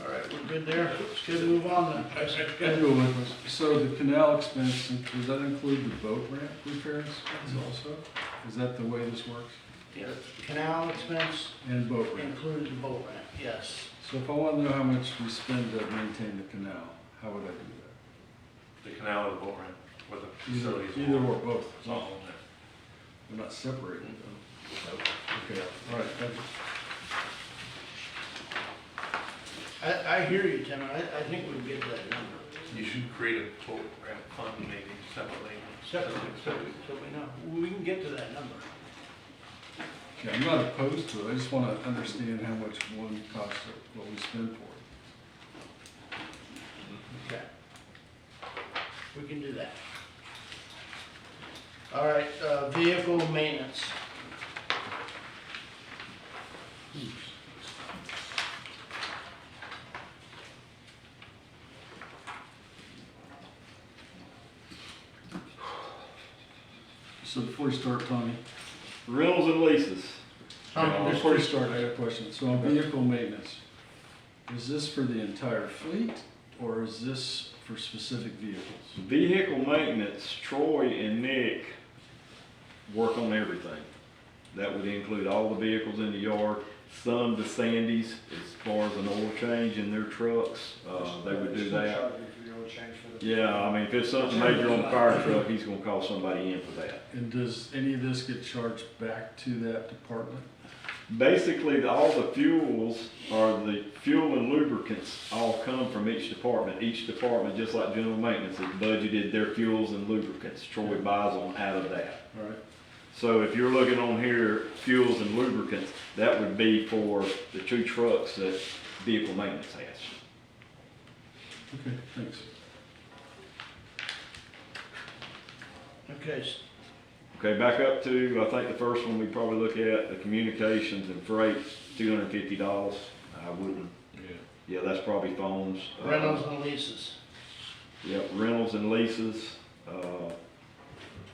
All right, we're good there, let's good, move on then. I do have one question. So the canal expense, does that include the boat ramp repair expense also? Is that the way this works? Yeah, canal expense And boat ramp? includes the boat ramp, yes. So if I want to know how much we spend to maintain the canal, how would I do The canal or the boat ramp, or the that? facilities. Either or both. It's all in there. We're not separating them. Okay, all right, thank you. I hear you, Tim, I think we can get to that number. You should create a boat ramp fund maybe separately. Separately, so we know, we can get to that number. Okay, I'm not opposed to it, I just want to understand how much one costs, what we spend for it. Okay. We can do that. All right, vehicle maintenance. So before you start, Tommy, Rentals and leases. before you start, I got a question. So on vehicle maintenance, is this for the entire fleet or is this for specific vehicles? Vehicle maintenance, Troy and Nick work on everything. That would include all the vehicles in the yard, some to Sandy's as far as an oil change in their trucks, they would do that. Yeah, I mean, if it's something major on the fire truck, he's gonna call somebody in for that. And does any of this get charged back to that department? Basically, all the fuels or the fuel and lubricants all come from each department. Each department, just like general maintenance, has budgeted their fuels and lubricants. Troy buys them out of that. All right, So if you're looking on here, fuels and lubricants, that would be for the 2 trucks that vehicle maintenance has. okay, thanks. Okay, Okay, back up to, I think the first one we probably look at, the communications and freight, $250. I wouldn't, yeah, that's probably phones. rentals and leases. Yep, rentals and leases,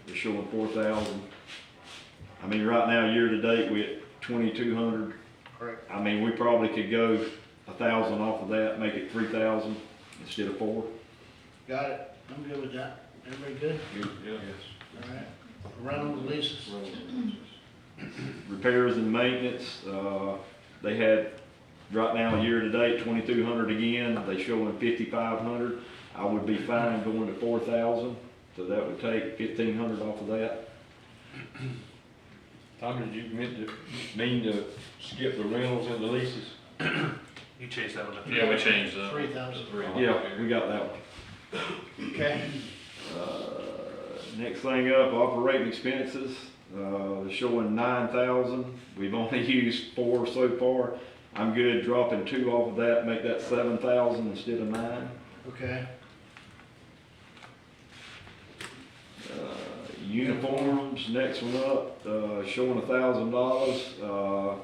they're showing 4,000. I mean, right now, year to date, we at 2,200. Correct. I mean, we probably could go 1,000 off of that, make it 3,000 instead of 4. Got it, I'm good with that. Everybody good? Yes. All right. Rentals and leases. Repairs and maintenance, they had, right now, year to date, 2,200 again, they showing 5,500. I would be fine going to 4,000, so that would take 1,500 off of that. Tommy, did you mean to skip the rentals and the leases? You changed that one. Yeah, we changed that. 3,000. Yeah, we got that one. Okay, Next thing up, operating expenses, showing 9,000. We've only used 4 so far. I'm good dropping 2 off of that, make that 7,000 instead of 9. okay. Uniforms, next one up, showing $1,000.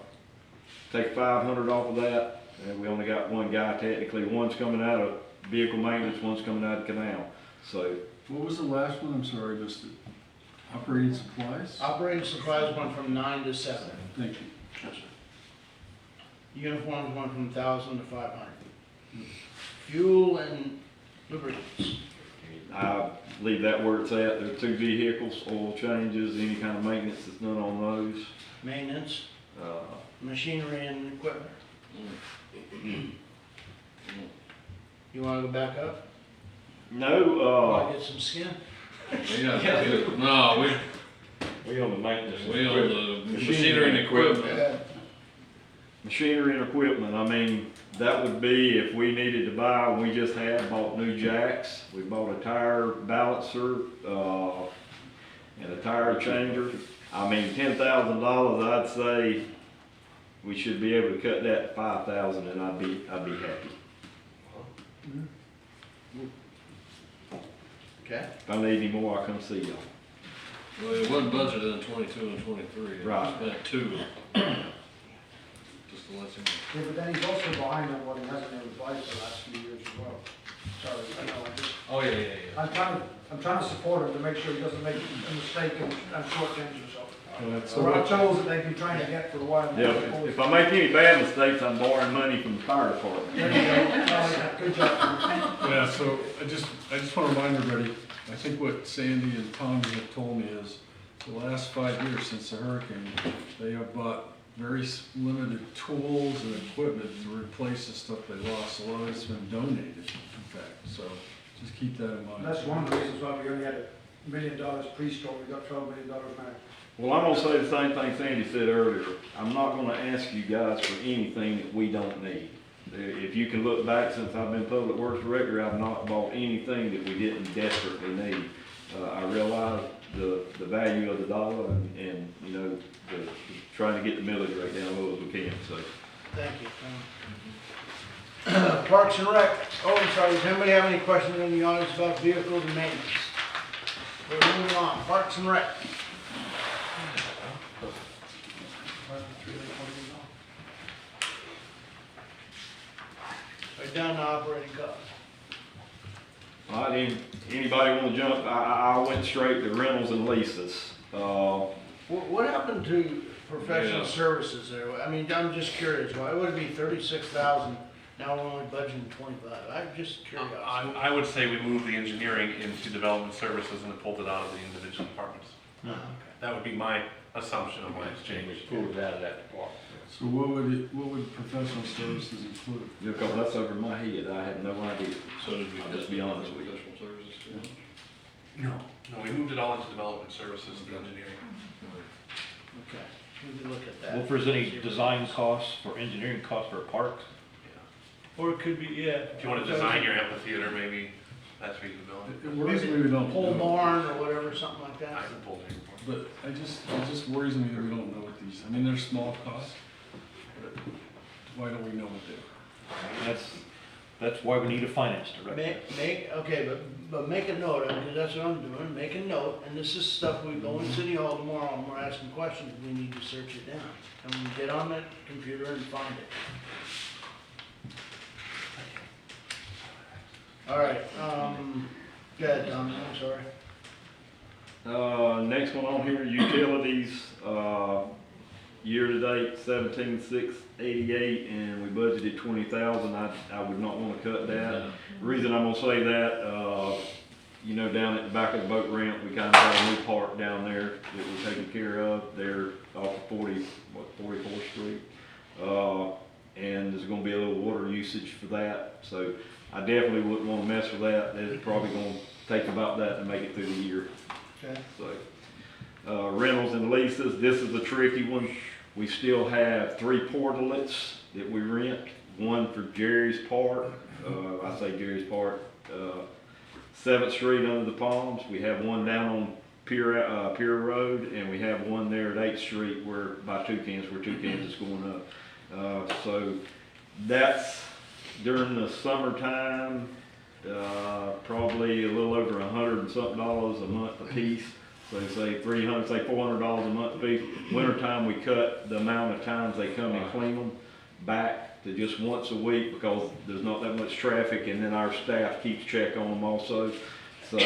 Take 500 off of that, and we only got 1 guy technically. One's coming out of vehicle maintenance, one's coming out of canal. So What was the last one? I'm sorry, just operating supplies? Operating supplies went from 9 to 7. Thank you. Uniforms went from 1,000 to 500. Fuel and lubricants. I leave that where it's at. There are 2 vehicles, oil changes, any kind of maintenance that's done on those. Maintenance, Uh, machinery and equipment. You wanna go back up? No, Wanna get some skin? No, we on the maintenance. we on the machinery and equipment. Machinery and equipment, I mean, that would be if we needed to buy, we just bought new jacks. We bought a tire balancer, and a tire changer. I mean, $10,000, I'd say we should be able to cut that to 5,000 and I'd be happy. Okay. If I need any more, I'll come see y'all. Well, it wasn't budgeted in 22 and 23. Right. We spent 2. Just to let you know. Yeah, but then he's also behind on what he hasn't been revised the last few years as well. Sorry, I know, Oh, yeah. I'm trying to support him to make sure he doesn't make a mistake and shortchange himself. So So our what, tolls that they've been trying to get for a while. Yeah, if I make any bad mistakes, I'm borrowing money from the fire department. There you go. Good job. yeah, so I just want to remind everybody, I think what Sandy and Tommy have told me is the last 5 years since the hurricane, they have bought very limited tools and equipment to replace the stuff they lost. A lot of it's been donated, in fact, so just keep that in mind. That's one of the reasons why we only had $1 million pre-storm, we got $12 million now. Well, I'm gonna say the same thing Sandy said earlier. I'm not gonna ask you guys for anything that we don't need. If you can look back since I've been Public Works Director, I've not bought anything that we didn't desperately need. I realize the value of the dollar and you know, trying to get the millage rate down as low as we can, so. Thank you, Tom. Parks and Rec, oh, I'm sorry, does anybody have any questions in the audience about vehicles and maintenance? We're moving on, Parks and Rec. Right down to operating costs. All right, anybody wanna jump? I went straight to rentals and leases. What happened to professional Yeah. services there? I mean, I'm just curious, why would it be 36,000, now we're only budgeting 25? I'm just curious. I would say we moved the engineering into development services and pulled it out of the individual departments. Okay. That would be my assumption of why it's changed. Pulled it out of that department. So what would professional services include? Because that's over my head, I have no idea. So did we I'll just be honest with you. professional services too? No. No, we moved it all into development services and engineering. Okay, we can look at that. Well, if there's any design costs or engineering costs for parks, Or it could be, yeah. If you want to design your amphitheater, maybe that's feasibility. It worries me we don't Pole know. barn or whatever, something like I that. can pull the report. But it just worries me that we don't know what these, I mean, they're small costs, but why don't we know what they are? that's why we need a finance director. But make a note, because that's what I'm doing, make a note, and this is stuff we go in City Hall tomorrow and we're asking questions, we need to search it down. And we get on that computer and find it. All right, go ahead, Tommy, I'm sorry. Next one on here, utilities, year to date, 17,688, and we budgeted 20,000. I would not want to cut that. The reason I'm gonna say that, you know, down at the back of the boat ramp, we kind of got a new park down there that we're taking care of. They're off of 44th Street. And there's gonna be a little water usage for that, so I definitely wouldn't want to mess with that. It's probably gonna take about that to make it through the year. Okay. So, rentals and leases, this is a tricky one. We still have 3 portlets that we rent, one for Jerry's Park, I say Jerry's Park, 7th Street under the Palms. We have one down on Pier Road, and we have one there at 8th Street where Toucans is going up. So that's during the summertime, probably a little over $100 and something a month a piece. So say $400 a month a piece. Wintertime, we cut the amount of times they come and clean them back to just once a week because there's not that much traffic, and then our staff keeps check on them also. So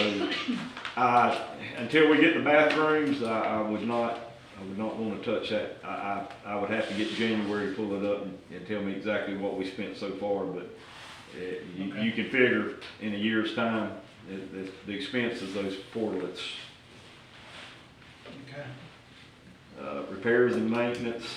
until we get the bathrooms, I would not want to touch that. I would have to get January, pull it up and tell me exactly what we spent so far, but you can figure in a year's time, the expense of those portlets. Okay. Repairs and maintenance,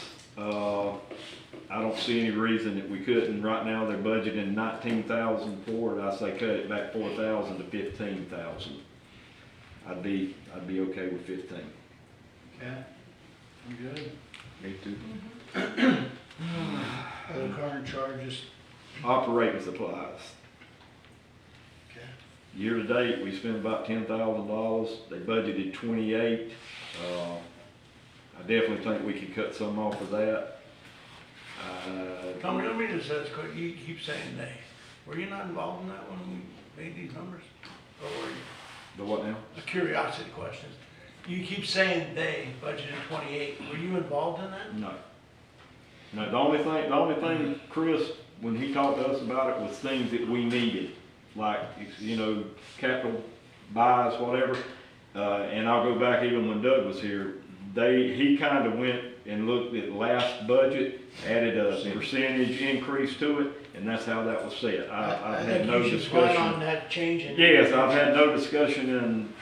I don't see any reason that we couldn't. Right now, they're budgeting 19,000 for it. I say cut it back 4,000 to 15,000. I'd be okay with 15. Okay, I'm good. Me too. Other current charges, Operating supplies. okay. Year to date, we spent about $10,000. They budgeted 28. I definitely think we could cut some off of that. Tommy, let me just ask, you keep saying they. Were you not involved in that when we made these numbers? Or were you? The what now? A curiosity question. You keep saying they budgeted 28. Were you involved in that? No. No, the only thing, Chris, when he talked to us about it was things that we needed, like, you know, capital buys, whatever. And I'll go back even when Doug was here, he kind of went and looked at last budget, added a percentage increase to it, and that's how that was set. I've had no You should plan on discussion. that changing. Yes, I've had no discussion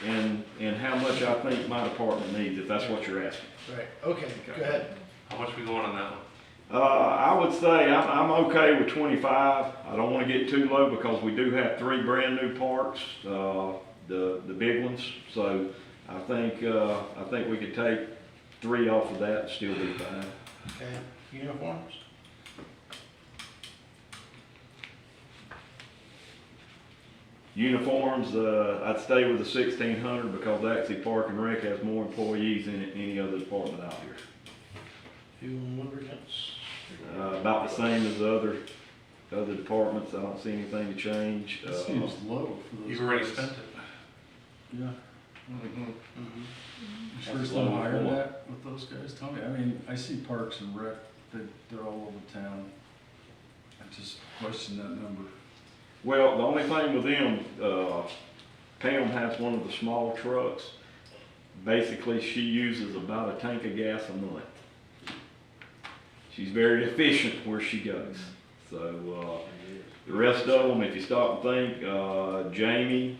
in how much I think my department needs, if that's what you're asking. Right, okay, go ahead. How much we going on that one? I would say I'm okay with 25. I don't want to get too low because we do have 3 brand new parks, the big ones. So I think we could take 3 off of that and still be fine. Okay, uniforms? Uniforms, I'd stay with the 1,600 because actually Park and Rec has more employees in it than any other department out here. Fuel and lubricants? About the same as the other departments. I don't see anything to change. It seems low for those. You've already guys. spent it. Yeah. Mm-hmm. You sure That's it's not low. higher than that with those guys, Tommy? I mean, I see Parks and Rec, they're all over town. I just question that number. Well, the only thing with them, Pam has one of the small trucks. Basically, she uses about a tank of gas a month. She's very efficient where she goes. So, the rest of them, if you stop and think, Jamie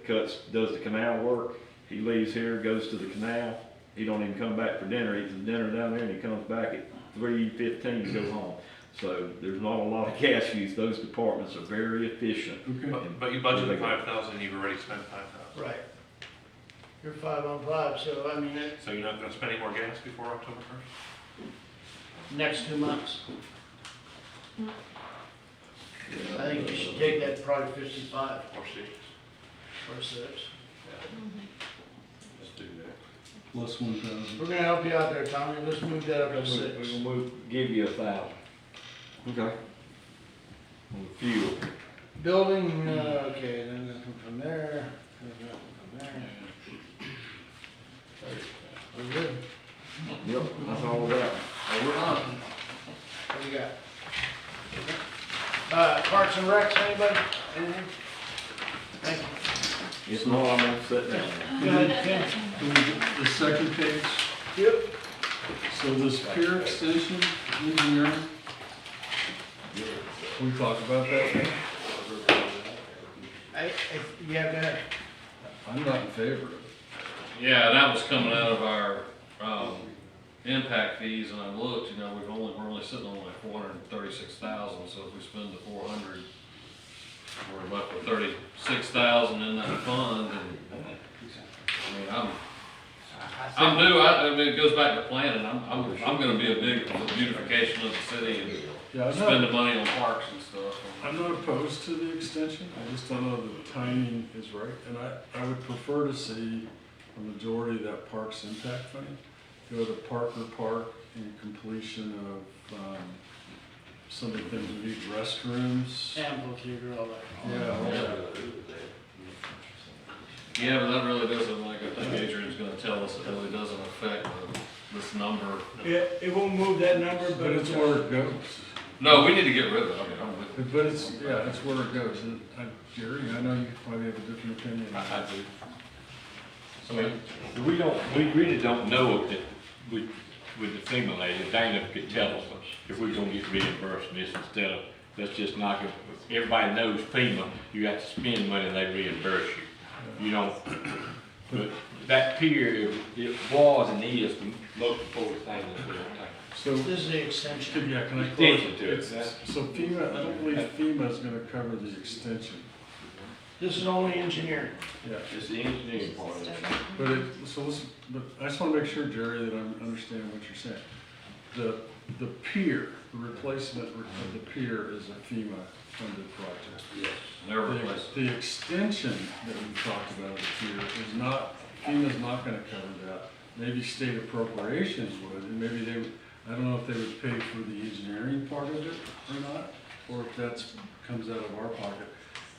does the canal work. He leaves here, goes to the canal. He don't even come back for dinner. He eats his dinner down there and he comes back at 3:15 to go home. So there's not a lot of gas use. Those departments are very efficient. Okay. But you budgeted 5,000 and you've already spent 5,000. Right. You're 5 on 5, so I mean, So you're not gonna spend any more gas before October 1st? next 2 months. I think you should take that probably 55 Or 6? or 6. Let's do that. Plus 1,000. We're gonna help you out there, Tommy. Let's move that up to 6. We'll give you 1,000 Okay. on the fuel. Building, okay, then nothing from there, nothing from there. We're good. Yep, that's all we got. We're on. What do you got? Parks and Recs, anybody? Anything? Thank you. It's not, I'm gonna sit down. Go ahead, Ken. Can we get the second page? Yep. So this pier extension, engineering, we talked about that. Yeah, go ahead. I'm not in favor of it. Yeah, that was coming out of our, impact fees, and I looked, you know, we're only sitting on like 436,000, so if we spend the 400, we're left with 36,000 in that fund, and, I mean, I mean, it goes back to planning, I'm gonna be a big beautification of the city and Yeah, spend the money on parks and stuff. I'm not opposed to the extension, I just don't know the timing is right, and I would prefer to see a majority of that parks impact fund go to Parker Park in completion of, some of the things we need, restrooms. Amphitheater, all that. Yeah, all that. Yeah, but that really doesn't, like, I think Adrian's gonna tell us, it really doesn't affect this number. It won't move that number, But it's where it goes. No, we need to get rid of it, I mean, I'm with you. But it's, yeah, it's where it goes, and Gary, I know you probably have a different opinion. I do. I mean, we really don't know that with the FEMA lady, Dana could tell us if we're gonna get reimbursed this instead of, let's just knock it. Everybody knows FEMA, you got to spend money and they reimburse you. You don't, but that pier, it was and is the most important thing that's going to take. So, This is the extension. yeah, can I Extension to it, clarify? So FEMA, I don't believe FEMA is gonna cover the extension. This is only engineering. Yeah. It's the engineering part of it. But it, so listen, but I just wanna make sure, Jerry, that I'm understanding what you're saying. The pier, the replacement of the pier is a FEMA funded project. Yes. They're replacing. The extension that we talked about of the pier is not, FEMA's not gonna cover that. Maybe state appropriations would, and maybe they would, I don't know if they would pay for the engineering part of it or not, or if that's, comes out of our pocket.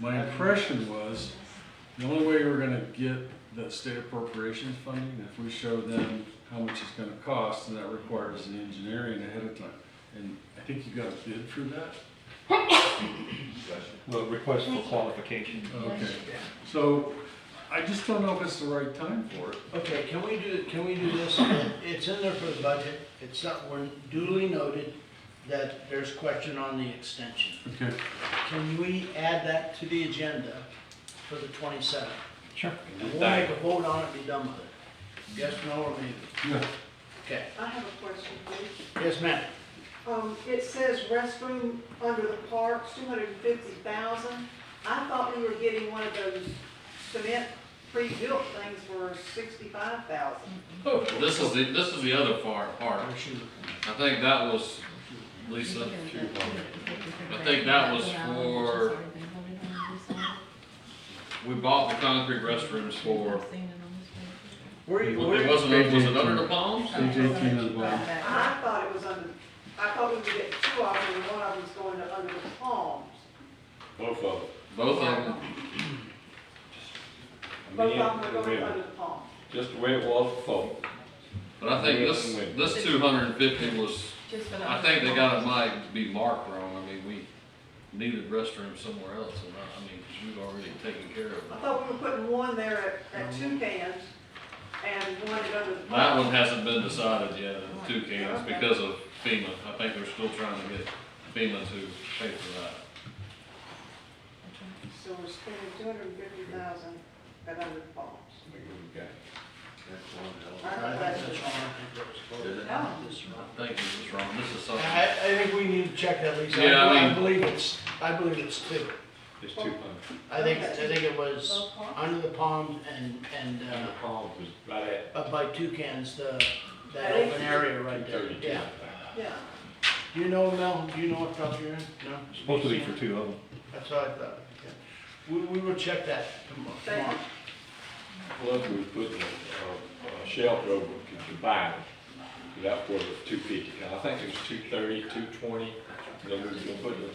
My impression was, the only way we're gonna get the state appropriations funding, if we show them how much it's gonna cost, and that requires the engineering ahead of time. And I think you got a bid for that? Well, request for qualification. Okay, so I just don't know if it's the right time for it. Okay, can we do this? It's in there for the budget. It's not, we're duly noted that there's question on the extension. Okay. Can we add that to the agenda for the 27th? Sure. And we'll make a vote on it and be done with it. Yes, no, or maybe? Yeah. Okay. I have a question, please. Yes, ma'am. It says restroom under the parks, 250,000. I thought we were getting one of those cement pre-built things for 65,000. This is the other part. I think that was, Lisa, I think that was for, we bought the concrete restrooms for, it wasn't, was it under the palms? Page 18 of the bottom. I thought it was under, I thought we would get two of them, and one of them's going to under the palms. Both of them. Both of them. Both of them are going under the palms. Just the way it was before. But I think this 250 was, Just for the. I think they got it might be marked wrong. I mean, we needed restrooms somewhere else, and I mean, 'cause we've already taken care of I it. thought we were putting one there at two cans and one at under the palms. That one hasn't been decided yet, in 2 cans, because of FEMA. I think they're still trying to get FEMA to pay for that. So we're spending 250,000 at under the palms. I think that's wrong. I think that was voted. Oh. This is wrong. I think this is wrong. This is something. I think we need to check that, Lisa. Yeah, I I mean- believe it's two. It's 200. I think it was Both palms? under the palms and, And the palms was right at up by Toucans, that open area right there. 32. Yeah. Yeah. Do you know, Mel, do you know what truck you're in? No? Supposed to be for two of them. That's what I thought. Okay. We will check that tomorrow. Plus, we was putting a shelter over, could you buy them? That's where it was 250, I think it was 230, 220. Then we was gonna put the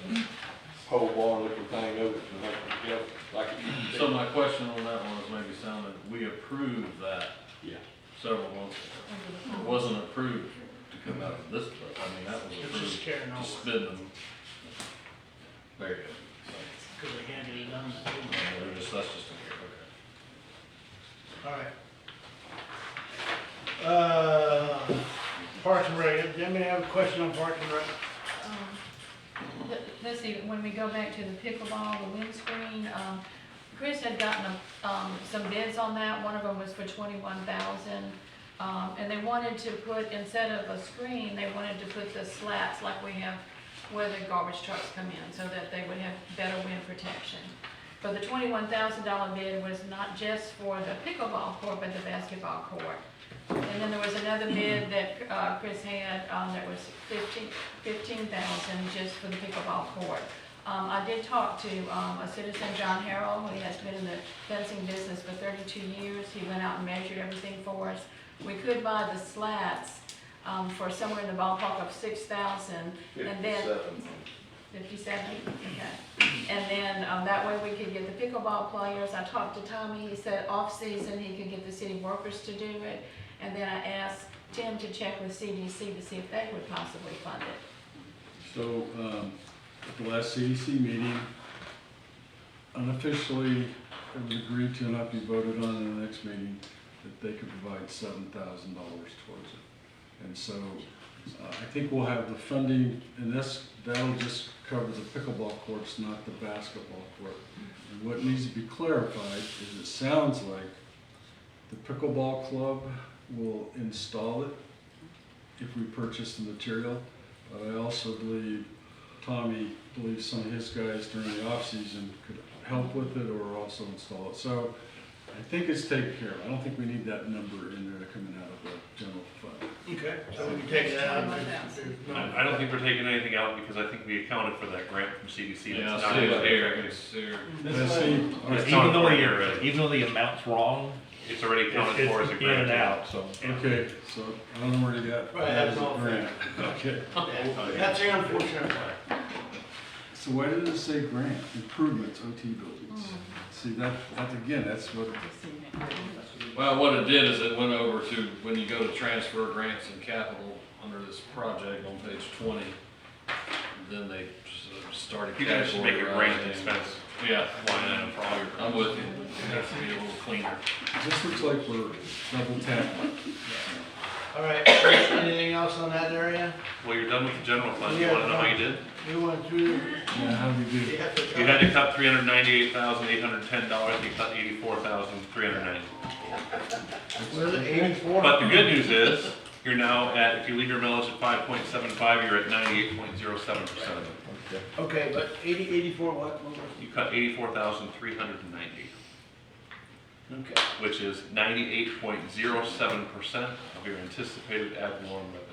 whole barn looking thing over to make it together, like it used to So be. my question on that one is maybe sounded, we approved that Yeah. several months ago. It wasn't approved to come out of this, but I mean, that was It's just approved carrying to over, spend them. Very good. because they can't get it done. They're just, that's just, okay. All right. Parks and Rec, does anybody have a question on Parks and Rec? Let's see, when we go back to the pickleball, the windscreen, Chris had gotten, some bids on that, one of them was for 21,000. And they wanted to put, instead of a screen, they wanted to put the slats like we have where the garbage trucks come in, so that they would have better wind protection. But the $21,000 bid was not just for the pickleball court, but the basketball court. And then there was another bid that Chris had that was $15,000 just for the pickleball court. I did talk to a citizen, John Harrell, who has been in the fencing business for 32 years. He went out and measured everything for us. We could buy the slats for somewhere in the ballpark of $6,000, and then 57, okay. And then that way we could get the pickleball players. I talked to Tommy, he said off-season he could get the city workers to do it. And then I asked Tim to check with CDC to see if they would possibly fund it. So, at the last CDC meeting, unofficially, it was agreed to not be voted on in the next meeting, that they could provide $7,000 towards it. And so, I think we'll have the funding, and that'll just cover the pickleball courts, not the basketball court. And what needs to be clarified is it sounds like the pickleball club will install it, if we purchase the material. But I also believe Tommy believes some of his guys during the off-season could help with it or also install it. So I think it's taken care of. I don't think we need that number in there coming out of the general fund. Okay, so we can take that out. I don't think we're taking anything out because I think we accounted for that grant from CDC. Yeah, That's I not see in it here, there. it's here. Let's see. It's Even not though in there already. even though the amount's wrong, It's already accounted for as a it's grant. in and out, so. Okay, so I don't know where you got. Right, that that's as a all. grant. Okay. That's the unfortunate part. So why did it say grant, improvements, OT buildings? See, that's again, that's what, Well, what it did is it went over to, when you go to transfer grants and capital under this project on page 20, then they started You guys should make a grant categorizing. expense Yeah, line item for all your. I'm with you. It has to be a little cleaner. this looks like we're double tapping. All right, anything else on that area? Well, you're done with the general fund. You wanna know how you did? We went through. Yeah, how do we do? You had to cut $398,810, you cut $84,390. Was it 84? But the good news is, you're now at, if you leave your millage at 5.75, you're at 98.07%. Okay, but 84 what? You cut 84,390, Okay. which is 98.07% of your anticipated ad valorem revenue.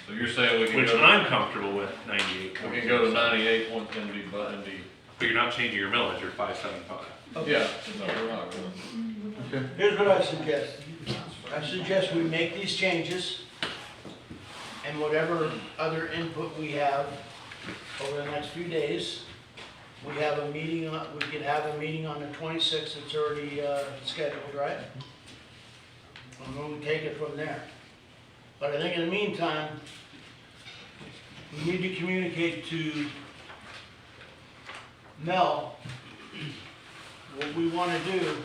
So you're saying we can Which go to, I'm comfortable with, 98. we can go to 98 point and be, but and be. But you're not changing your millage, you're 5.75. Yeah. No, we're not going. Okay. Here's what I suggest. I suggest we make these changes, and whatever other input we have over the next few days, we have a meeting on, we can have a meeting on the 26th, it's already scheduled, right? And then we take it from there. But I think in the meantime, we need to communicate to Mel what we want to do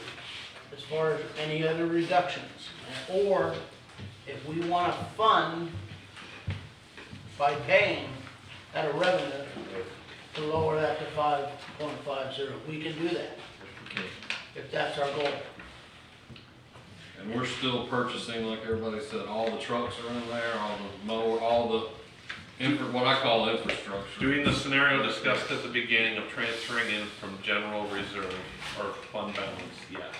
as far as any other reductions. Or if we want to fund by paying out of revenue to lower that to 5.50, we can do that. If that's our goal. And we're still purchasing, like everybody said, all the trucks are in there, all the mower, all the what I call infrastructure. Doing the scenario discussed at the beginning of transferring in from general reserve or fund balance, yes.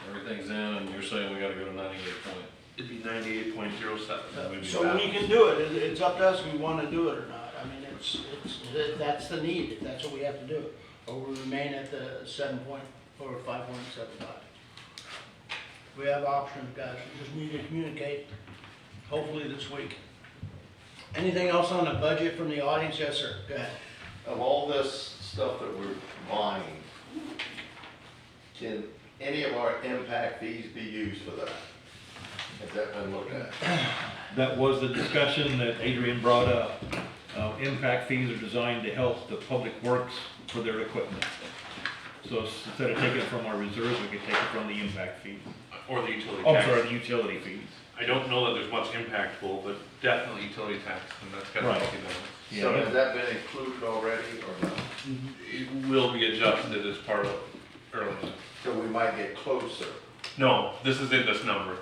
Everything's in, and you're saying we gotta go to 98 point. It'd be 98.07. So we can do it, it's up to us if we want to do it or not. I mean, that's the need, if that's what we have to do. Or we remain at the 5.75. We have options, guys, we just need to communicate, hopefully this week. Anything else on the budget from the audience? Yes, sir, go ahead. Of all this stuff that we're buying, can any of our impact fees be used for that? Has that been looked at? That was the discussion that Adrian brought up. Impact fees are designed to help the public works for their equipment. So instead of taking it from our reserves, we could take it from the impact fee. Or the utility Oh, tax. sorry, the utility fees. I don't know that there's much impactful, but definitely utility tax, and that's got to Right. be done. So has that been included already or not? It will be adjusted as part of early. So we might get closer. No, this is in this number.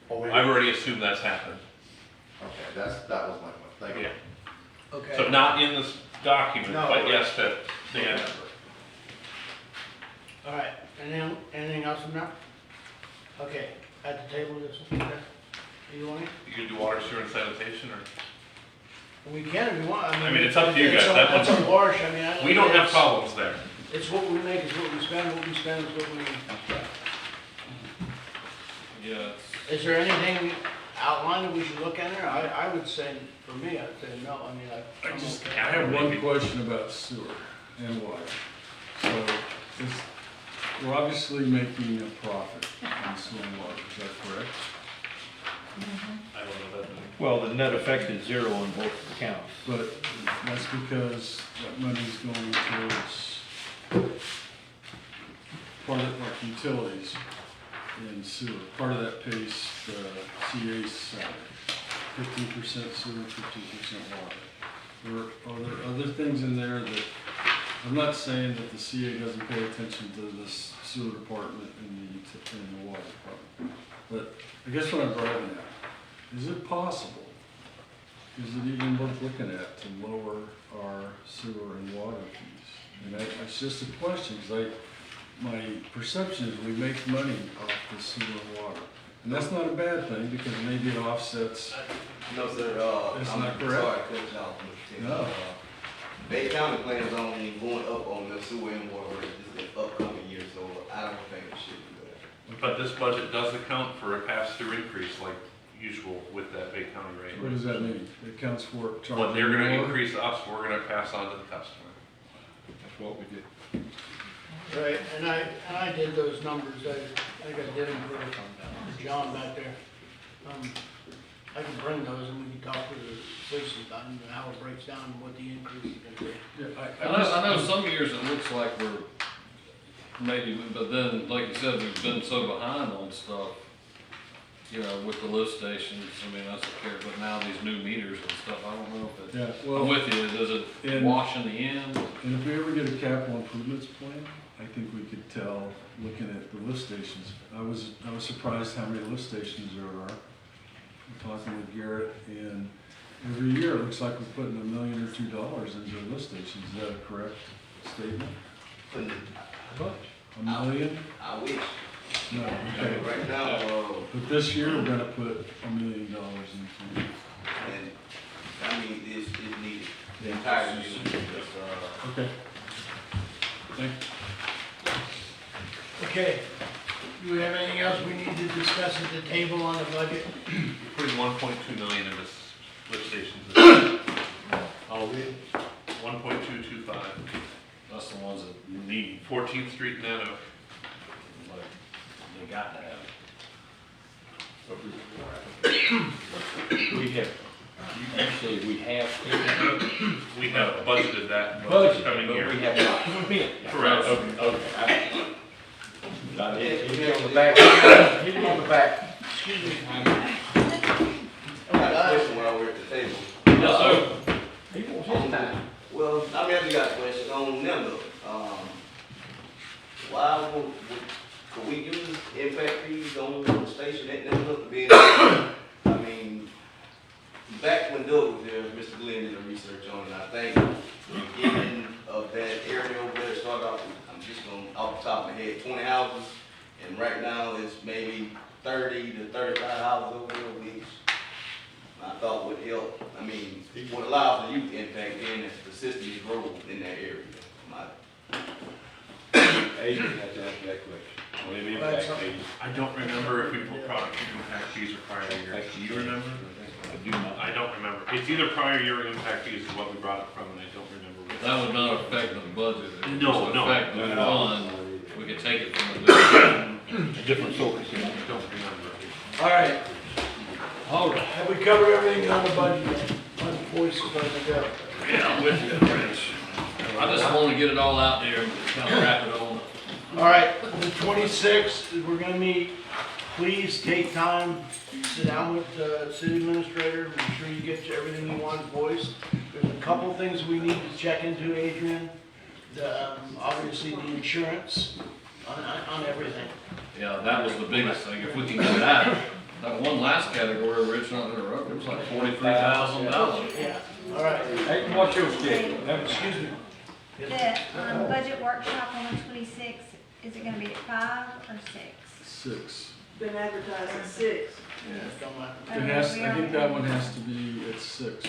Oh, we- I've already assumed that's happened. Okay, that was my point. Thank you. Yeah. Okay. So not in this document, No. but yes, that the end number. All right, anything else from that? Okay, at the table, this one, okay. You want it? You can do water, sewer, and sanitation, or? We can if we want. I mean, it's up to you guys. That That's one's- a wash, I mean, I. We don't have it's- problems there. It's what we make, it's what we spend is what we. Yeah, Is there anything outlined that we should look at there? I would say, for me, I'd say no, I mean, I just okay. I have one question about sewer and water. So, we're obviously making a profit on sewer and water, is that correct? I don't know that. Well, the net effect is zero on both accounts. But that's because that money's going towards part of like utilities and sewer. Part of that pays the CA's salary, 15% sewer, 15% water. Are there other things in there that, I'm not saying that the CA doesn't pay attention to the sewer department and the water department, but I guess what I'm driving at is it possible, is it even worth looking at to lower our sewer and water fees? And it's just a question, because my perception is we make money off the sewer and water. And that's not a bad thing, because maybe it offsets, No, sir, It's I'm not sorry, correct. I cut you off, Mr. Chairman. No. Bay County plans on going up on the sewer and water rates this upcoming year, so I don't think it should do that. But this budget does account for a pass-through increase like usual with that Bay County rate. what does that mean? It accounts for What charging they're gonna more? increase us, we're gonna pass on to the customer. That's what we did. Right, and I did those numbers, I think I did them for John back there. I can bring those and we can talk to the citizens about how it breaks down and what the increase is gonna be. Yeah, I know some years it looks like we're maybe, but then, like you said, we've been so behind on stuff, you know, with the lift stations, I mean, that's okay, but now these new meters and stuff, I don't know if it, Yeah, I'm well, with you, does it and- wash in the end? and if we ever get a capital improvements plan, I think we could tell, looking at the lift stations. I was surprised how many lift stations there are. I'm talking with Garrett, and every year it looks like we're putting $1 million or $2 into lift stations. Is that a correct statement? Couldn't- $1 million? I wish. No, okay. Right now, But this year, we're gonna put $1 million into it. and, I mean, it's needed, the entire unit, because, Okay. Thank you. Okay, do we have anything else we need to discuss at the table on the budget? Putting 1.2 million in this lift station this Oh, really? 1.225, That's the ones that you need, 14th Street in Nano. like, they got to have. We have, you say we have spent it? We have budgeted that for Budget, this coming but year. we have not spent. Correct. Okay. Hit him on the back, hit him on the back. Excuse me. I got a question while we're at the table. Yes, sir. He wants his time. Well, I mean, I just got a question on NIMDA. Why could we use impact fees on the station at NIMDA to be, I mean, back when Doug was there, Mr. Glenn did a research on it, I think the beginning of that area over there started off, I'm just going off the top of my head, 20 houses, and right now it's maybe 30 to 35 houses over there, which I thought would help, I mean, would allow for youth impact then as the system grows in that area. Adrian has to answer that question. On them impact fees. I don't remember if we put product impact fees or prior year. Do you remember? I do not. I don't remember. It's either prior year or impact fees is what we brought it from, and I don't remember. which. That would not affect the budget, it would No, just no. affect the No. fund, we could take it from the different. A different source. I don't remember. All right, All right. have we covered everything on the budget? On the voice of the go. Yeah, I'm with you, Rich. I just wanna get it all out there and kind of wrap it on. All right, the 26th, we're gonna meet. Please take time, sit down with the city administrator, make sure you get everything you want voiced. There's a couple things we need to check into, Adrian. Obviously, the insurance on everything. Yeah, that was the biggest thing, if we can get that one last category, Rich, not interrupt, it was like $43,000. Yeah, all right. Hey, what's your schedule? Excuse me. The budget workshop on the 26th, is it gonna be at 5 or 6? 6. Been advertised at 6. Don't mind. It has, I think that one has to be at 6.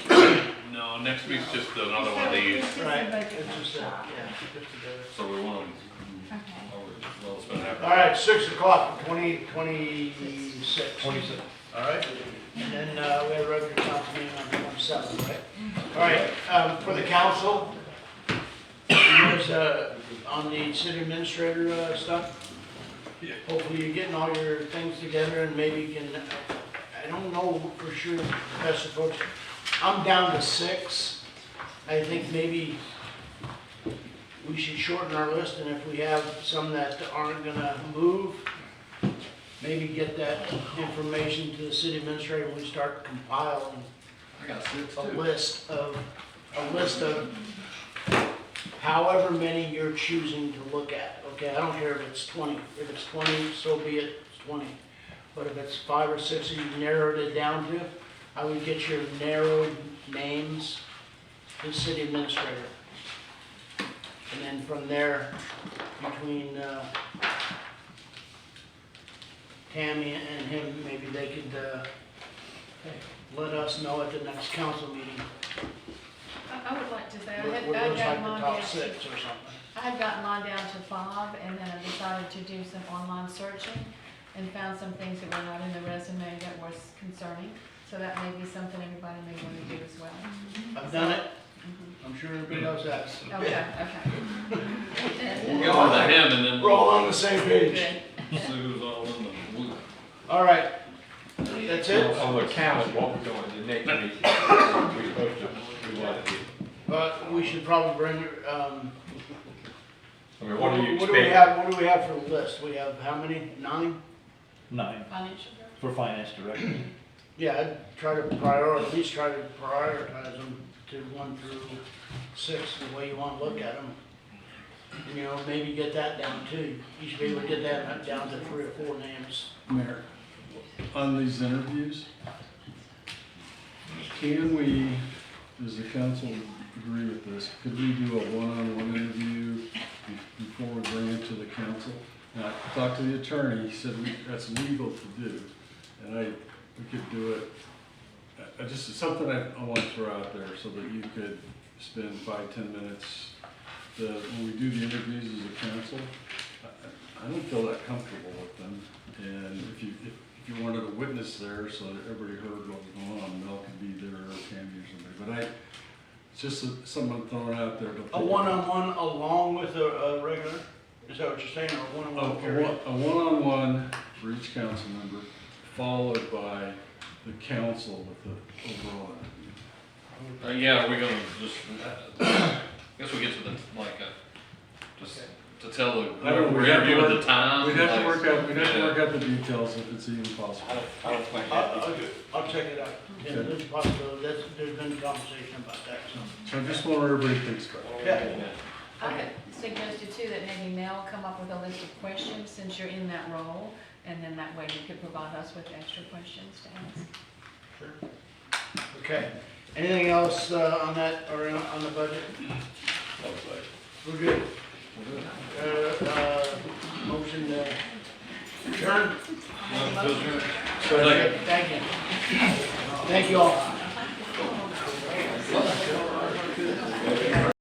No, next week's just another one of these. It's just a Right, budget it's just, workshop. yeah, just together. So we want them, Okay. well, it's been happening. All right, 6 o'clock, 26. 26. All right, and then we have a regular council meeting on 27, right? All right, for the council, you guys, on the city administrator stuff? Hopefully you're getting all your things together and maybe you can, I don't know for sure, best approach. I'm down to 6. I think maybe we should shorten our list, and if we have some that aren't gonna move, maybe get that information to the city administrator when we start compiling I got 6 a too. list of however many you're choosing to look at, okay? I don't care if it's 20. If it's 20, so be it, it's 20. but if it's 5 or 6 that you've narrowed it down to, I would get your narrowed names to the city administrator. And then from there, between Tammy and him, maybe they could let us know at the next council meeting. I would like to say, What I'd looks gotten like the mine top down, 6 or something. I had gotten mine down to 5, and then I decided to do some online searching and found some things that were not in the resume that was concerning. So that may be something everybody may want to do as well. I've done it. I'm sure everybody knows that. Okay, We'll go on to him and then We're all on the same page. Good. Sue's all in the loop. All right. That's it? On the calendar, what we're doing, the next meeting, we're supposed to, we want to do. But we should probably bring, I mean, what do you what do we expect? have, what do we have for the list? We have how many? 9? 9 Financial. for finance director. Yeah, I'd try to at least try to prioritize them to 1 through 6, the way you want to look at them. And, you know, maybe get that down too. You should be able to get that down to 3 or 4 names. Mayor, on these interviews, can we, does the council agree with this? Could we do a one-on-one interview before we bring it to the council? Now, I talked to the attorney, he said that's legal to do, and we could do it. Just something I want to throw out there so that you could spend 5-10 minutes. When we do the interviews as a council, I don't feel that comfortable with them. And if you wanted a witness there so that everybody heard what was going on, Mel could be there or Tammy or somebody. But it's just something I'm throwing out there. A one-on-one along with a regular? Is that what you're saying, or a one-on-one period? A one-on-one for each council member, followed by the council with the overall interview. Yeah, we're gonna just, I guess we get to the, like, just to tell the, we're interviewing the time. We'd have to like, work out the details if it's even possible. I don't think I'll check it out. Yeah, there's a possibility, there's been conversation about that, so. So I just want everybody to think about it. Yeah. I had suggested too that maybe Mel come up with a list of questions since you're in that role, and then that way you could provide us with extra questions to ask. Sure. Okay. Anything else on that, or on the budget? We're good. Motion to adjourn? Thank you. Thank you all.